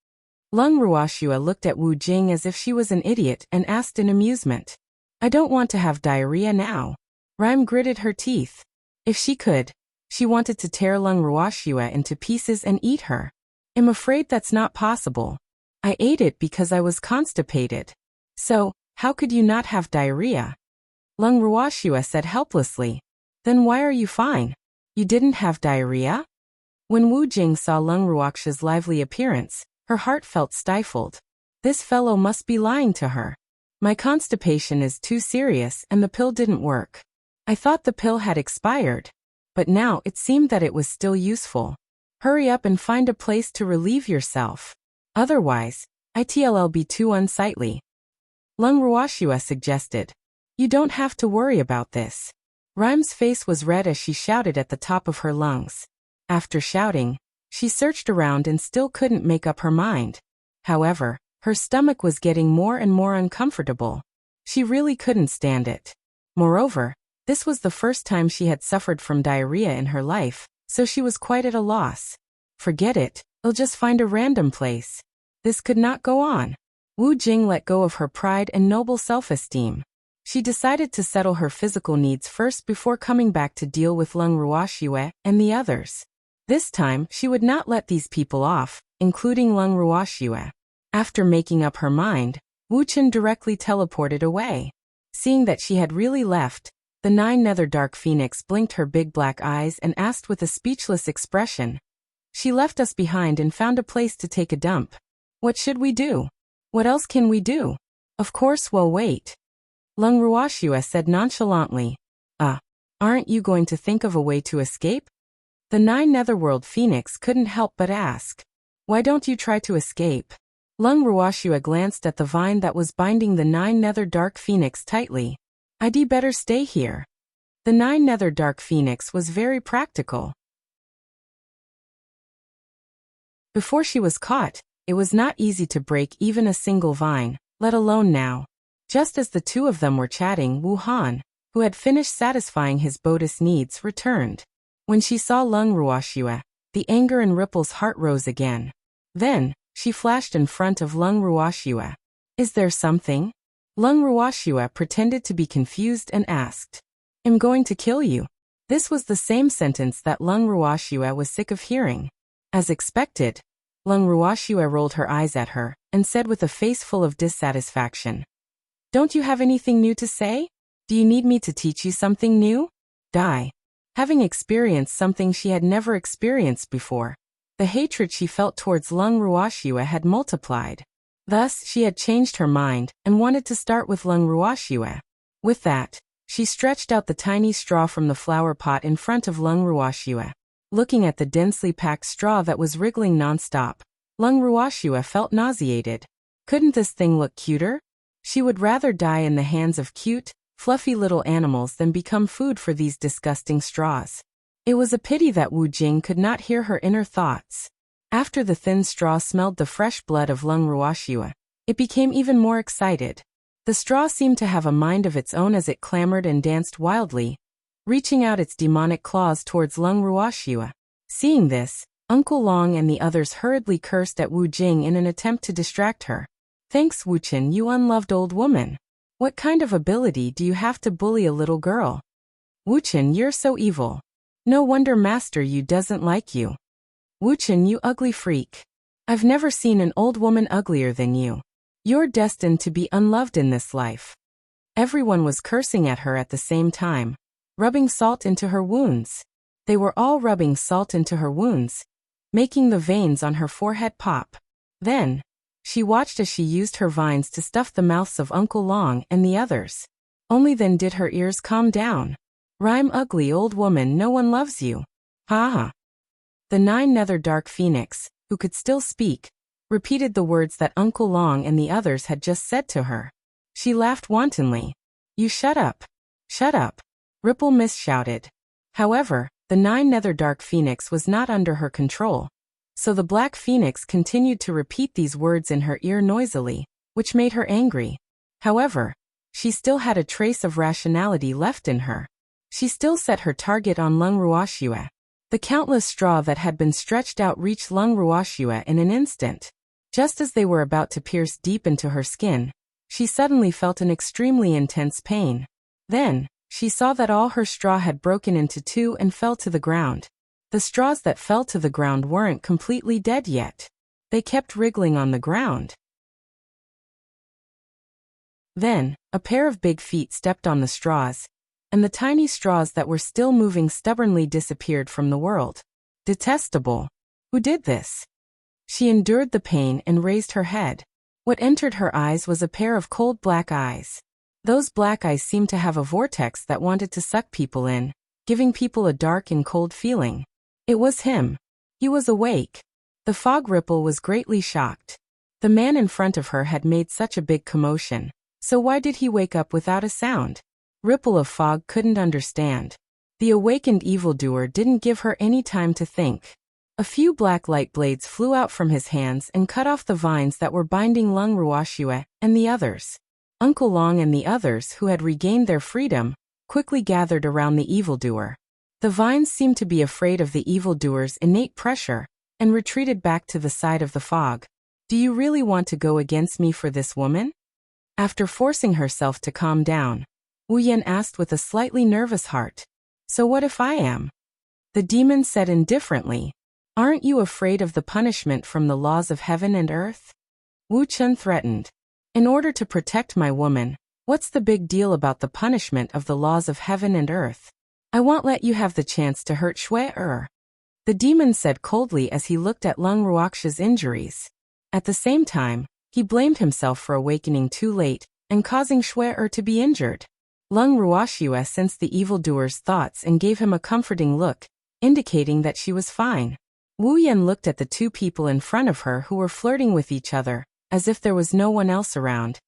Lung Ruoxua looked at Wu Jing as if she was an idiot and asked in amusement. "I don't want to have diarrhea now." Rhyme gritted her teeth. If she could, She wanted to tear Lung Ruoxue into pieces and eat her. I'm afraid that's not possible. I ate it because I was constipated. So, how could you not have diarrhea? Lung Ruoxue said helplessly. Then why are you fine? You didn't have diarrhea? When Wu Jing saw Lung Ruoxue's lively appearance, her heart felt stifled. This fellow must be lying to her. My constipation is too serious and the pill didn't work. I thought the pill had expired. But now it seemed that it was still useful. Hurry up and find a place to relieve yourself. Otherwise, it'll be too unsightly. Lung Ruoxue suggested. You don't have to worry about this. Rhyme's face was red as she shouted at the top of her lungs. After shouting, she searched around and still couldn't make up her mind. However, her stomach was getting more and more uncomfortable. She really couldn't stand it. Moreover, this was the first time she had suffered from diarrhea in her life, so she was quite at a loss. Forget it, I'll just find a random place. This could not go on. Wu Jing let go of her pride and noble self-esteem. She decided to settle her physical needs first before coming back to deal with Lung Ruoxue and the others. This time, she would not let these people off, including Lung Ruoxue. After making up her mind, Wu Chen directly teleported away. Seeing that she had really left, the Nine-Nether Dark Phoenix blinked her big black eyes and asked with a speechless expression. She left us behind and found a place to take a dump. What should we do? What else can we do? Of course we'll wait. Lung Ruoxue said nonchalantly. Aren't you going to think of a way to escape? The Nine-Netherworld Phoenix couldn't help but ask. Why don't you try to escape? Lung Ruoxue glanced at the vine that was binding the Nine-Nether Dark Phoenix tightly. I'd better stay here. The Nine-Nether Dark Phoenix was very practical. Before she was caught, it was not easy to break even a single vine, let alone now. Just as the two of them were chatting, Wu Han, who had finished satisfying his Bodis needs, returned. When she saw Lung Ruoxue, the anger in Ripple's heart rose again. Then, she flashed in front of Lung Ruoxue. Is there something? Lung Ruoxue pretended to be confused and asked. I'm going to kill you. This was the same sentence that Lung Ruoxue was sick of hearing. As expected, Lung Ruoxue rolled her eyes at her and said with a face full of dissatisfaction. Don't you have anything new to say? Do you need me to teach you something new? Die. Having experienced something she had never experienced before, the hatred she felt towards Lung Ruoxue had multiplied. Thus, she had changed her mind and wanted to start with Lung Ruoxue. With that, she stretched out the tiny straw from the flower pot in front of Lung Ruoxue. Looking at the densely packed straw that was wriggling non-stop, Lung Ruoxue felt nauseated. Couldn't this thing look cuter? She would rather die in the hands of cute, fluffy little animals than become food for these disgusting straws. It was a pity that Wu Jing could not hear her inner thoughts. After the thin straw smelled the fresh blood of Lung Ruoxue, it became even more excited. The straw seemed to have a mind of its own as it clamored and danced wildly, reaching out its demonic claws towards Lung Ruoxue. Seeing this, Uncle Long and the others hurriedly cursed at Wu Jing in an attempt to distract her. Thanks, Wu Chen, you unloved old woman. What kind of ability do you have to bully a little girl? Wu Chen, you're so evil. No wonder Master Yu doesn't like you. Wu Chen, you ugly freak. I've never seen an old woman uglier than you. You're destined to be unloved in this life. Everyone was cursing at her at the same time, rubbing salt into her wounds. They were all rubbing salt into her wounds, making the veins on her forehead pop. Then, she watched as she used her vines to stuff the mouths of Uncle Long and the others. Only then did her ears calm down. Rhyme, ugly old woman, no one loves you. Ha ha. The Nine-Nether Dark Phoenix, who could still speak, repeated the words that Uncle Long and the others had just said to her. She laughed wantonly. You shut up. Shut up. Ripple Miss shouted. However, the Nine-Nether Dark Phoenix was not under her control. So the Black Phoenix continued to repeat these words in her ear noisily, which made her angry. However, she still had a trace of rationality left in her. She still set her target on Lung Ruoxue. The countless straw that had been stretched out reached Lung Ruoxue in an instant. Just as they were about to pierce deep into her skin, she suddenly felt an extremely intense pain. Then, she saw that all her straw had broken into two and fell to the ground. The straws that fell to the ground weren't completely dead yet. They kept wriggling on the ground. Then, a pair of big feet stepped on the straws, and the tiny straws that were still moving stubbornly disappeared from the world. Detestable. Who did this? She endured the pain and raised her head. What entered her eyes was a pair of cold black eyes. Those black eyes seemed to have a vortex that wanted to suck people in, giving people a dark and cold feeling. It was him. He was awake. The fog ripple was greatly shocked. The man in front of her had made such a big commotion, so why did he wake up without a sound? Ripple of fog couldn't understand. The awakened evildoer didn't give her any time to think. A few black light blades flew out from his hands and cut off the vines that were binding Lung Ruoxue and the others. Uncle Long and the others, who had regained their freedom, quickly gathered around the evildoer. The vines seemed to be afraid of the evildoer's innate pressure and retreated back to the side of the fog. Do you really want to go against me for this woman? After forcing herself to calm down, Wu Yan asked with a slightly nervous heart. So what if I am? The demon said indifferently. Aren't you afraid of the punishment from the laws of heaven and earth? Wu Chun threatened. In order to protect my woman, what's the big deal about the punishment of the laws of heaven and earth? I won't let you have the chance to hurt Shui-er. The demon said coldly as he looked at Lung Ruoxue's injuries. At the same time, he blamed himself for awakening too late and causing Shui-er to be injured. Lung Ruoxue sensed the evildoer's thoughts and gave him a comforting look, indicating that she was fine. Wu Yan looked at the two people in front of her who were flirting with each other, as if there was no one else around,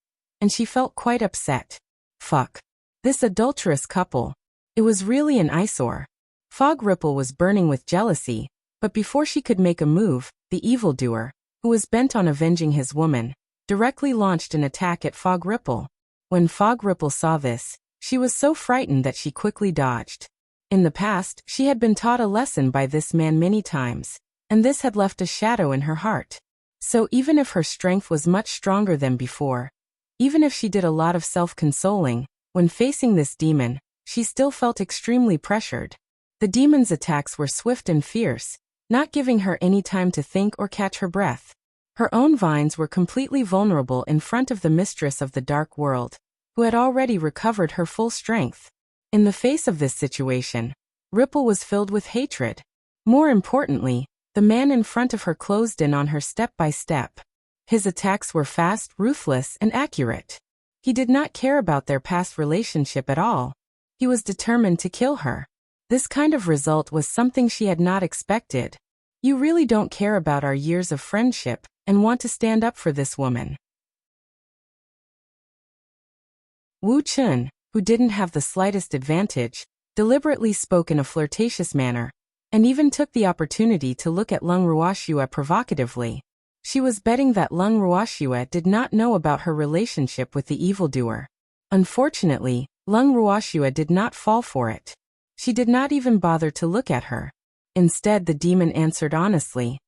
and she felt quite upset. Fuck. This adulterous couple. It was really an eyesore. Fog Ripple was burning with jealousy, but before she could make a move, the evildoer, who was bent on avenging his woman, directly launched an attack at Fog Ripple. When Fog Ripple saw this, she was so frightened that she quickly dodged. In the past, she had been taught a lesson by this man many times, and this had left a shadow in her heart. So even if her strength was much stronger than before, even if she did a lot of self-consoling, when facing this demon, she still felt extremely pressured. The demon's attacks were swift and fierce, not giving her any time to think or catch her breath. Her own vines were completely vulnerable in front of the mistress of the dark world, who had already recovered her full strength. In the face of this situation, Ripple was filled with hatred. More importantly, the man in front of her closed in on her step by step. His attacks were fast, ruthless, and accurate. He did not care about their past relationship at all. He was determined to kill her. This kind of result was something she had not expected. You really don't care about our years of friendship and want to stand up for this woman. Wu Chun, who didn't have the slightest advantage, deliberately spoke in a flirtatious manner, and even took the opportunity to look at Lung Ruoxue provocatively. She was betting that Lung Ruoxue did not know about her relationship with the evildoer. Unfortunately, Lung Ruoxue did not fall for it. She did not even bother to look at her. Instead, the demon answered honestly.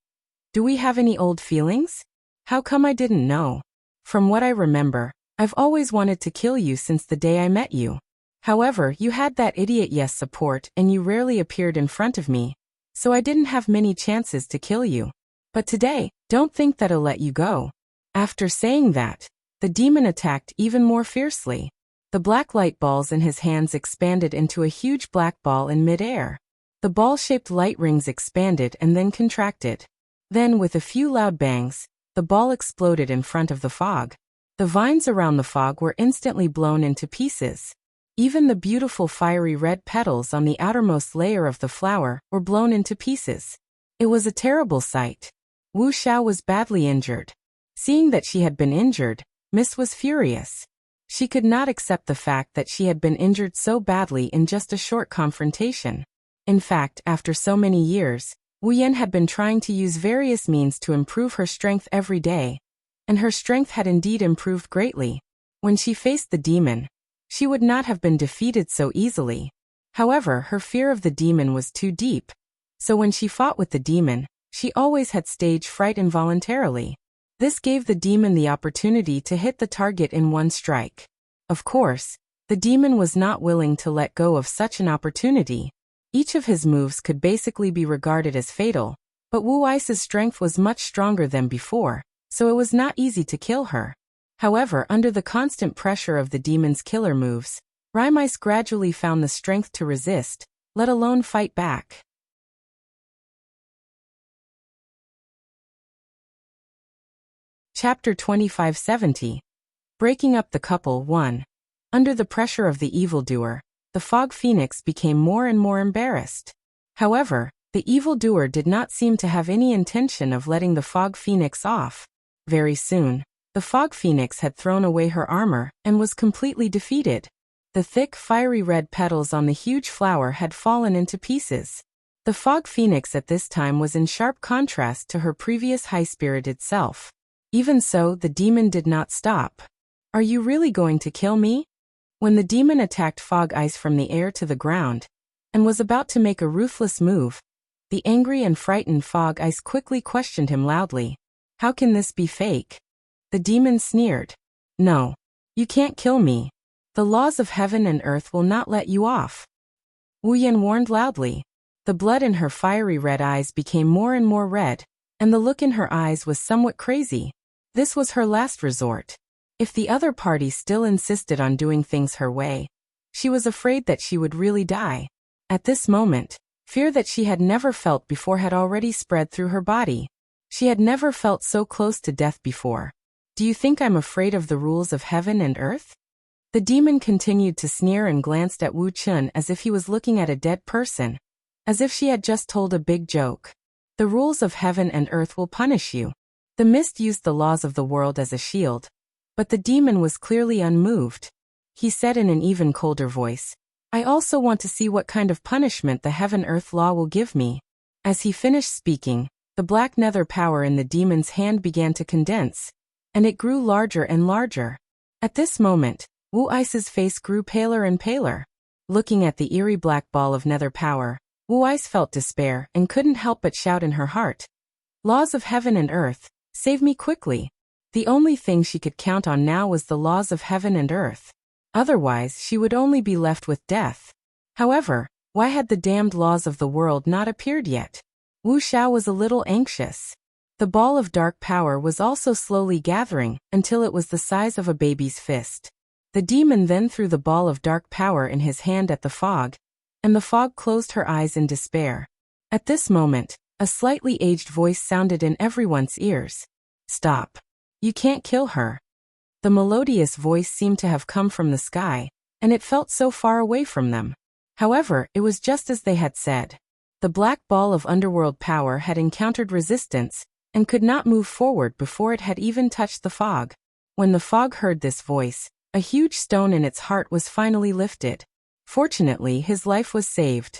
Do we have any old feelings? How come I didn't know? From what I remember, I've always wanted to kill you since the day I met you. However, you had that idiot yes support and you rarely appeared in front of me, so I didn't have many chances to kill you. But today, don't think that I'll let you go. After saying that, the demon attacked even more fiercely. The black light balls in his hands expanded into a huge black ball in mid-air. The ball-shaped light rings expanded and then contracted. Then, with a few loud bangs, the ball exploded in front of the fog. The vines around the fog were instantly blown into pieces. Even the beautiful fiery red petals on the outermost layer of the flower were blown into pieces. It was a terrible sight. Wu Xiao was badly injured. Seeing that she had been injured, Miss was furious. She could not accept the fact that she had been injured so badly in just a short confrontation. In fact, after so many years, Wu Yan had been trying to use various means to improve her strength every day, and her strength had indeed improved greatly. When she faced the demon, she would not have been defeated so easily. However, her fear of the demon was too deep, so when she fought with the demon, she always had stage fright involuntarily. This gave the demon the opportunity to hit the target in one strike. Of course, The demon was not willing to let go of such an opportunity. Each of his moves could basically be regarded as fatal, but Wu Ai's strength was much stronger than before, so it was not easy to kill her. However, under the constant pressure of the demon's killer moves, Rimais gradually found the strength to resist, let alone fight back. Chapter 2570. Breaking up the couple 1. Under the pressure of the evildoer, the Fog Phoenix became more and more embarrassed. However, the evildoer did not seem to have any intention of letting the Fog Phoenix off. Very soon, the Fog Phoenix had thrown away her armor and was completely defeated. The thick, fiery red petals on the huge flower had fallen into pieces. The Fog Phoenix at this time was in sharp contrast to her previous high-spirited self. Even so, the demon did not stop. "Are you really going to kill me?" When the demon attacked Fog Ice from the air to the ground, and was about to make a ruthless move, the angry and frightened Fog Ice quickly questioned him loudly. "How can this be fake?" The demon sneered. "No. You can't kill me. The laws of heaven and earth will not let you off." Wu Yan warned loudly. The blood in her fiery red eyes became more and more red, and the look in her eyes was somewhat crazy. This was her last resort. If the other party still insisted on doing things her way, she was afraid that she would really die. At this moment, fear that she had never felt before had already spread through her body. She had never felt so close to death before. "Do you think I'm afraid of the rules of heaven and earth?" The demon continued to sneer and glanced at Wu Chun as if he was looking at a dead person, as if she had just told a big joke. "The rules of heaven and earth will punish you." The mist used the laws of the world as a shield, but the demon was clearly unmoved. He said in an even colder voice, "I also want to see what kind of punishment the heaven-earth law will give me." As he finished speaking, the black nether power in the demon's hand began to condense, and it grew larger and larger. At this moment, Wu Ai's face grew paler and paler. Looking at the eerie black ball of nether power, Wu Ai felt despair and couldn't help but shout in her heart, "Laws of heaven and earth, save me quickly." The only thing she could count on now was the laws of heaven and earth. Otherwise, she would only be left with death. However, why had the damned laws of the world not appeared yet? Wu Xiao was a little anxious. The ball of dark power was also slowly gathering until it was the size of a baby's fist. The demon then threw the ball of dark power in his hand at the fog, and the fog closed her eyes in despair. At this moment, a slightly aged voice sounded in everyone's ears. "Stop. You can't kill her." The melodious voice seemed to have come from the sky, and it felt so far away from them. However, it was just as they had said. The black ball of underworld power had encountered resistance, and could not move forward before it had even touched the fog. When the fog heard this voice, a huge stone in its heart was finally lifted. Fortunately, his life was saved.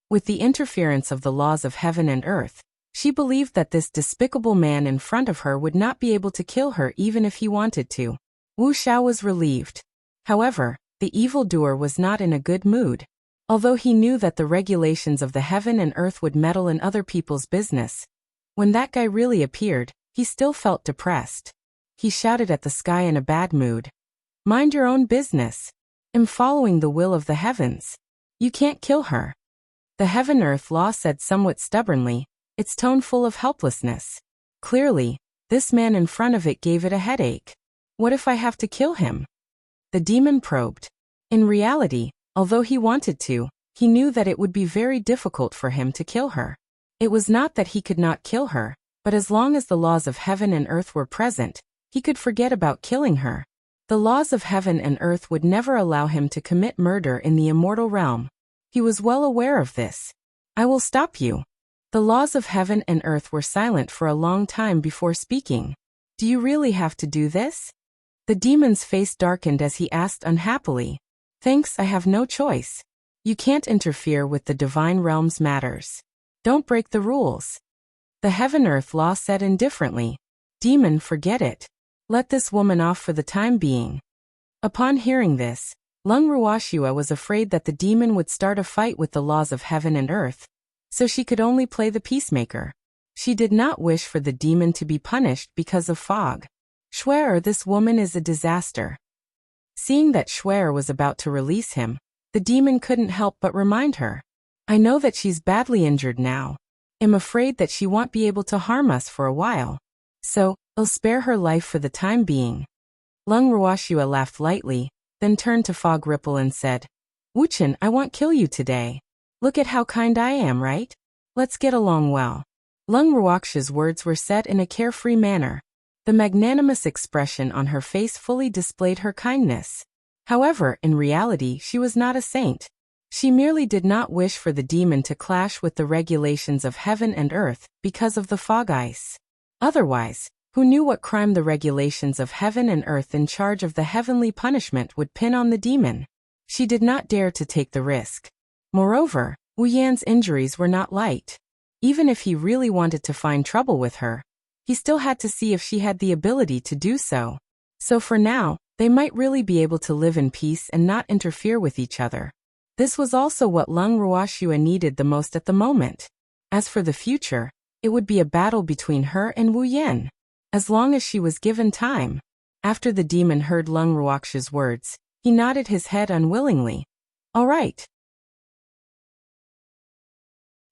With the interference of the laws of heaven and earth, she believed that this despicable man in front of her would not be able to kill her even if he wanted to. Wu Xiao was relieved. However, the evildoer was not in a good mood. Although he knew that the regulations of the heaven and earth would meddle in other people's business, when that guy really appeared, he still felt depressed. He shouted at the sky in a bad mood. "Mind your own business. I'm following the will of the heavens. You can't kill her." The heaven-earth law said somewhat stubbornly, its tone full of helplessness. Clearly, this man in front of it gave it a headache. "What if I have to kill him?" The demon probed. In reality, although he wanted to, he knew that it would be very difficult for him to kill her. It was not that he could not kill her, but as long as the laws of heaven and earth were present, he could forget about killing her. The laws of heaven and earth would never allow him to commit murder in the immortal realm. He was well aware of this. "I will stop you." The laws of heaven and earth were silent for a long time before speaking. "Do you really have to do this?" The demon's face darkened as he asked unhappily. "Thanks, I have no choice. You can't interfere with the divine realm's matters. Don't break the rules." The heaven-earth law said indifferently. "Demon, forget it. Let this woman off for the time being." Upon hearing this, Lung Ruoxua was afraid that the demon would start a fight with the laws of heaven and earth, so she could only play the peacemaker. She did not wish for the demon to be punished because of fog. Swear, this woman is a disaster. Seeing that Swear was about to release him, the demon couldn't help but remind her. I know that she's badly injured now. I'm afraid that she won't be able to harm us for a while. So, I'll spare her life for the time being. Lung Ruoxua laughed lightly, then turned to Fog Ripple and said, Wuchen, I won't kill you today. Look at how kind I am, right? Let's get along well. Lung Ruoxia's words were said in a carefree manner. The magnanimous expression on her face fully displayed her kindness. However, in reality, she was not a saint. She merely did not wish for the demon to clash with the regulations of heaven and earth because of the fog ice. Otherwise, who knew what crime the regulations of heaven and earth in charge of the heavenly punishment would pin on the demon? She did not dare to take the risk. Moreover, Wu Yan's injuries were not light. Even if he really wanted to find trouble with her, he still had to see if she had the ability to do so. So for now, they might really be able to live in peace and not interfere with each other. This was also what Lung Ruoxua needed the most at the moment. As for the future, it would be a battle between her and Wu Yan. As long as she was given time. After the demon heard Lung Ruoxia's words, he nodded his head unwillingly. All right.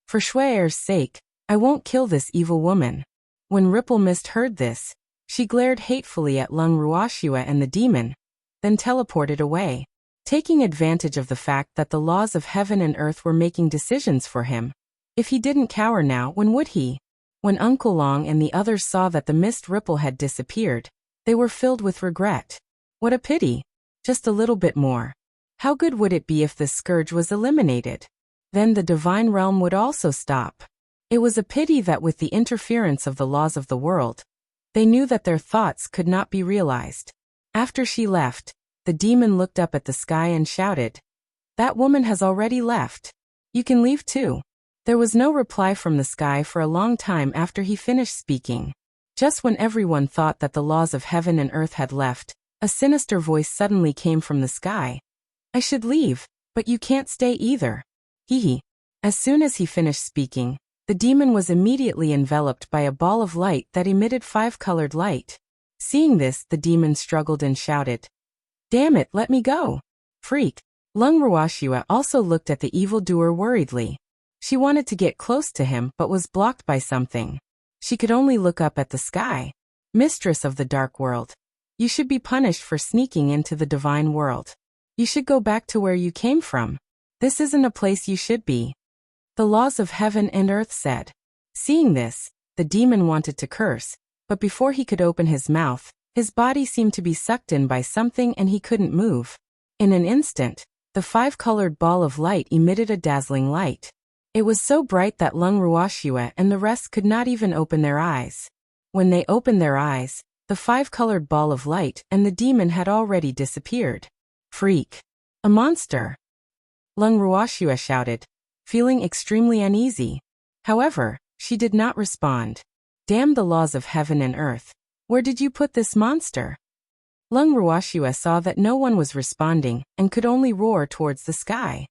For Shue'er's sake, I won't kill this evil woman. When Ripple Mist heard this, she glared hatefully at Lung Ruoxua and the demon, then teleported away. Taking advantage of the fact that the laws of heaven and earth were making decisions for him. If he didn't cower now, when would he? When Uncle Long and the others saw that the mist ripple had disappeared, they were filled with regret. What a pity. Just a little bit more. How good would it be if the scourge was eliminated? Then the divine realm would also stop. It was a pity that with the interference of the laws of the world, they knew that their thoughts could not be realized. After she left, the demon looked up at the sky and shouted, That woman has already left. You can leave too. There was no reply from the sky for a long time after he finished speaking. Just when everyone thought that the laws of heaven and earth had left, a sinister voice suddenly came from the sky. I should leave, but you can't stay either. Hee. As soon as he finished speaking, the demon was immediately enveloped by a ball of light that emitted 5-colored light. Seeing this, the demon struggled and shouted, Damn it, let me go. Freak. Lung Ruoxua also looked at the evildoer worriedly. She wanted to get close to him but was blocked by something. She could only look up at the sky. Mistress of the dark world. You should be punished for sneaking into the divine world. You should go back to where you came from. This isn't a place you should be. The laws of heaven and earth said. Seeing this, the demon wanted to curse, but before he could open his mouth, his body seemed to be sucked in by something and he couldn't move. In an instant, the 5-colored ball of light emitted a dazzling light. It was so bright that Lung Ruoxua and the rest could not even open their eyes. When they opened their eyes, the 5-colored ball of light and the demon had already disappeared. Freak. A monster. Lung Ruoxua shouted, feeling extremely uneasy. However, she did not respond. Damn the laws of heaven and earth. Where did you put this monster? Lung Ruoxua saw that no one was responding and could only roar towards the sky.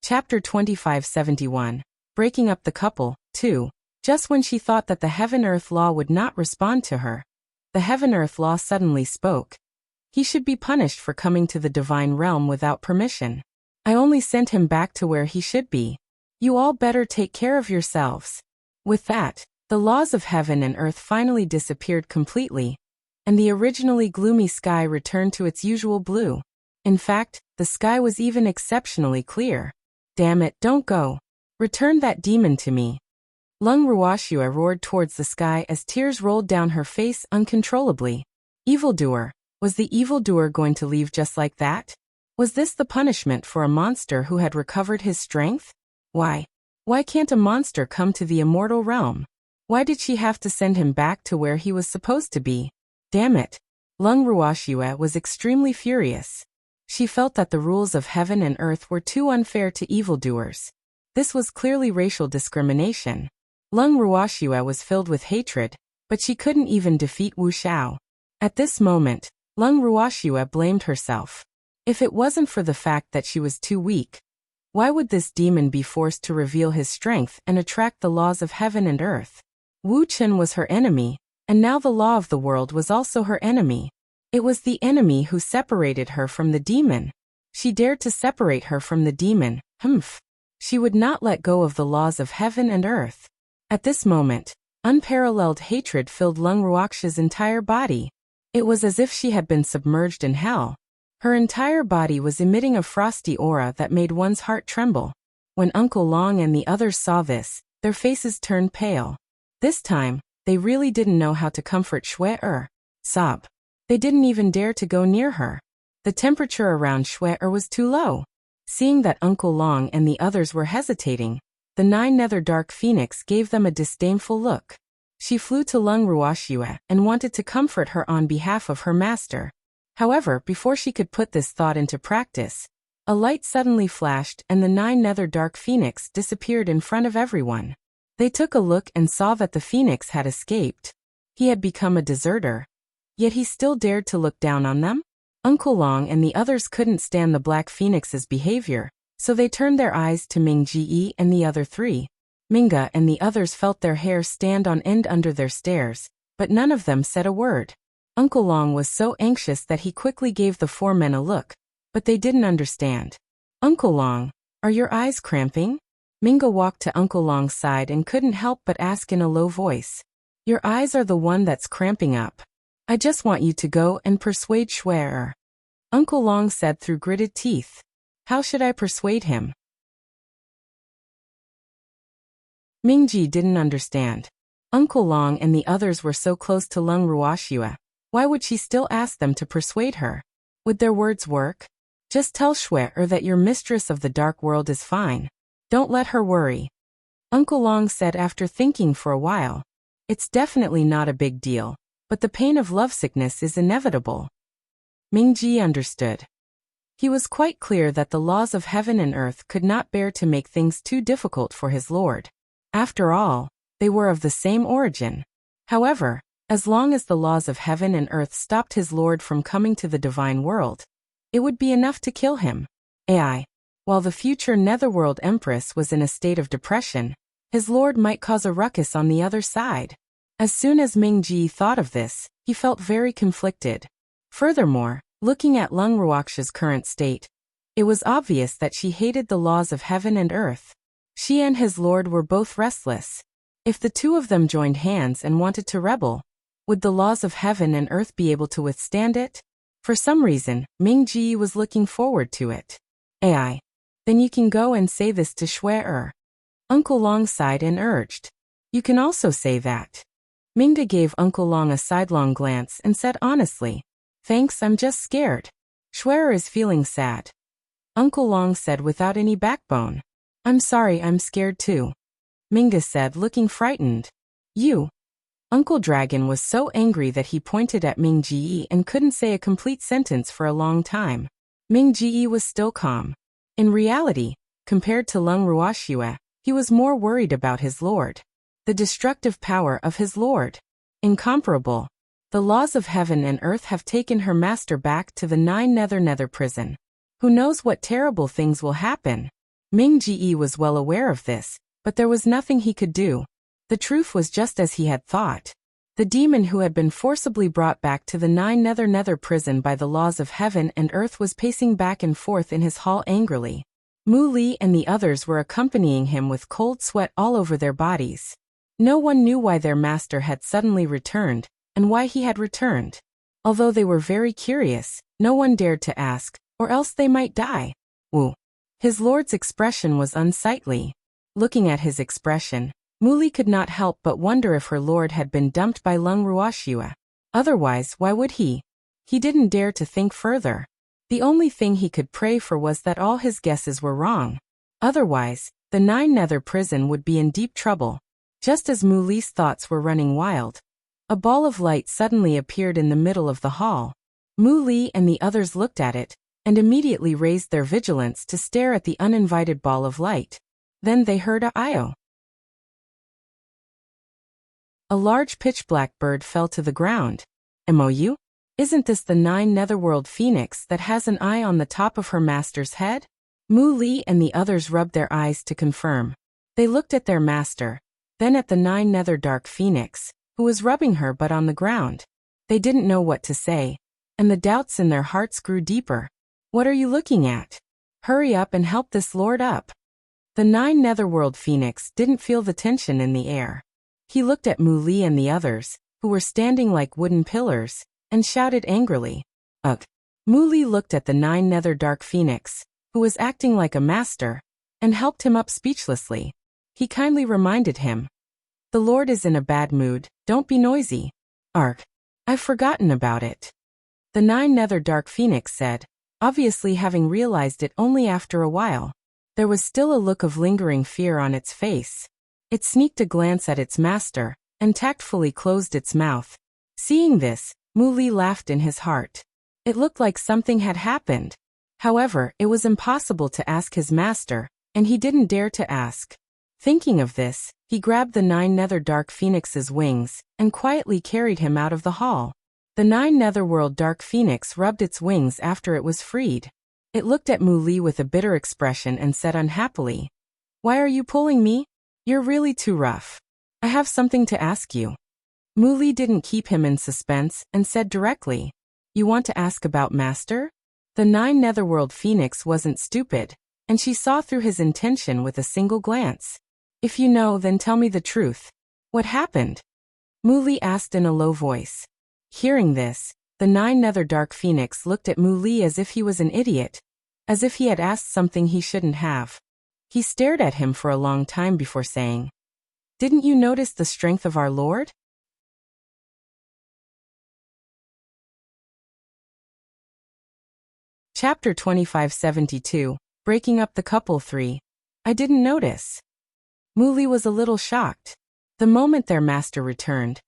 Chapter 2571. Breaking up the couple, 2. Just when she thought that the Heaven-Earth Law would not respond to her, the Heaven-Earth Law suddenly spoke. He should be punished for coming to the divine realm without permission. I only sent him back to where he should be. You all better take care of yourselves. With that, the laws of heaven and earth finally disappeared completely, and the originally gloomy sky returned to its usual blue. In fact, the sky was even exceptionally clear. Damn it, don't go. Return that demon to me. Lung Ruoxua roared towards the sky as tears rolled down her face uncontrollably. Evildoer. Was the evildoer going to leave just like that? Was this the punishment for a monster who had recovered his strength? Why? Why can't a monster come to the immortal realm? Why did she have to send him back to where he was supposed to be? Damn it. Lung Ruoxua was extremely furious. She felt that the rules of heaven and earth were too unfair to evildoers. This was clearly racial discrimination. Lung Ruoxua was filled with hatred, but she couldn't even defeat Wu Xiao. At this moment, Lung Ruoxua blamed herself. If it wasn't for the fact that she was too weak, Why would this demon be forced to reveal his strength and attract the laws of heaven and earth? Wu Chen was her enemy, and now the law of the world was also her enemy. It was the enemy who separated her from the demon. She dared to separate her from the demon. She would not let go of the laws of heaven and earth. At this moment, unparalleled hatred filled Lung Ruoxia's entire body. It was as if she had been submerged in hell. Her entire body was emitting a frosty aura that made one's heart tremble. When Uncle Long and the others saw this, their faces turned pale. This time, they really didn't know how to comfort Shui-er. Sob. They didn't even dare to go near her. The temperature around Shui-er was too low. Seeing that Uncle Long and the others were hesitating, the 9 Nether Dark Phoenix gave them a disdainful look. She flew to Lung Ruoxia and wanted to comfort her on behalf of her master. However, before she could put this thought into practice, a light suddenly flashed and the 9 Nether Dark Phoenix disappeared in front of everyone. They took a look and saw that the Phoenix had escaped. He had become a deserter. Yet he still dared to look down on them? Uncle Long and the others couldn't stand the Black Phoenix's behavior, so they turned their eyes to Ming Ji and the other 3. Minga and the others felt their hair stand on end under their stares, but none of them said a word. Uncle Long was so anxious that he quickly gave the 4 men a look, but they didn't understand. Uncle Long, are your eyes cramping? Minga walked to Uncle Long's side and couldn't help but ask in a low voice. Your eyes are the one that's cramping up. I just want you to go and persuade Shui-er. Uncle Long said through gritted teeth. How should I persuade him? Mingji didn't understand. Uncle Long and the others were so close to Lung Ruoxia. Why would she still ask them to persuade her? Would their words work? Just tell Shui-er that your mistress of the dark world is fine. Don't let her worry. Uncle Long said after thinking for a while. It's definitely not a big deal, but the pain of lovesickness is inevitable. Mingji understood. He was quite clear that the laws of heaven and earth could not bear to make things too difficult for his lord. After all, they were of the same origin. However, as long as the laws of heaven and earth stopped his lord from coming to the divine world, it would be enough to kill him. While the future Netherworld Empress was in a state of depression, his lord might cause a ruckus on the other side. As soon as Mingji thought of this, he felt very conflicted. Furthermore, looking at Lung Ruoxia's current state, it was obvious that she hated the laws of heaven and earth. She and his lord were both restless. If the two of them joined hands and wanted to rebel, would the laws of heaven and earth be able to withstand it? For some reason, Mingji was looking forward to it. Then you can go and say this to Shui-er. Uncle Long sighed and urged. You can also say that. Mingda gave Uncle Long a sidelong glance and said honestly, thanks, I'm just scared. Shui-er is feeling sad. Uncle Long said without any backbone. I'm sorry, I'm scared too. Minga said, looking frightened. You. Uncle Dragon was so angry that he pointed at Mingji and couldn't say a complete sentence for a long time. Mingji was still calm. In reality, compared to Lung Ruoxia, he was more worried about his lord. The destructive power of his lord. Incomparable. The laws of heaven and earth have taken her master back to the 9 Nether prison. Who knows what terrible things will happen? Mingji was well aware of this, but there was nothing he could do. The truth was just as he had thought. The demon who had been forcibly brought back to the 9 Nether prison by the laws of heaven and earth was pacing back and forth in his hall angrily. Mu Li and the others were accompanying him with cold sweat all over their bodies. No one knew why their master had suddenly returned, and why he had returned. Although they were very curious, no one dared to ask, or else they might die. Wu. His lord's expression was unsightly. Looking at his expression, Mu Li could not help but wonder if her lord had been dumped by Lung Ruoxia. Otherwise, why would he? He didn't dare to think further. The only thing he could pray for was that all his guesses were wrong. Otherwise, the 9 Nether prison would be in deep trouble. Just as Mu Li's thoughts were running wild, a ball of light suddenly appeared in the middle of the hall. Mu Li and the others looked at it, and immediately raised their vigilance to stare at the uninvited ball of light. Then they heard a "io." A large pitch-black bird fell to the ground. "Mou? Isn't this the 9 Netherworld Phoenix that has an eye on the top of her master's head?" Mu Li and the others rubbed their eyes to confirm. They looked at their master, then at the 9 Nether Dark Phoenix, who was rubbing her butt on the ground. They didn't know what to say, and the doubts in their hearts grew deeper. What are you looking at? Hurry up and help this lord up. The 9 Netherworld Phoenix didn't feel the tension in the air. He looked at Mu Li and the others, who were standing like wooden pillars, and shouted angrily. Ugh. Mu Li looked at the 9 Nether Dark Phoenix, who was acting like a master, and helped him up speechlessly. He kindly reminded him. The Lord is in a bad mood, don't be noisy. Arg. I've forgotten about it. The 9 Nether Dark Phoenix said, obviously having realized it only after a while. There was still a look of lingering fear on its face. It sneaked a glance at its master, and tactfully closed its mouth. Seeing this, Mu Li laughed in his heart. It looked like something had happened. However, it was impossible to ask his master, and he didn't dare to ask. Thinking of this, he grabbed the 9 Nether Dark Phoenix's wings, and quietly carried him out of the hall. The 9 Netherworld Dark Phoenix rubbed its wings after it was freed. It looked at Mu Li with a bitter expression and said unhappily, Why are you pulling me? You're really too rough. I have something to ask you. Mu Li didn't keep him in suspense and said directly, You want to ask about Master? The 9 Netherworld Phoenix wasn't stupid, and she saw through his intention with a single glance. If you know, then tell me the truth. What happened? Mu Li asked in a low voice. Hearing this, the 9 Nether Dark Phoenix looked at Mu Li as if he was an idiot, as if he had asked something he shouldn't have. He stared at him for a long time before saying, Didn't you notice the strength of our Lord? Chapter 2572, Breaking Up the Couple 3. I didn't notice. Mu Li was a little shocked. The moment their master returned,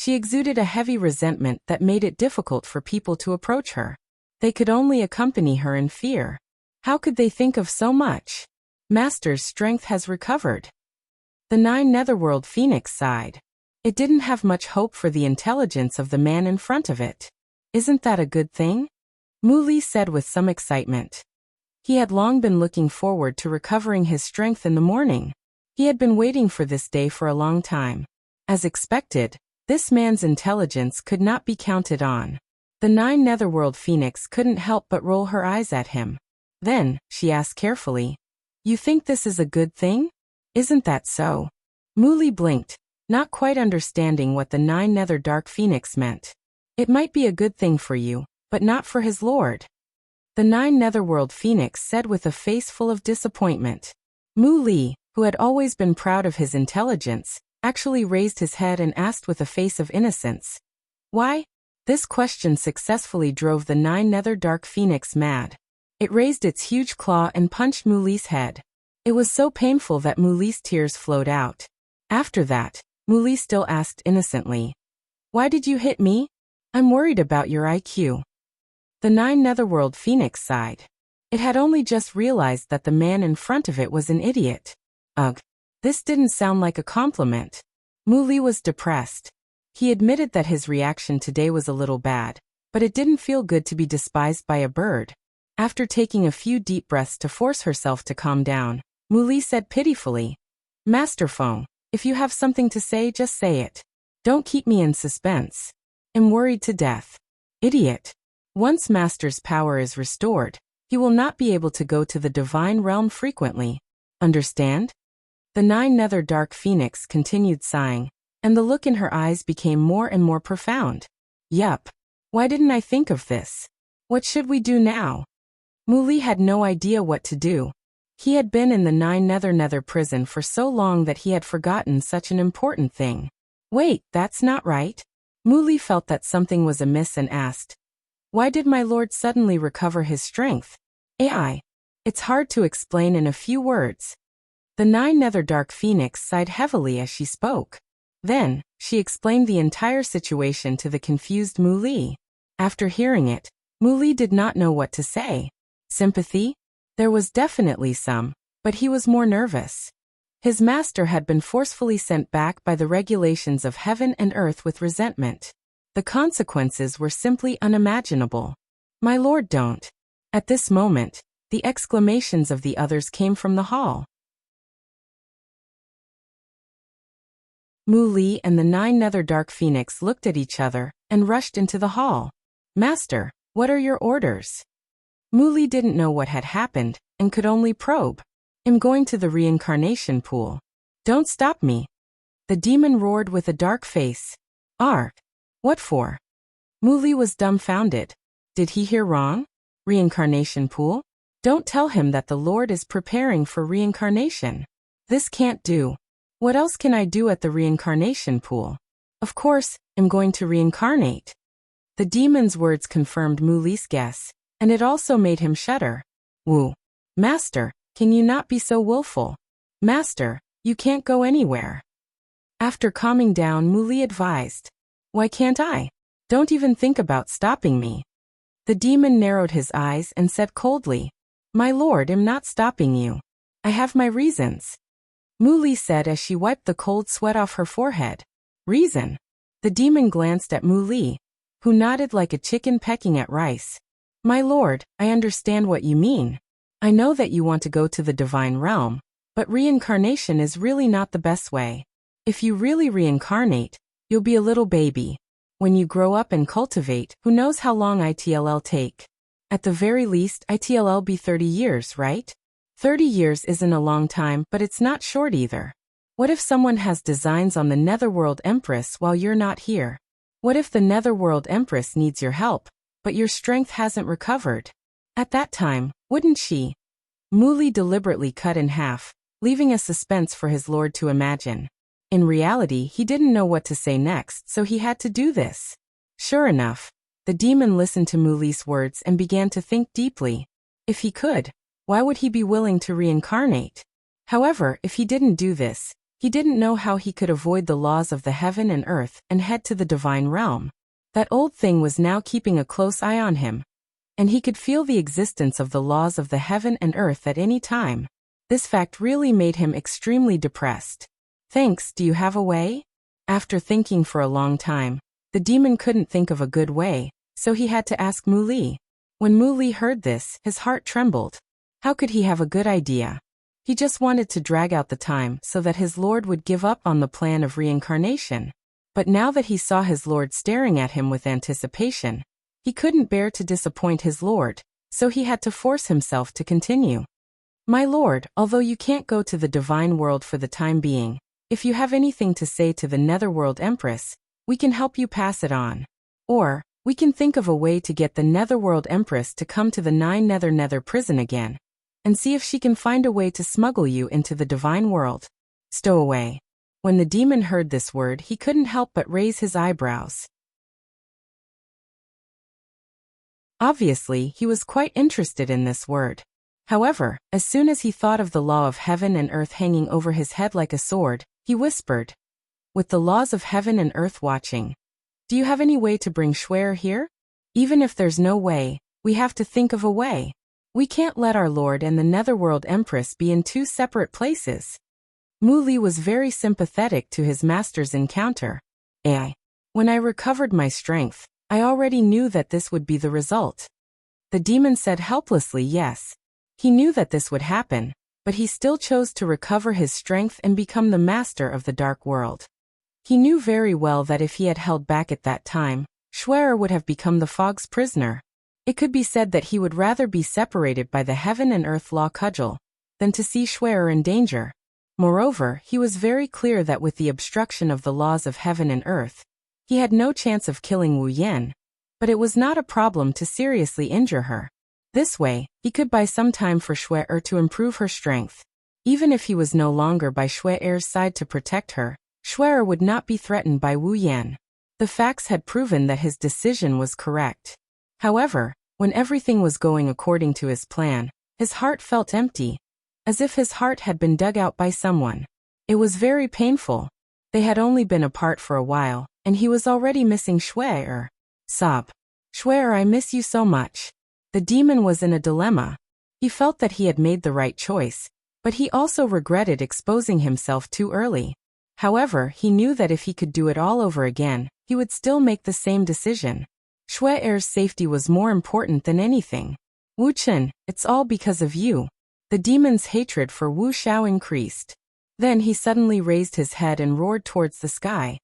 she exuded a heavy resentment that made it difficult for people to approach her. They could only accompany her in fear. How could they think of so much? Master's strength has recovered. The 9 Netherworld Phoenix sighed. It didn't have much hope for the intelligence of the man in front of it. Isn't that a good thing? Mu Li said with some excitement. He had long been looking forward to recovering his strength in the morning. He had been waiting for this day for a long time. As expected, this man's intelligence could not be counted on. The 9 Netherworld Phoenix couldn't help but roll her eyes at him. Then, she asked carefully, You think this is a good thing? Isn't that so? Mu Li blinked, not quite understanding what the 9 Nether Dark Phoenix meant. It might be a good thing for you, but not for his lord. The 9 Netherworld Phoenix said with a face full of disappointment. Mu Li, who had always been proud of his intelligence, actually raised his head and asked with a face of innocence. Why? This question successfully drove the 9 Nether Dark Phoenix mad. It raised its huge claw and punched Mu Li's head. It was so painful that Mu Li's tears flowed out. After that, Mu Li still asked innocently, Why did you hit me? I'm worried about your IQ. The 9 Netherworld Phoenix sighed. It had only just realized that the man in front of it was an idiot. Ugh. This didn't sound like a compliment. Mu Li was depressed. He admitted that his reaction today was a little bad, but it didn't feel good to be despised by a bird. After taking a few deep breaths to force herself to calm down, Mu Li said pitifully, Master Feng, if you have something to say, just say it. Don't keep me in suspense. I'm worried to death. Idiot. Once Master's power is restored, he will not be able to go to the divine realm frequently. Understand? The 9 Nether Dark Phoenix continued sighing, and the look in her eyes became more and more profound. Yup. Why didn't I think of this? What should we do now? Mu Li had no idea what to do. He had been in the 9 Nether prison for so long that he had forgotten such an important thing. Wait, that's not right. Mu Li felt that something was amiss and asked, Why did my lord suddenly recover his strength? AI. It's hard to explain in a few words. The 9 Nether Dark Phoenix sighed heavily as she spoke. Then, she explained the entire situation to the confused Mu Li. After hearing it, Mu Li did not know what to say. Sympathy? There was definitely some, but he was more nervous. His master had been forcefully sent back by the regulations of heaven and earth with resentment. The consequences were simply unimaginable. My lord, don't. At this moment, The exclamations of the others came from the hall. Mu Li and the 9 Nether Dark Phoenix looked at each other and rushed into the hall. Master, what are your orders? Mu Li didn't know what had happened and could only probe. I'm going to the reincarnation pool. Don't stop me. The demon roared with a dark face. What for? Mu Li was dumbfounded. Did he hear wrong? Reincarnation pool? Don't tell him that the Lord is preparing for reincarnation. This can't do. What else can I do at the reincarnation pool? Of course, I'm going to reincarnate. The demon's words confirmed Mu Li's guess, and it also made him shudder. Wu. Master, can you not be so willful? Master, you can't go anywhere. After calming down, Mu Li advised. Why can't I? Don't even think about stopping me. The demon narrowed his eyes and said coldly, My lord, I'm not stopping you. I have my reasons. Mu Li said as she wiped the cold sweat off her forehead. Reason? The demon glanced at Mu Li, who nodded like a chicken pecking at rice. My lord, I understand what you mean. I know that you want to go to the divine realm, but reincarnation is really not the best way. If you really reincarnate, you'll be a little baby. When you grow up and cultivate, who knows how long it'll take? At the very least, it'll be 30 years, right? 30 years isn't a long time, but it's not short either. What if someone has designs on the Netherworld Empress while you're not here? What if the Netherworld Empress needs your help, but your strength hasn't recovered? At that time, wouldn't she? Mu Li deliberately cut in half, leaving a suspense for his lord to imagine. In reality, he didn't know what to say next, so he had to do this. Sure enough, the demon listened to Mu Li's words and began to think deeply. If he could, why would he be willing to reincarnate? However, if he didn't do this, he didn't know how he could avoid the laws of the heaven and earth and head to the divine realm. That old thing was now keeping a close eye on him, and he could feel the existence of the laws of the heaven and earth at any time. This fact really made him extremely depressed. Thanks, do you have a way? After thinking for a long time, the demon couldn't think of a good way, so he had to ask Mu Li. When Mu Li heard this, his heart trembled. How could he have a good idea? He just wanted to drag out the time so that his lord would give up on the plan of reincarnation. But now that he saw his lord staring at him with anticipation, he couldn't bear to disappoint his lord, so he had to force himself to continue. My lord, although you can't go to the divine world for the time being, if you have anything to say to the Netherworld Empress, we can help you pass it on. Or, we can think of a way to get the Netherworld Empress to come to the 9 Nether prison again, and see if she can find a way to smuggle you into the divine world. Stowaway. When the demon heard this word, he couldn't help but raise his eyebrows. Obviously, he was quite interested in this word. However, as soon as he thought of the law of heaven and earth hanging over his head like a sword, he whispered, with the laws of heaven and earth watching, do you have any way to bring Schwer here? Even if there's no way, we have to think of a way. We can't let our lord and the Netherworld Empress be in 2 separate places. Mu Li was very sympathetic to his master's encounter. When I recovered my strength, I already knew that this would be the result. The demon said helplessly yes. He knew that this would happen, but he still chose to recover his strength and become the master of the dark world. He knew very well that if he had held back at that time, Schwer would have become the fog's prisoner. It could be said that he would rather be separated by the heaven and earth law cudgel than to see Schwer in danger. Moreover, he was very clear that with the obstruction of the laws of heaven and earth, he had no chance of killing Wu Yan, but it was not a problem to seriously injure her. This way, he could buy some time for Schwer to improve her strength. Even if he was no longer by Schwer's side to protect her, Schwer would not be threatened by Wu Yan. The facts had proven that his decision was correct. However, when everything was going according to his plan, his heart felt empty, as if his heart had been dug out by someone. It was very painful. They had only been apart for a while, and he was already missing Schwer. Sob. Schwer, I miss you so much. The demon was in a dilemma. He felt that he had made the right choice, but he also regretted exposing himself too early. However, he knew that if he could do it all over again, he would still make the same decision. Schwer's safety was more important than anything. Wu Chen, it's all because of you. The demon's hatred for Wu Xiao increased. Then he suddenly raised his head and roared towards the sky.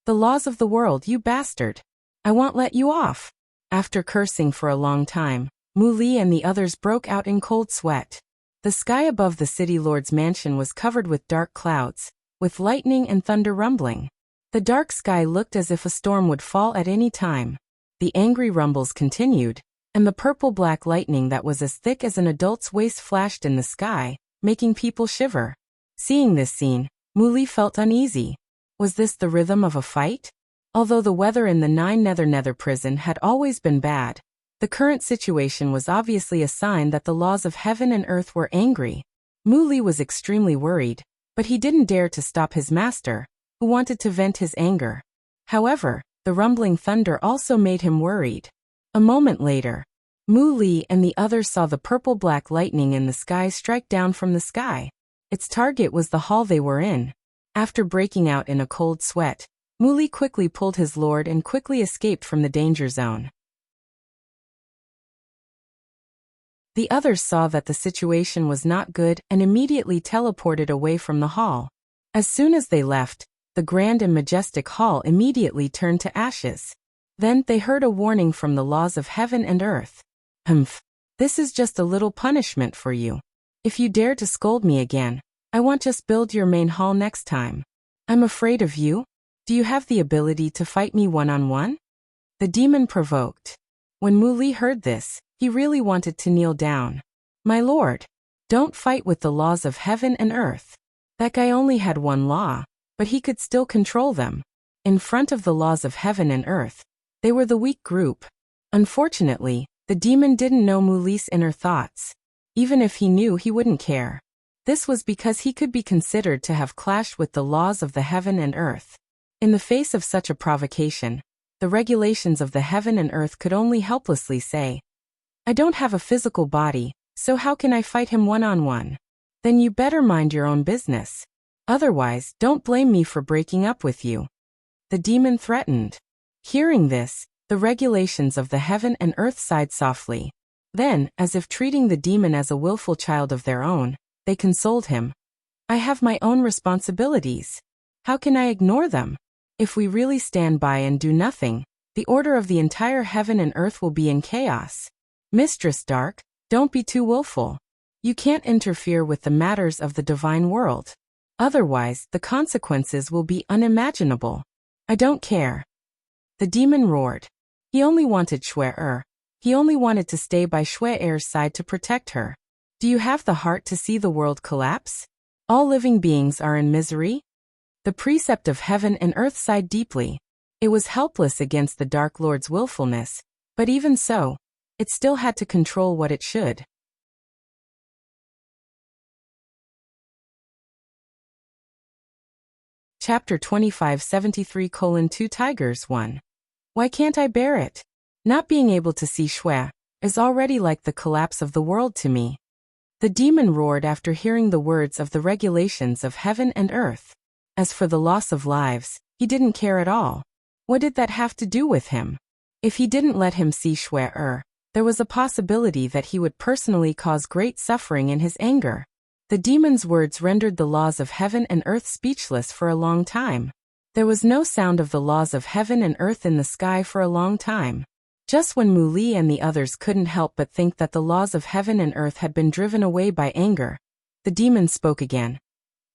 The laws of the world, you bastard! I won't let you off! After cursing for a long time, Mu Li and the others broke out in cold sweat. The sky above the city lord's mansion was covered with dark clouds, with lightning and thunder rumbling. The dark sky looked as if a storm would fall at any time. The angry rumbles continued, and the purple-black lightning that was as thick as an adult's waist flashed in the sky, making people shiver. Seeing this scene, Mu Li felt uneasy. Was this the rhythm of a fight? Although the weather in the Nine Nether prison had always been bad, the current situation was obviously a sign that the laws of heaven and earth were angry. Mu Li was extremely worried, but he didn't dare to stop his master, who wanted to vent his anger. However, the rumbling thunder also made him worried. A moment later, Mu Li and the others saw the purple-black lightning in the sky strike down from the sky. Its target was the hall they were in. After breaking out in a cold sweat, Mu Li quickly pulled his lord and quickly escaped from the danger zone. The others saw that the situation was not good and immediately teleported away from the hall. As soon as they left, the grand and majestic hall immediately turned to ashes. Then they heard a warning from the laws of heaven and earth. Humph. This is just a little punishment for you. If you dare to scold me again, I won't just build your main hall next time. I'm afraid of you? Do you have the ability to fight me one-on-one? The demon provoked. When Mu Li heard this, he really wanted to kneel down. My lord, don't fight with the laws of heaven and earth. That guy only had one law, but he could still control them. In front of the laws of heaven and earth, they were the weak group. Unfortunately, the demon didn't know Mu Li's inner thoughts. Even if he knew, he wouldn't care. This was because he could be considered to have clashed with the laws of the heaven and earth. In the face of such a provocation, the regulations of the heaven and earth could only helplessly say, I don't have a physical body, so how can I fight him one-on-one? Then you better mind your own business. Otherwise, don't blame me for breaking up with you. The demon threatened. Hearing this, the regulations of the heaven and earth sighed softly. Then, as if treating the demon as a willful child of their own, they consoled him. I have my own responsibilities. How can I ignore them? If we really stand by and do nothing, the order of the entire heaven and earth will be in chaos. Mistress Dark, don't be too willful. You can't interfere with the matters of the divine world. Otherwise, the consequences will be unimaginable. I don't care. The demon roared. He only wanted Shui-Er. He only wanted to stay by Shui-Er's side to protect her. Do you have the heart to see the world collapse? All living beings are in misery? The precept of heaven and earth sighed deeply. It was helpless against the Dark Lord's willfulness, but even so, it still had to control what it should. Chapter 2573:2 Tigers 1. Why can't I bear it? Not being able to see Shui is already like the collapse of the world to me. The demon roared after hearing the words of the regulations of heaven and earth. As for the loss of lives, he didn't care at all. What did that have to do with him? If he didn't let him see Shui-Er, there was a possibility that he would personally cause great suffering in his anger. The demon's words rendered the laws of heaven and earth speechless for a long time. There was no sound of the laws of heaven and earth in the sky for a long time. Just when Mu Li and the others couldn't help but think that the laws of heaven and earth had been driven away by anger, the demon spoke again.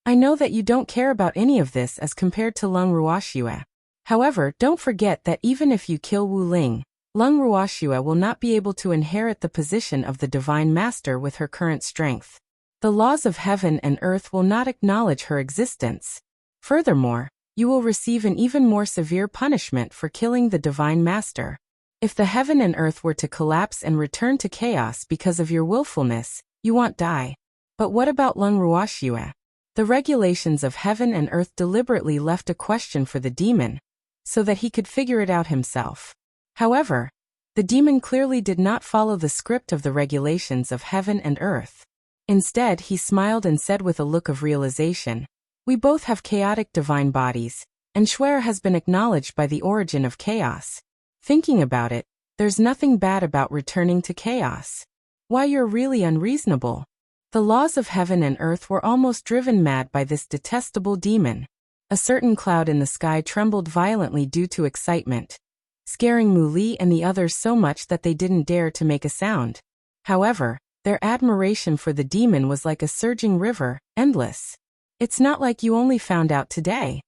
I know that you don't care about any of this as compared to Lung Ruoxue. However, don't forget that even if you kill Wu Ling, Lung Ruoxue will not be able to inherit the position of the Divine Master with her current strength. The laws of heaven and earth will not acknowledge her existence. Furthermore, you will receive an even more severe punishment for killing the Divine Master. If the heaven and earth were to collapse and return to chaos because of your willfulness, you won't die. But what about Lung Ruoxue? The regulations of heaven and earth deliberately left a question for the demon, so that he could figure it out himself. However, the demon clearly did not follow the script of the regulations of heaven and earth. Instead, he smiled and said with a look of realization, we both have chaotic divine bodies, and Shui-Er has been acknowledged by the origin of chaos. Thinking about it, there's nothing bad about returning to chaos. Why, you're really unreasonable. The laws of heaven and earth were almost driven mad by this detestable demon. A certain cloud in the sky trembled violently due to excitement, scaring Mu Li and the others so much that they didn't dare to make a sound. However, their admiration for the demon was like a surging river, endless. It's not like you only found out today.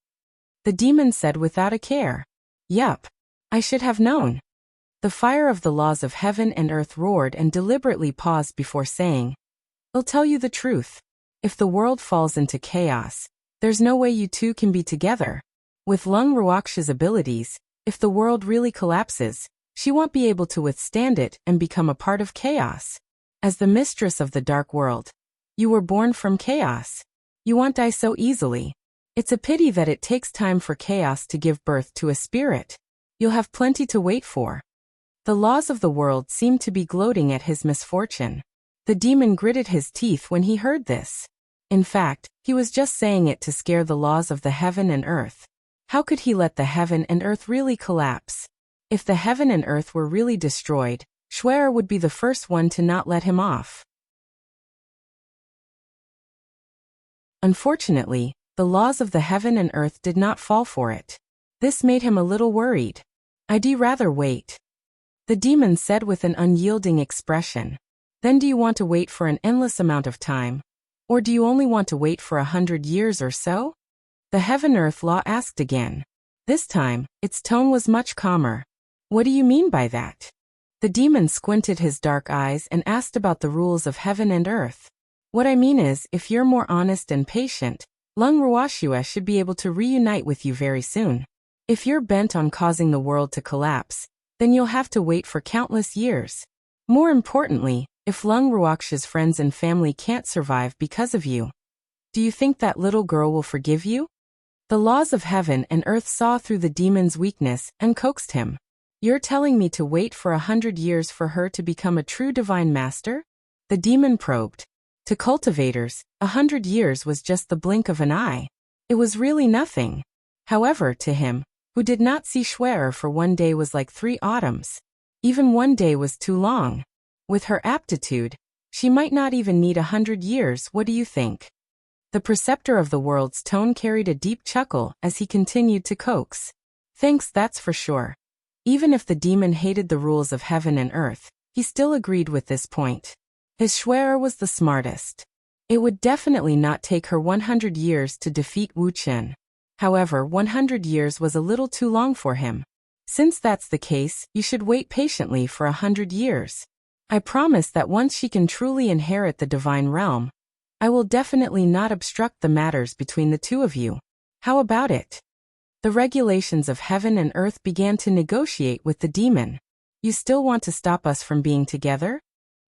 The demon said without a care. Yup. I should have known. The fire of the laws of heaven and earth roared and deliberately paused before saying, I'll tell you the truth. If the world falls into chaos, there's no way you two can be together. With Lung Ruoxia's abilities, if the world really collapses, she won't be able to withstand it and become a part of chaos. As the mistress of the dark world, you were born from chaos. You won't die so easily. It's a pity that it takes time for chaos to give birth to a spirit. You'll have plenty to wait for. The laws of the world seemed to be gloating at his misfortune. The demon gritted his teeth when he heard this. In fact, he was just saying it to scare the laws of the heaven and earth. How could he let the heaven and earth really collapse? If the heaven and earth were really destroyed, Schwer would be the first one to not let him off. Unfortunately, the laws of the heaven and earth did not fall for it. This made him a little worried. I'd rather wait. The demon said with an unyielding expression. Then do you want to wait for an endless amount of time? Or do you only want to wait for 100 years or so? The heaven-earth law asked again. This time, its tone was much calmer. What do you mean by that? The demon squinted his dark eyes and asked about the rules of heaven and earth. What I mean is, if you're more honest and patient, Lung Ruoxia should be able to reunite with you very soon. If you're bent on causing the world to collapse, then you'll have to wait for countless years. More importantly, if Lung Ruoxia's friends and family can't survive because of you, do you think that little girl will forgive you? The laws of heaven and earth saw through the demon's weakness and coaxed him. You're telling me to wait for 100 years for her to become a true divine master? The demon probed. To cultivators, 100 years was just the blink of an eye. It was really nothing. However, to him, who did not see Schwer for one day, was like 3 autumns. Even one day was too long. With her aptitude, she might not even need 100 years. What do you think? The preceptor of the world's tone carried a deep chuckle as he continued to coax. Thanks, that's for sure. Even if the demon hated the rules of heaven and earth, he still agreed with this point. His Schwer was the smartest. It would definitely not take her 100 years to defeat Wuxia. However, 100 years was a little too long for him. Since that's the case, you should wait patiently for 100 years. I promise that once she can truly inherit the divine realm, I will definitely not obstruct the matters between the two of you. How about it? The regulations of heaven and earth began to negotiate with the demon. You still want to stop us from being together?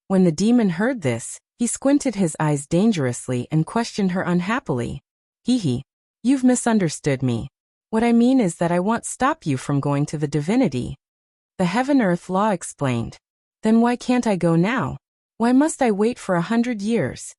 When the demon heard this, he squinted his eyes dangerously and questioned her unhappily. Hee. You've misunderstood me. What I mean is that I won't stop you from going to the divinity. The heaven-earth law explained. Then why can't I go now? Why must I wait for 100 years?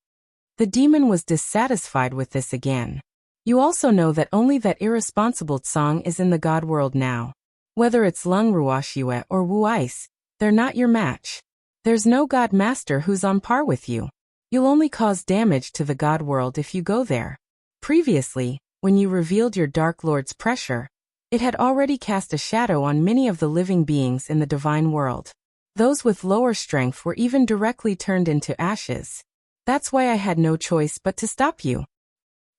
The demon was dissatisfied with this again. You also know that only that irresponsible Tsang is in the god world now. Whether it's Lung Ruoxia or Wu Ice, they're not your match. There's no god master who's on par with you. You'll only cause damage to the god world if you go there. Previously, when you revealed your Dark Lord's pressure, it had already cast a shadow on many of the living beings in the divine world. Those with lower strength were even directly turned into ashes. That's why I had no choice but to stop you.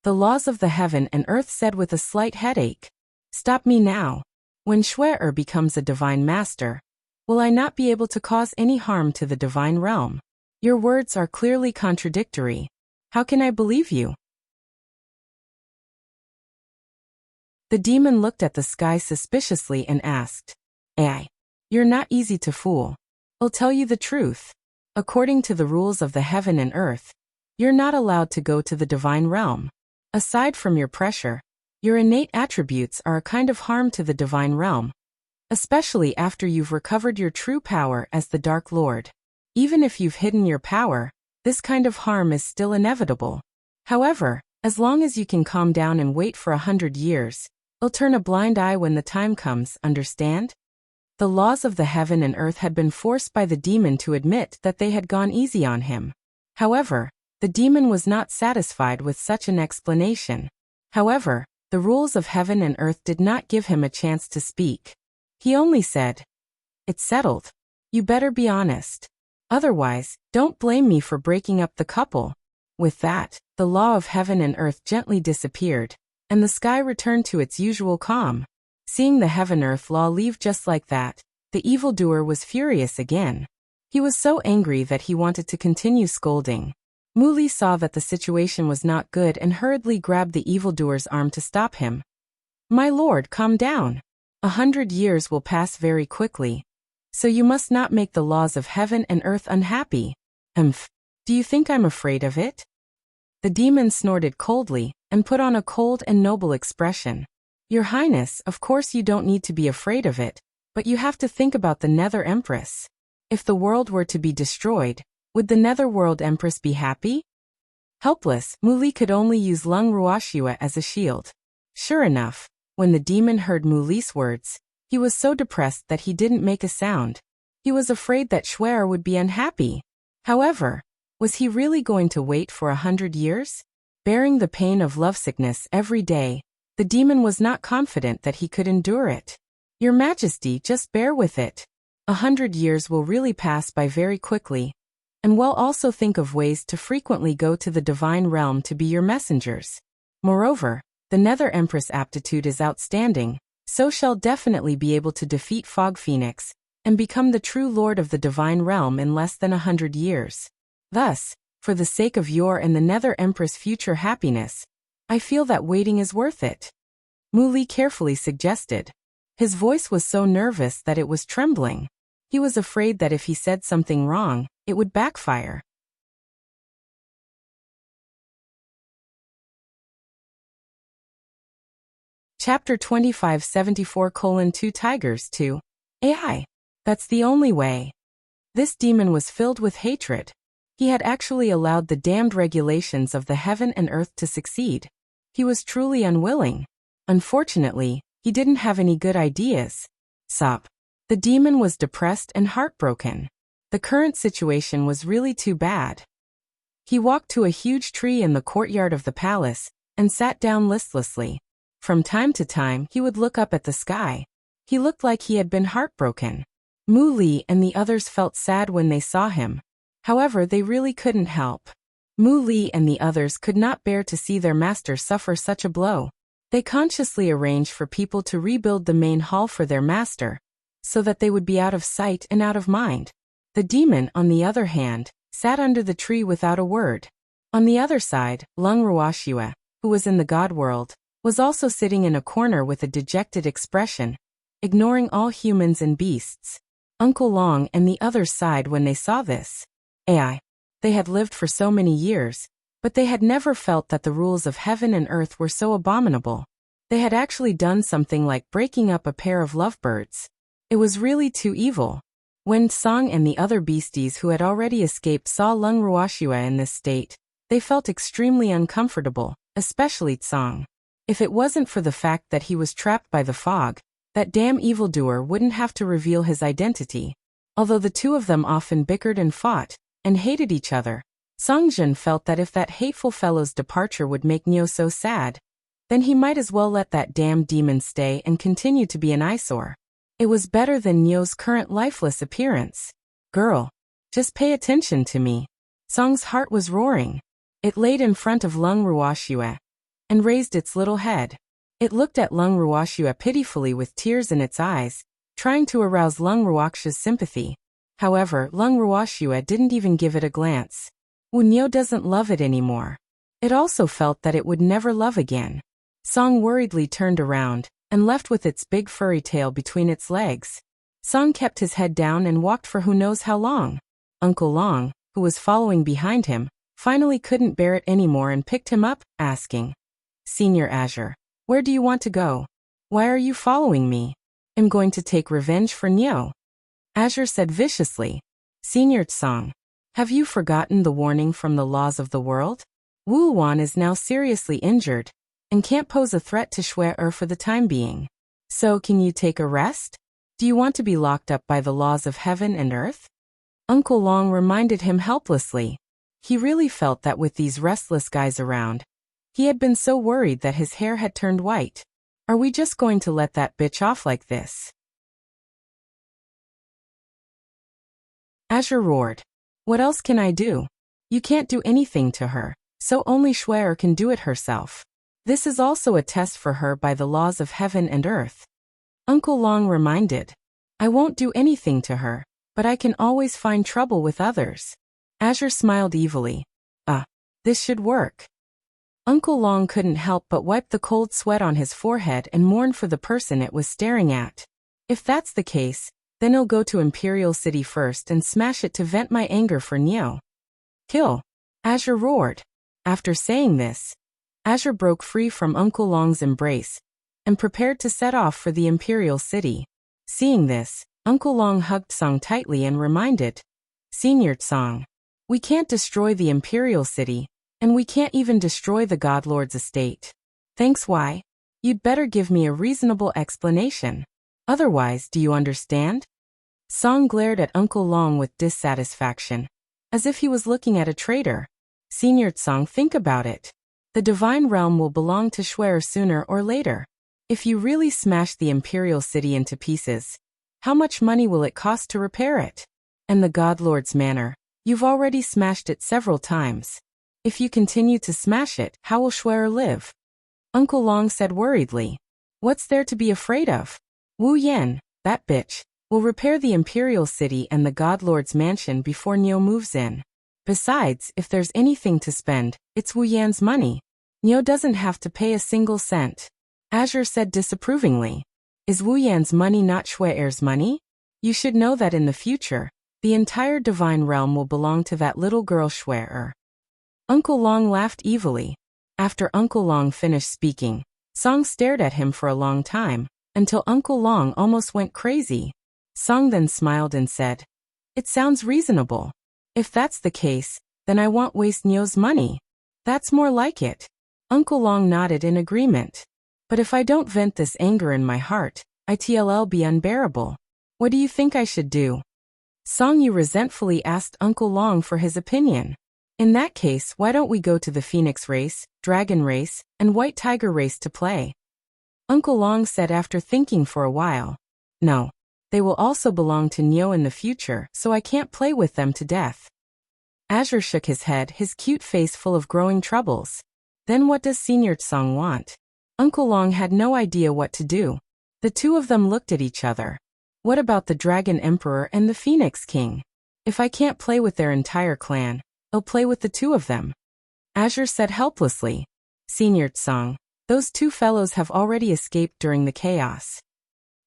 The laws of the heaven and earth said with a slight headache. Stop me now. When Schwer becomes a divine master, will I not be able to cause any harm to the divine realm? Your words are clearly contradictory. How can I believe you? The demon looked at the sky suspiciously and asked, You're not easy to fool. I'll tell you the truth. According to the rules of the heaven and earth, you're not allowed to go to the divine realm. Aside from your pressure, your innate attributes are a kind of harm to the divine realm, especially after you've recovered your true power as the Dark Lord. Even if you've hidden your power, this kind of harm is still inevitable. However, as long as you can calm down and wait for 100 years, you'll turn a blind eye when the time comes, understand? The laws of the heaven and earth had been forced by the demon to admit that they had gone easy on him. However, the demon was not satisfied with such an explanation. However, the rules of heaven and earth did not give him a chance to speak. He only said, "It's settled. You better be honest. Otherwise, don't blame me for breaking up the couple." With that, the law of heaven and earth gently disappeared, and the sky returned to its usual calm. Seeing the heaven-earth law leave just like that, the evildoer was furious again. He was so angry that he wanted to continue scolding. Muli saw that the situation was not good and hurriedly grabbed the evildoer's arm to stop him. "My lord, calm down. 100 years will pass very quickly. So you must not make the laws of heaven and earth unhappy." Do you think I'm afraid of it?" The demon snorted coldly and put on a cold and noble expression. "Your Highness, of course you don't need to be afraid of it, but you have to think about the Nether Empress. If the world were to be destroyed, would the Netherworld Empress be happy?" Helpless, Muli could only use Lung Ruoxua as a shield. Sure enough, when the demon heard Muli's words, he was so depressed that he didn't make a sound. He was afraid that Schwer would be unhappy. However, was he really going to wait for 100 years? Bearing the pain of lovesickness every day, the demon was not confident that he could endure it. "Your Majesty, just bear with it. 100 years will really pass by very quickly. And we'll also think of ways to frequently go to the divine realm to be your messengers. Moreover, the Nether Empress aptitude is outstanding, so shall definitely be able to defeat Fog Phoenix and become the true lord of the divine realm in less than 100 years. Thus, for the sake of your and the Nether Empress' future happiness, I feel that waiting is worth it," Muli carefully suggested. His voice was so nervous that it was trembling. He was afraid that if he said something wrong, it would backfire. Chapter 2574:2 Tigers 2. AI. That's the only way. This demon was filled with hatred. He had actually allowed the damned regulations of the heaven and earth to succeed. He was truly unwilling. Unfortunately, he didn't have any good ideas. Sop. The demon was depressed and heartbroken. The current situation was really too bad. He walked to a huge tree in the courtyard of the palace and sat down listlessly. From time to time, he would look up at the sky. He looked like he had been heartbroken. Muli and the others felt sad when they saw him. However, they really couldn't help. Muli and the others could not bear to see their master suffer such a blow. They consciously arranged for people to rebuild the main hall for their master, so that they would be out of sight and out of mind. The demon, on the other hand, sat under the tree without a word. On the other side, Lung Ruoxua, who was in the god world, was also sitting in a corner with a dejected expression, ignoring all humans and beasts. Uncle Long and the others sighed when they saw this. AI. They had lived for so many years, but they had never felt that the rules of heaven and earth were so abominable. They had actually done something like breaking up a pair of lovebirds. It was really too evil. When Song and the other beasties who had already escaped saw Lung Ruoxua in this state, they felt extremely uncomfortable, especially Tsong. If it wasn't for the fact that he was trapped by the fog, that damn evildoer wouldn't have to reveal his identity. Although the two of them often bickered and fought, and hated each other, Songjin felt that if that hateful fellow's departure would make Nyo so sad, then he might as well let that damn demon stay and continue to be an eyesore. It was better than Nyo's current lifeless appearance. "Girl, just pay attention to me." Song's heart was roaring. It laid in front of Lung Ruoxua and raised its little head. It looked at Lung Ruoxua pitifully with tears in its eyes, trying to arouse Lung Ruoxua's sympathy. However, Lung Ruoxua didn't even give it a glance. Nyo doesn't love it anymore. It also felt that it would never love again. Song worriedly turned around and left with its big furry tail between its legs. Song kept his head down and walked for who knows how long. Uncle Long, who was following behind him, finally couldn't bear it anymore and picked him up, asking, "Senior Azure, where do you want to go? Why are you following me?" "I'm going to take revenge for Nyo," Azure said viciously. "Senior Tsong, have you forgotten the warning from the laws of the world? Wu Wan is now seriously injured and can't pose a threat to Schwer for the time being. So can you take a rest? Do you want to be locked up by the laws of heaven and earth? Uncle Long reminded him helplessly. He really felt that with these restless guys around, he had been so worried that his hair had turned white. Are we just going to let that bitch off like this? Azure roared. What else can I do? You can't do anything to her, so only Schwer can do it herself. This is also a test for her by the laws of heaven and earth. Uncle Long reminded. I won't do anything to her, but I can always find trouble with others. Azure smiled evilly. This should work. Uncle Long couldn't help but wipe the cold sweat on his forehead and mourn for the person it was staring at. If that's the case, then I'll go to Imperial City first and smash it to vent my anger for Neo. Kill! Azure roared. After saying this, Azure broke free from Uncle Long's embrace and prepared to set off for the Imperial City. Seeing this, Uncle Long hugged Song tightly and reminded, Senior Song, we can't destroy the Imperial City, and we can't even destroy the Godlord's estate. Thanks why? You'd better give me a reasonable explanation. Otherwise, do you understand? Song glared at Uncle Long with dissatisfaction, as if he was looking at a traitor. Senior Song, think about it. The Divine Realm will belong to Schwer sooner or later. If you really smash the Imperial City into pieces, how much money will it cost to repair it? And the Godlord's Manor, you've already smashed it several times. If you continue to smash it, how will Schwer live? Uncle Long said worriedly. What's there to be afraid of? Wu Yan, that bitch, will repair the Imperial City and the Godlord's mansion before Neo moves in. Besides, if there's anything to spend, it's Wu Yan's money. Neo doesn't have to pay a single cent. Azure said disapprovingly. Is Wu Yan's money not Schwer's money? You should know that in the future, the entire Divine Realm will belong to that little girl Schwer. Uncle Long laughed evilly. After Uncle Long finished speaking, Song stared at him for a long time, until Uncle Long almost went crazy. Song then smiled and said, It sounds reasonable. If that's the case, then I won't waste Neo's money. That's more like it. Uncle Long nodded in agreement. But if I don't vent this anger in my heart, it'll be unbearable. What do you think I should do? Song Yu resentfully asked Uncle Long for his opinion. In that case, why don't we go to the Phoenix race, Dragon race, and White Tiger race to play? Uncle Long said after thinking for a while. No. They will also belong to Neo in the future, so I can't play with them to death. Azure shook his head, his cute face full of growing troubles. Then what does Senior Song want? Uncle Long had no idea what to do. The two of them looked at each other. What about the Dragon Emperor and the Phoenix King? If I can't play with their entire clan, I'll play with the two of them. Azure said helplessly. Senior Song, those two fellows have already escaped during the chaos.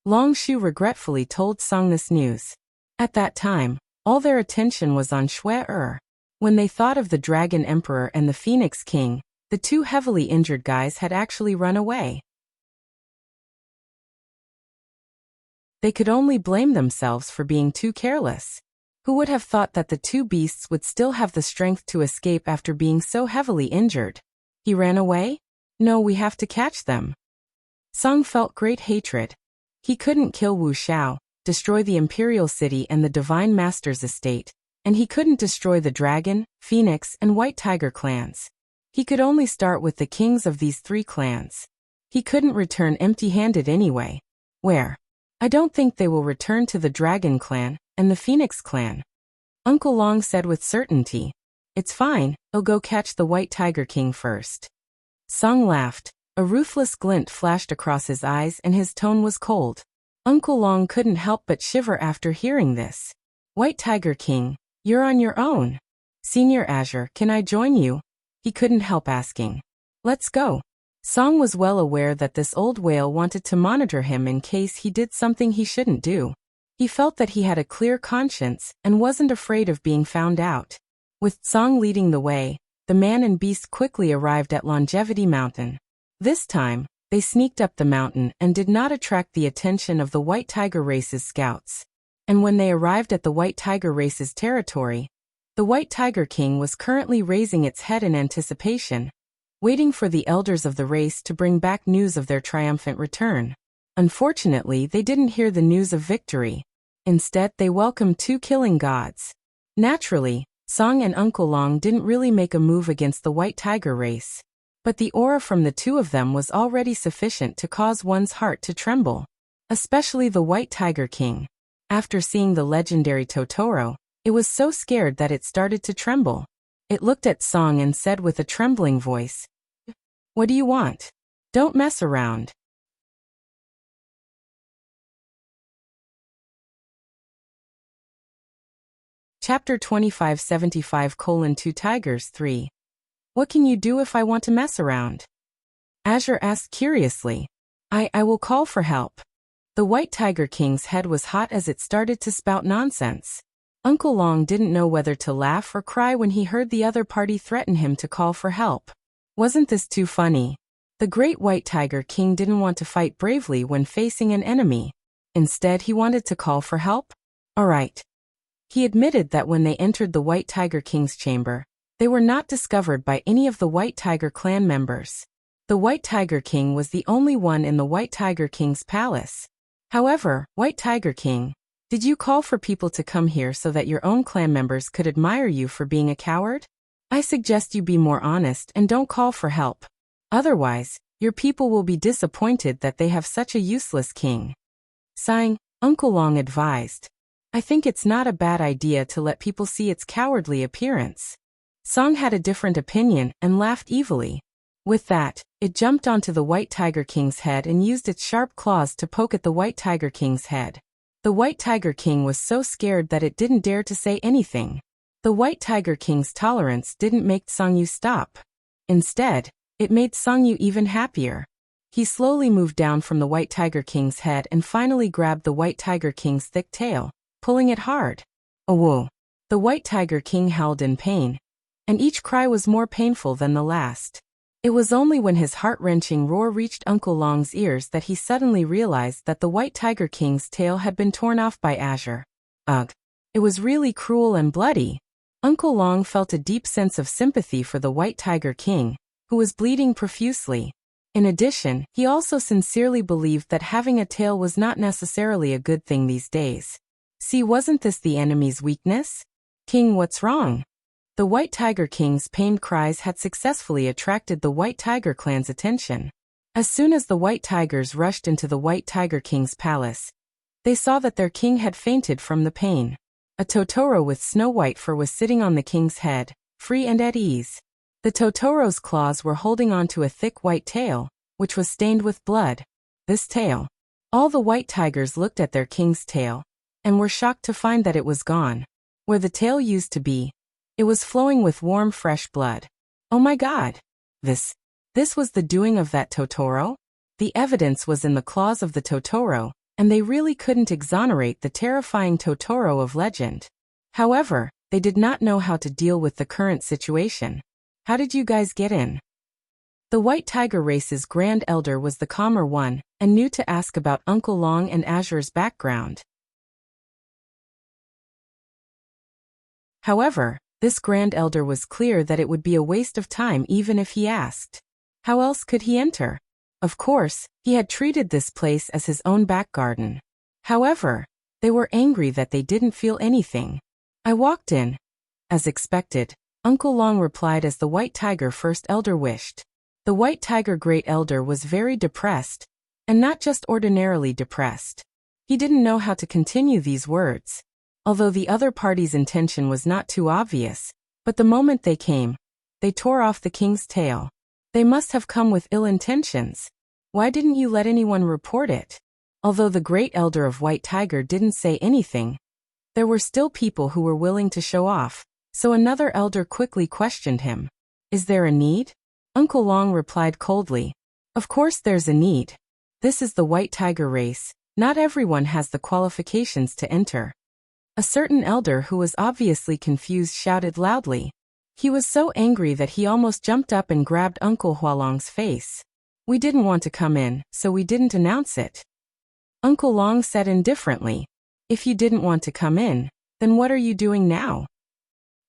Long Shu regretfully told Song this news. At that time, all their attention was on Schwer. When they thought of the Dragon Emperor and the Phoenix King, the two heavily injured guys had actually run away. They could only blame themselves for being too careless. Who would have thought that the two beasts would still have the strength to escape after being so heavily injured? He ran away? No, we have to catch them. Song felt great hatred. He couldn't kill Wu Xiao, destroy the Imperial City and the Divine Master's estate, and he couldn't destroy the Dragon, Phoenix, and White Tiger clans. He could only start with the kings of these three clans. He couldn't return empty-handed anyway. Where? I don't think they will return to the Dragon clan and the Phoenix clan. Uncle Long said with certainty. It's fine, I'll go catch the White Tiger King first. Song laughed. A ruthless glint flashed across his eyes and his tone was cold. Uncle Long couldn't help but shiver after hearing this. White Tiger King, you're on your own. Senior Azure, can I join you? He couldn't help asking. Let's go. Song was well aware that this old whale wanted to monitor him in case he did something he shouldn't do. He felt that he had a clear conscience and wasn't afraid of being found out. With Song leading the way, the man and beast quickly arrived at Longevity Mountain. This time, they sneaked up the mountain and did not attract the attention of the White Tiger Race's scouts. And when they arrived at the White Tiger Race's territory, the White Tiger King was currently raising its head in anticipation, waiting for the elders of the race to bring back news of their triumphant return. Unfortunately, they didn't hear the news of victory. Instead, they welcomed two killing gods. Naturally, Song and Uncle Long didn't really make a move against the White Tiger race. But the aura from the two of them was already sufficient to cause one's heart to tremble. Especially the White Tiger King. After seeing the legendary Totoro, it was so scared that it started to tremble. It looked at Song and said with a trembling voice, "What do you want? Don't mess around." Chapter 2575:2 Tigers 3. What can you do if I want to mess around? Azure asked curiously. I will call for help. The White Tiger King's head was hot as it started to spout nonsense. Uncle Long didn't know whether to laugh or cry when he heard the other party threaten him to call for help. Wasn't this too funny? The Great White Tiger King didn't want to fight bravely when facing an enemy. Instead, he wanted to call for help? Alright. He admitted that when they entered the White Tiger King's chamber, they were not discovered by any of the White Tiger clan members. The White Tiger King was the only one in the White Tiger King's palace. However, White Tiger King, did you call for people to come here so that your own clan members could admire you for being a coward? I suggest you be more honest and don't call for help. Otherwise, your people will be disappointed that they have such a useless king. Sighing, Uncle Long advised. I think it's not a bad idea to let people see its cowardly appearance. Song had a different opinion and laughed evilly. With that, it jumped onto the White Tiger King's head and used its sharp claws to poke at the White Tiger King's head. The White Tiger King was so scared that it didn't dare to say anything. The White Tiger King's tolerance didn't make Songyu stop. Instead, it made Songyu even happier. He slowly moved down from the White Tiger King's head and finally grabbed the White Tiger King's thick tail, pulling it hard. Oh whoa! The White Tiger King howled in pain, and each cry was more painful than the last. It was only when his heart-wrenching roar reached Uncle Long's ears that he suddenly realized that the White Tiger King's tail had been torn off by Azure. Ugh! It was really cruel and bloody. Uncle Long felt a deep sense of sympathy for the White Tiger King, who was bleeding profusely. In addition, he also sincerely believed that having a tail was not necessarily a good thing these days. See, wasn't this the enemy's weakness? King, what's wrong? The White Tiger King's pained cries had successfully attracted the White Tiger clan's attention. As soon as the White Tigers rushed into the White Tiger King's palace, they saw that their king had fainted from the pain. A Totoro with snow-white fur was sitting on the king's head, free and at ease. The Totoro's claws were holding onto a thick white tail, which was stained with blood. This tail. All the White Tigers looked at their king's tail, and were shocked to find that it was gone. Where the tail used to be, it was flowing with warm, fresh blood. Oh my God! This was the doing of that Totoro? The evidence was in the claws of the Totoro, and they really couldn't exonerate the terrifying Totoro of legend. However, they did not know how to deal with the current situation. How did you guys get in? The White Tiger race's Grand Elder was the calmer one, and knew to ask about Uncle Long and Azure's background. However, this Grand Elder was clear that it would be a waste of time even if he asked. How else could he enter? Of course, he had treated this place as his own back garden. However, they were angry that they didn't feel anything. I walked in. As expected, Uncle Long replied as the White Tiger First Elder wished. The White Tiger Great Elder was very depressed, and not just ordinarily depressed. He didn't know how to continue these words. Although the other party's intention was not too obvious, but the moment they came, they tore off the king's tail. They must have come with ill intentions. Why didn't you let anyone report it? Although the Great Elder of White Tiger didn't say anything, there were still people who were willing to show off, so another elder quickly questioned him. Is there a need? Uncle Long replied coldly. Of course there's a need. This is the White Tiger race. Not everyone has the qualifications to enter. A certain elder who was obviously confused shouted loudly. He was so angry that he almost jumped up and grabbed Uncle Hualong's face. We didn't want to come in, so we didn't announce it. Uncle Long said indifferently. If you didn't want to come in, then what are you doing now?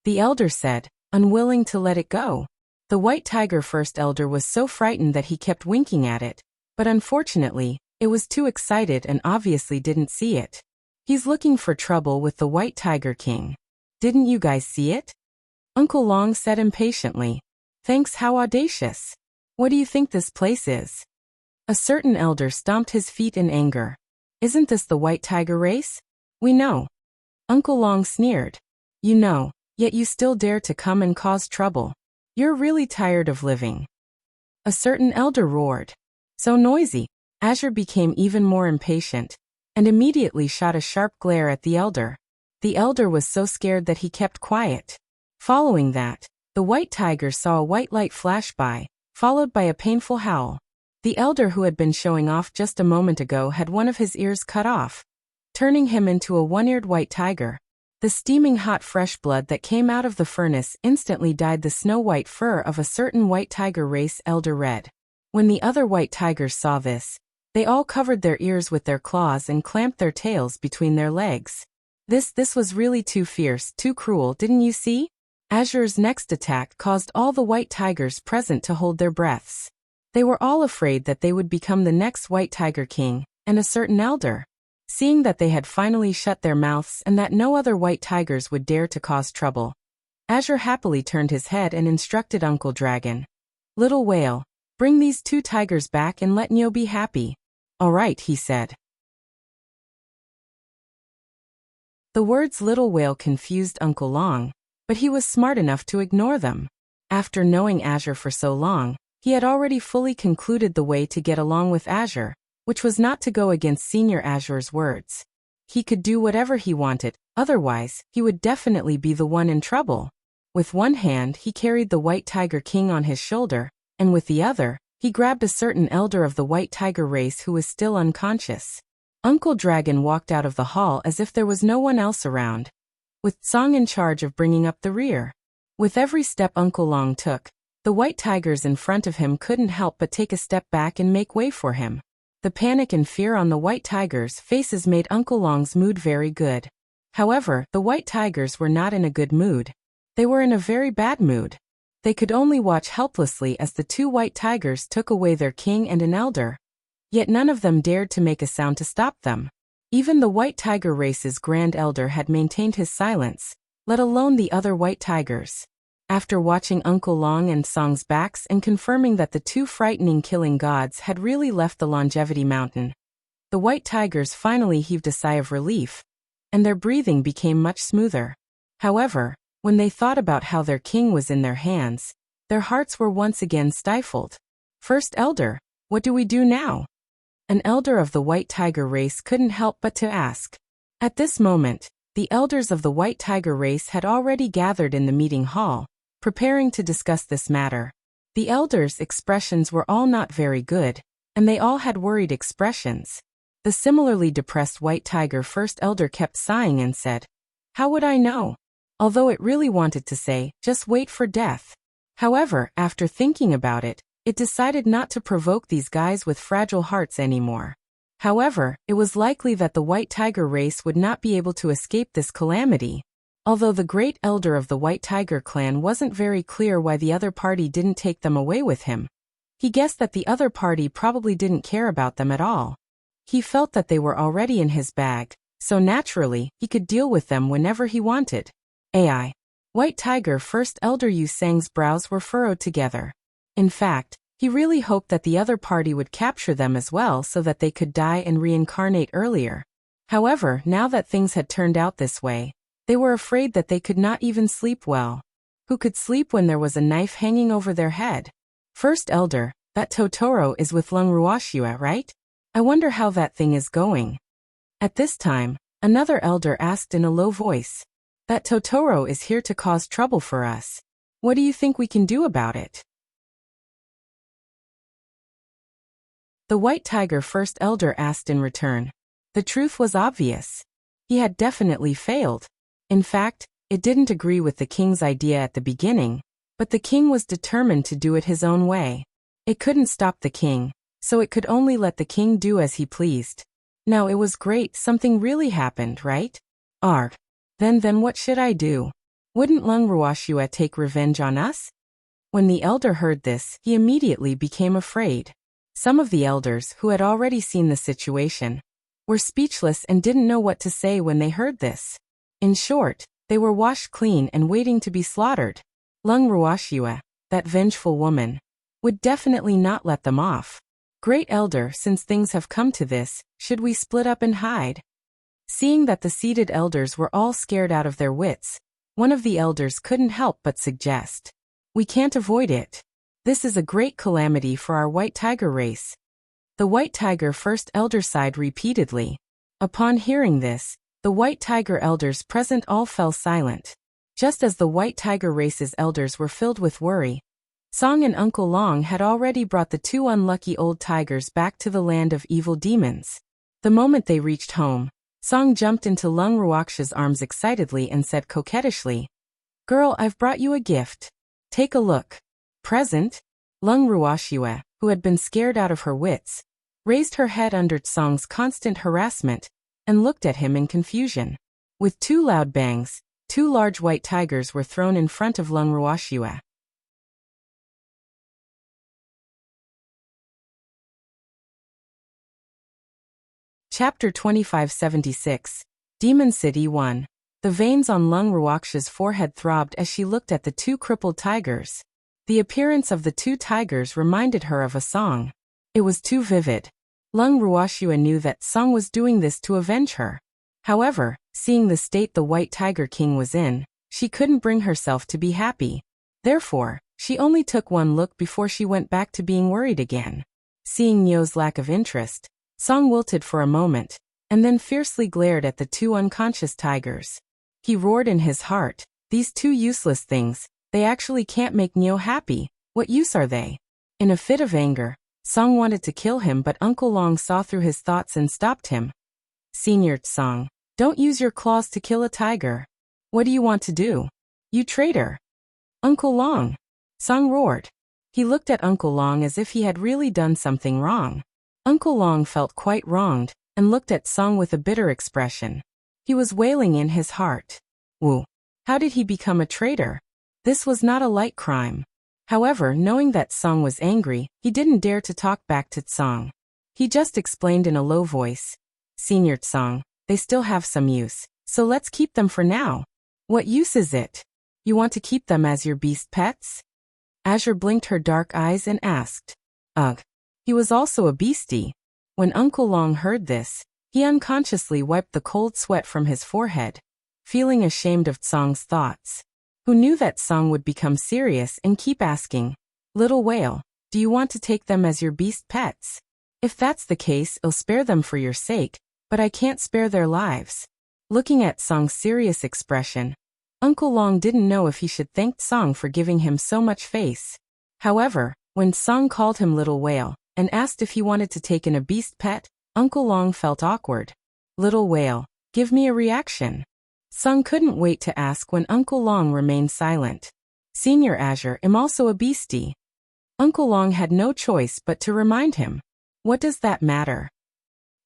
The elder said, unwilling to let it go. The White Tiger First Elder was so frightened that he kept winking at it, but unfortunately, It was too excited and obviously didn't see it. He's looking for trouble with the White Tiger King. Didn't you guys see it? Uncle Long said impatiently. Thanks, how audacious. What do you think this place is? A certain elder stomped his feet in anger. Isn't this the White Tiger race? We know. Uncle Long sneered. You know, yet you still dare to come and cause trouble. You're really tired of living. A certain elder roared. So noisy. Azure became even more impatient, and immediately shot a sharp glare at the elder. The elder was so scared that he kept quiet. Following that, the White Tiger saw a white light flash by, followed by a painful howl. The elder who had been showing off just a moment ago had one of his ears cut off, turning him into a one-eared white tiger. The steaming hot fresh blood that came out of the furnace instantly dyed the snow-white fur of a certain White Tiger race elder red. When the other white tigers saw this, they all covered their ears with their claws and clamped their tails between their legs. This was really too fierce, too cruel, didn't you see? Azure's next attack caused all the white tigers present to hold their breaths. They were all afraid that they would become the next White Tiger King, and a certain elder. Seeing that they had finally shut their mouths and that no other white tigers would dare to cause trouble, Azure happily turned his head and instructed Uncle Dragon. Little Whale, bring these 2 tigers back and let Nyo be happy. All right, he said. The words Little Whale confused Uncle Long, but he was smart enough to ignore them. After knowing Azure for so long, he had already fully concluded the way to get along with Azure, which was not to go against Senior Azure's words. He could do whatever he wanted, otherwise, he would definitely be the one in trouble. With one hand, he carried the White Tiger King on his shoulder, and with the other, he grabbed a certain elder of the White Tiger race who was still unconscious. Uncle Dragon walked out of the hall as if there was no one else around, with Song in charge of bringing up the rear. With every step Uncle Long took, the white tigers in front of him couldn't help but take a step back and make way for him. The panic and fear on the white tigers' faces made Uncle Long's mood very good. However, the white tigers were not in a good mood. They were in a very bad mood. They could only watch helplessly as the 2 white tigers took away their king and an elder. Yet none of them dared to make a sound to stop them. Even the White Tiger race's Grand Elder had maintained his silence, let alone the other white tigers. After watching Uncle Long and Song's backs and confirming that the 2 frightening killing gods had really left the Longevity Mountain, the white tigers finally heaved a sigh of relief, and their breathing became much smoother. However, when they thought about how their king was in their hands, their hearts were once again stifled. First Elder, what do we do now? An elder of the White Tiger race couldn't help but to ask. At this moment, the elders of the White Tiger race had already gathered in the meeting hall, preparing to discuss this matter. The elders' expressions were all not very good, and they all had worried expressions. The similarly depressed White Tiger First Elder kept sighing and said, "How would I know?" Although it really wanted to say, "Just wait for death." However, after thinking about it, it decided not to provoke these guys with fragile hearts anymore. However, it was likely that the White Tiger race would not be able to escape this calamity. Although the great elder of the White Tiger clan wasn't very clear why the other party didn't take them away with him. He guessed that the other party probably didn't care about them at all. He felt that they were already in his bag, so naturally, he could deal with them whenever he wanted. AI. White Tiger First Elder Yu Sang's brows were furrowed together. In fact, he really hoped that the other party would capture them as well so that they could die and reincarnate earlier. However, now that things had turned out this way, they were afraid that they could not even sleep well. Who could sleep when there was a knife hanging over their head? First Elder, that Totoro is with Lung Ruoxua, right? I wonder how that thing is going. At this time, another elder asked in a low voice. That Totoro is here to cause trouble for us. What do you think we can do about it? The White Tiger First Elder asked in return. The truth was obvious. He had definitely failed. In fact, it didn't agree with the king's idea at the beginning, but the king was determined to do it his own way. It couldn't stop the king, so it could only let the king do as he pleased. Now it was great, something really happened, right? Then what should I do? Wouldn't Lung Ruoxua take revenge on us? When the elder heard this, he immediately became afraid. Some of the elders, who had already seen the situation, were speechless and didn't know what to say when they heard this. In short, they were washed clean and waiting to be slaughtered. Lung Ruoxia, that vengeful woman, would definitely not let them off. Great elder, since things have come to this, should we split up and hide? Seeing that the seated elders were all scared out of their wits, one of the elders couldn't help but suggest, "We can't avoid it. This is a great calamity for our white tiger race." The white tiger first elder sighed repeatedly. Upon hearing this, the white tiger elders present all fell silent. Just as the white tiger race's elders were filled with worry, Song and Uncle Long had already brought the two unlucky old tigers back to the land of evil demons. The moment they reached home, Song jumped into Lung Ruoxia's arms excitedly and said coquettishly, "Girl, I've brought you a gift. Take a look." Present? Lung Ruoxia, who had been scared out of her wits, raised her head under Song's constant harassment and looked at him in confusion. With two loud bangs, two large white tigers were thrown in front of Lung Ruoxia. Chapter 2576, Demon City 1. The veins on Lung Ruoxia's forehead throbbed as she looked at the two crippled tigers. The appearance of the two tigers reminded her of a song. It was too vivid. Lung Ruoxia knew that Song was doing this to avenge her. However, seeing the state the White Tiger King was in, she couldn't bring herself to be happy. Therefore, she only took one look before she went back to being worried again. Seeing Nyo's lack of interest, Song wilted for a moment, and then fiercely glared at the two unconscious tigers. He roared in his heart, "These two useless things, they actually can't make Nyo happy. What use are they?" In a fit of anger, Song wanted to kill him, but Uncle Long saw through his thoughts and stopped him. "Senior Song, don't use your claws to kill a tiger. What do you want to do? You traitor!" "Uncle Long!" Song roared. He looked at Uncle Long as if he had really done something wrong. Uncle Long felt quite wronged, and looked at Song with a bitter expression. He was wailing in his heart. Woo! How did he become a traitor? This was not a light crime. However, knowing that Song was angry, he didn't dare to talk back to Song. He just explained in a low voice, "Senior Song, they still have some use, so let's keep them for now." "What use is it? You want to keep them as your beast pets?" Azure blinked her dark eyes and asked. Ugh. He was also a beastie. When Uncle Long heard this, he unconsciously wiped the cold sweat from his forehead, feeling ashamed of Song's thoughts. Who knew that Song would become serious and keep asking, "Little whale, do you want to take them as your beast pets? If that's the case, I'll spare them for your sake, but I can't spare their lives." Looking at Song's serious expression, Uncle Long didn't know if he should thank Song for giving him so much face. However, when Song called him Little Whale and asked if he wanted to take in a beast pet, Uncle Long felt awkward. "Little Whale, give me a reaction." Song couldn't wait to ask when Uncle Long remained silent. "Senior Azure, am also a beastie." Uncle Long had no choice but to remind him. "What does that matter?"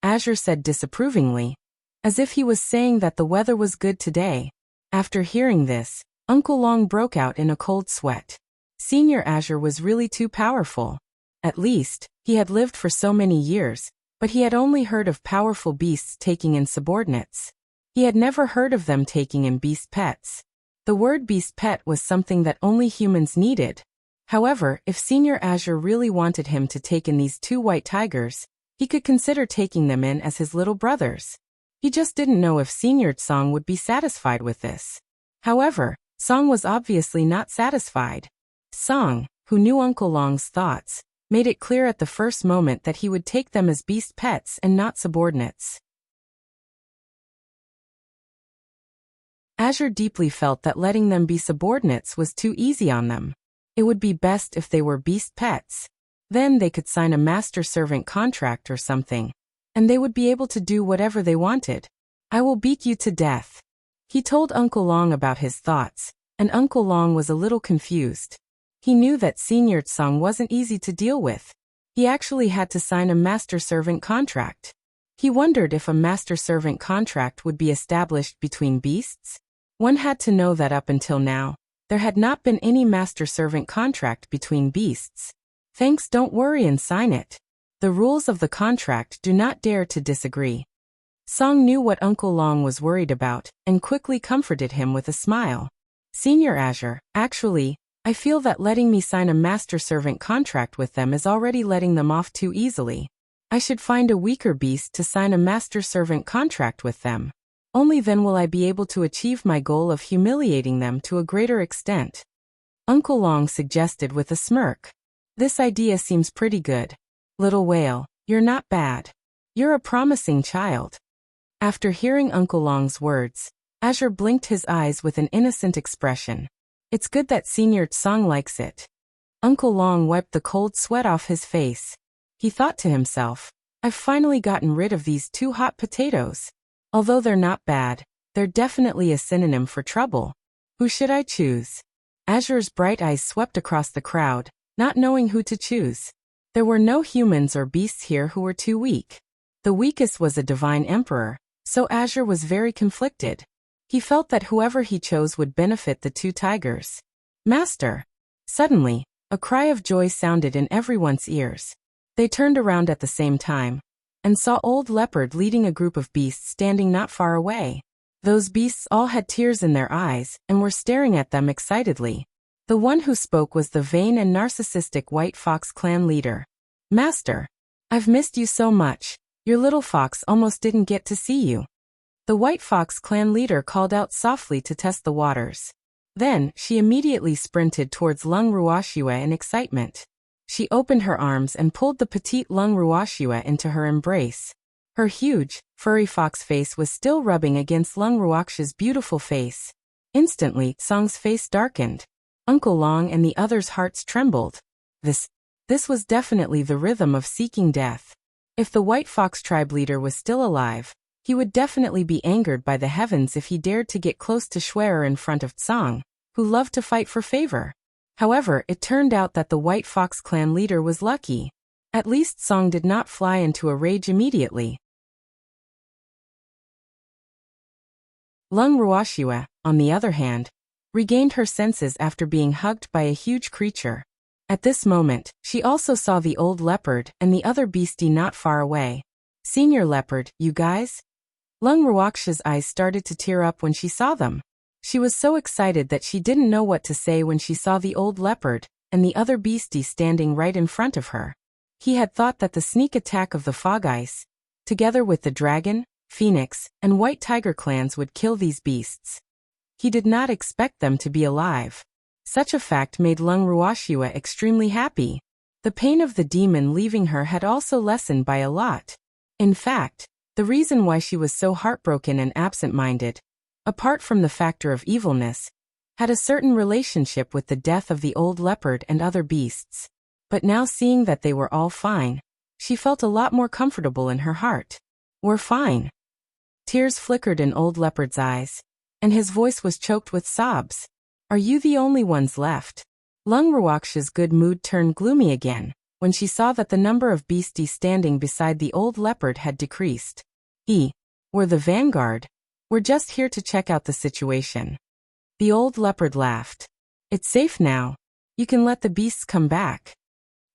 Azure said disapprovingly, as if he was saying that the weather was good today. After hearing this, Uncle Long broke out in a cold sweat. Senior Azure was really too powerful. At least, he had lived for so many years, but he had only heard of powerful beasts taking in subordinates. He had never heard of them taking in beast pets. The word beast pet was something that only humans needed. However, if Senior Azure really wanted him to take in these two white tigers, he could consider taking them in as his little brothers. He just didn't know if Senior Song would be satisfied with this. However, Song was obviously not satisfied. Song, who knew Uncle Long's thoughts, made it clear at the first moment that he would take them as beast pets and not subordinates. Azure deeply felt that letting them be subordinates was too easy on them. It would be best if they were beast pets. Then they could sign a master-servant contract or something, and they would be able to do whatever they wanted. "I will beat you to death." He told Uncle Long about his thoughts, and Uncle Long was a little confused. He knew that Senior Song wasn't easy to deal with. He actually had to sign a master-servant contract. He wondered if a master-servant contract would be established between beasts. One had to know that up until now, there had not been any master-servant contract between beasts. "Thanks, don't worry and sign it." The rules of the contract do not dare to disagree. Song knew what Uncle Long was worried about, and quickly comforted him with a smile. Senior Azure, actually, I feel that letting me sign a master-servant contract with them is already letting them off too easily. I should find a weaker beast to sign a master-servant contract with them. Only then will I be able to achieve my goal of humiliating them to a greater extent. Uncle Long suggested with a smirk. This idea seems pretty good. Little whale, you're not bad. You're a promising child. After hearing Uncle Long's words, Azure blinked his eyes with an innocent expression. It's good that Senior Tsang likes it. Uncle Long wiped the cold sweat off his face. He thought to himself, I've finally gotten rid of these 2 hot potatoes. Although they're not bad, they're definitely a synonym for trouble. Who should I choose? Azure's bright eyes swept across the crowd, not knowing who to choose. There were no humans or beasts here who were too weak. The weakest was a divine emperor, so Azure was very conflicted. He felt that whoever he chose would benefit the 2 tigers. Master! Suddenly, a cry of joy sounded in everyone's ears. They turned around at the same time, and saw Old Leopard leading a group of beasts standing not far away. Those beasts all had tears in their eyes, and were staring at them excitedly. The one who spoke was the vain and narcissistic White Fox clan leader. Master! I've missed you so much, your little fox almost didn't get to see you. The White Fox clan leader called out softly to test the waters. Then, she immediately sprinted towards Lung Ruoxue in excitement. She opened her arms and pulled the petite Lung Ruoxue into her embrace. Her huge, furry fox face was still rubbing against Lung Ruoxue's beautiful face. Instantly, Song's face darkened. Uncle Long and the others' hearts trembled. This was definitely the rhythm of seeking death. If the White Fox tribe leader was still alive, he would definitely be angered by the heavens if he dared to get close to Schwerer in front of Tsang, who loved to fight for favor. However, it turned out that the White Fox clan leader was lucky. At least Tsang did not fly into a rage immediately. Lung Ruoxue, on the other hand, regained her senses after being hugged by a huge creature. At this moment, she also saw the Old Leopard and the other beastie not far away. Senior Leopard, you guys? Lung Ruoxue's eyes started to tear up when she saw them. She was so excited that she didn't know what to say when she saw the Old Leopard and the other beastie standing right in front of her. He had thought that the sneak attack of the Fog Ice, together with the Dragon, Phoenix, and White Tiger clans would kill these beasts. He did not expect them to be alive. Such a fact made Lung Ruoxue extremely happy. The pain of the demon leaving her had also lessened by a lot. In fact, the reason why she was so heartbroken and absent-minded, apart from the factor of evilness, had a certain relationship with the death of the Old Leopard and other beasts. But now seeing that they were all fine, she felt a lot more comfortable in her heart. We're fine. Tears flickered in Old Leopard's eyes, and his voice was choked with sobs. Are you the only ones left? Lung Ruoxue's good mood turned gloomy again when she saw that the number of beasties standing beside the Old Leopard had decreased. We're the vanguard. We're just here to check out the situation. The Old Leopard laughed. It's safe now. You can let the beasts come back.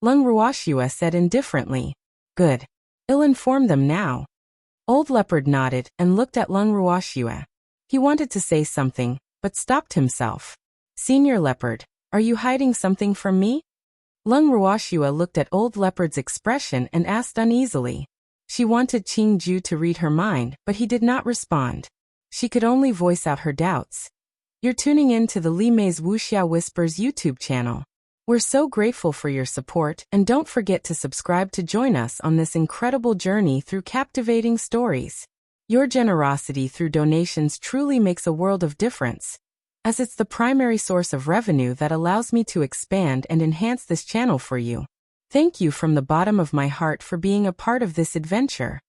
Lung Ruoxue said indifferently. Good. I'll inform them now. Old Leopard nodded and looked at Lung Ruoxue. He wanted to say something, but stopped himself. Senior Leopard, are you hiding something from me? Lung Ruoxue looked at Old Leopard's expression and asked uneasily. She wanted Qing Ju to read her mind, but he did not respond. She could only voice out her doubts. You're tuning in to the Li Mei's Wuxia Whispers YouTube channel. We're so grateful for your support, and don't forget to subscribe to join us on this incredible journey through captivating stories. Your generosity through donations truly makes a world of difference, as it's the primary source of revenue that allows me to expand and enhance this channel for you. Thank you from the bottom of my heart for being a part of this adventure.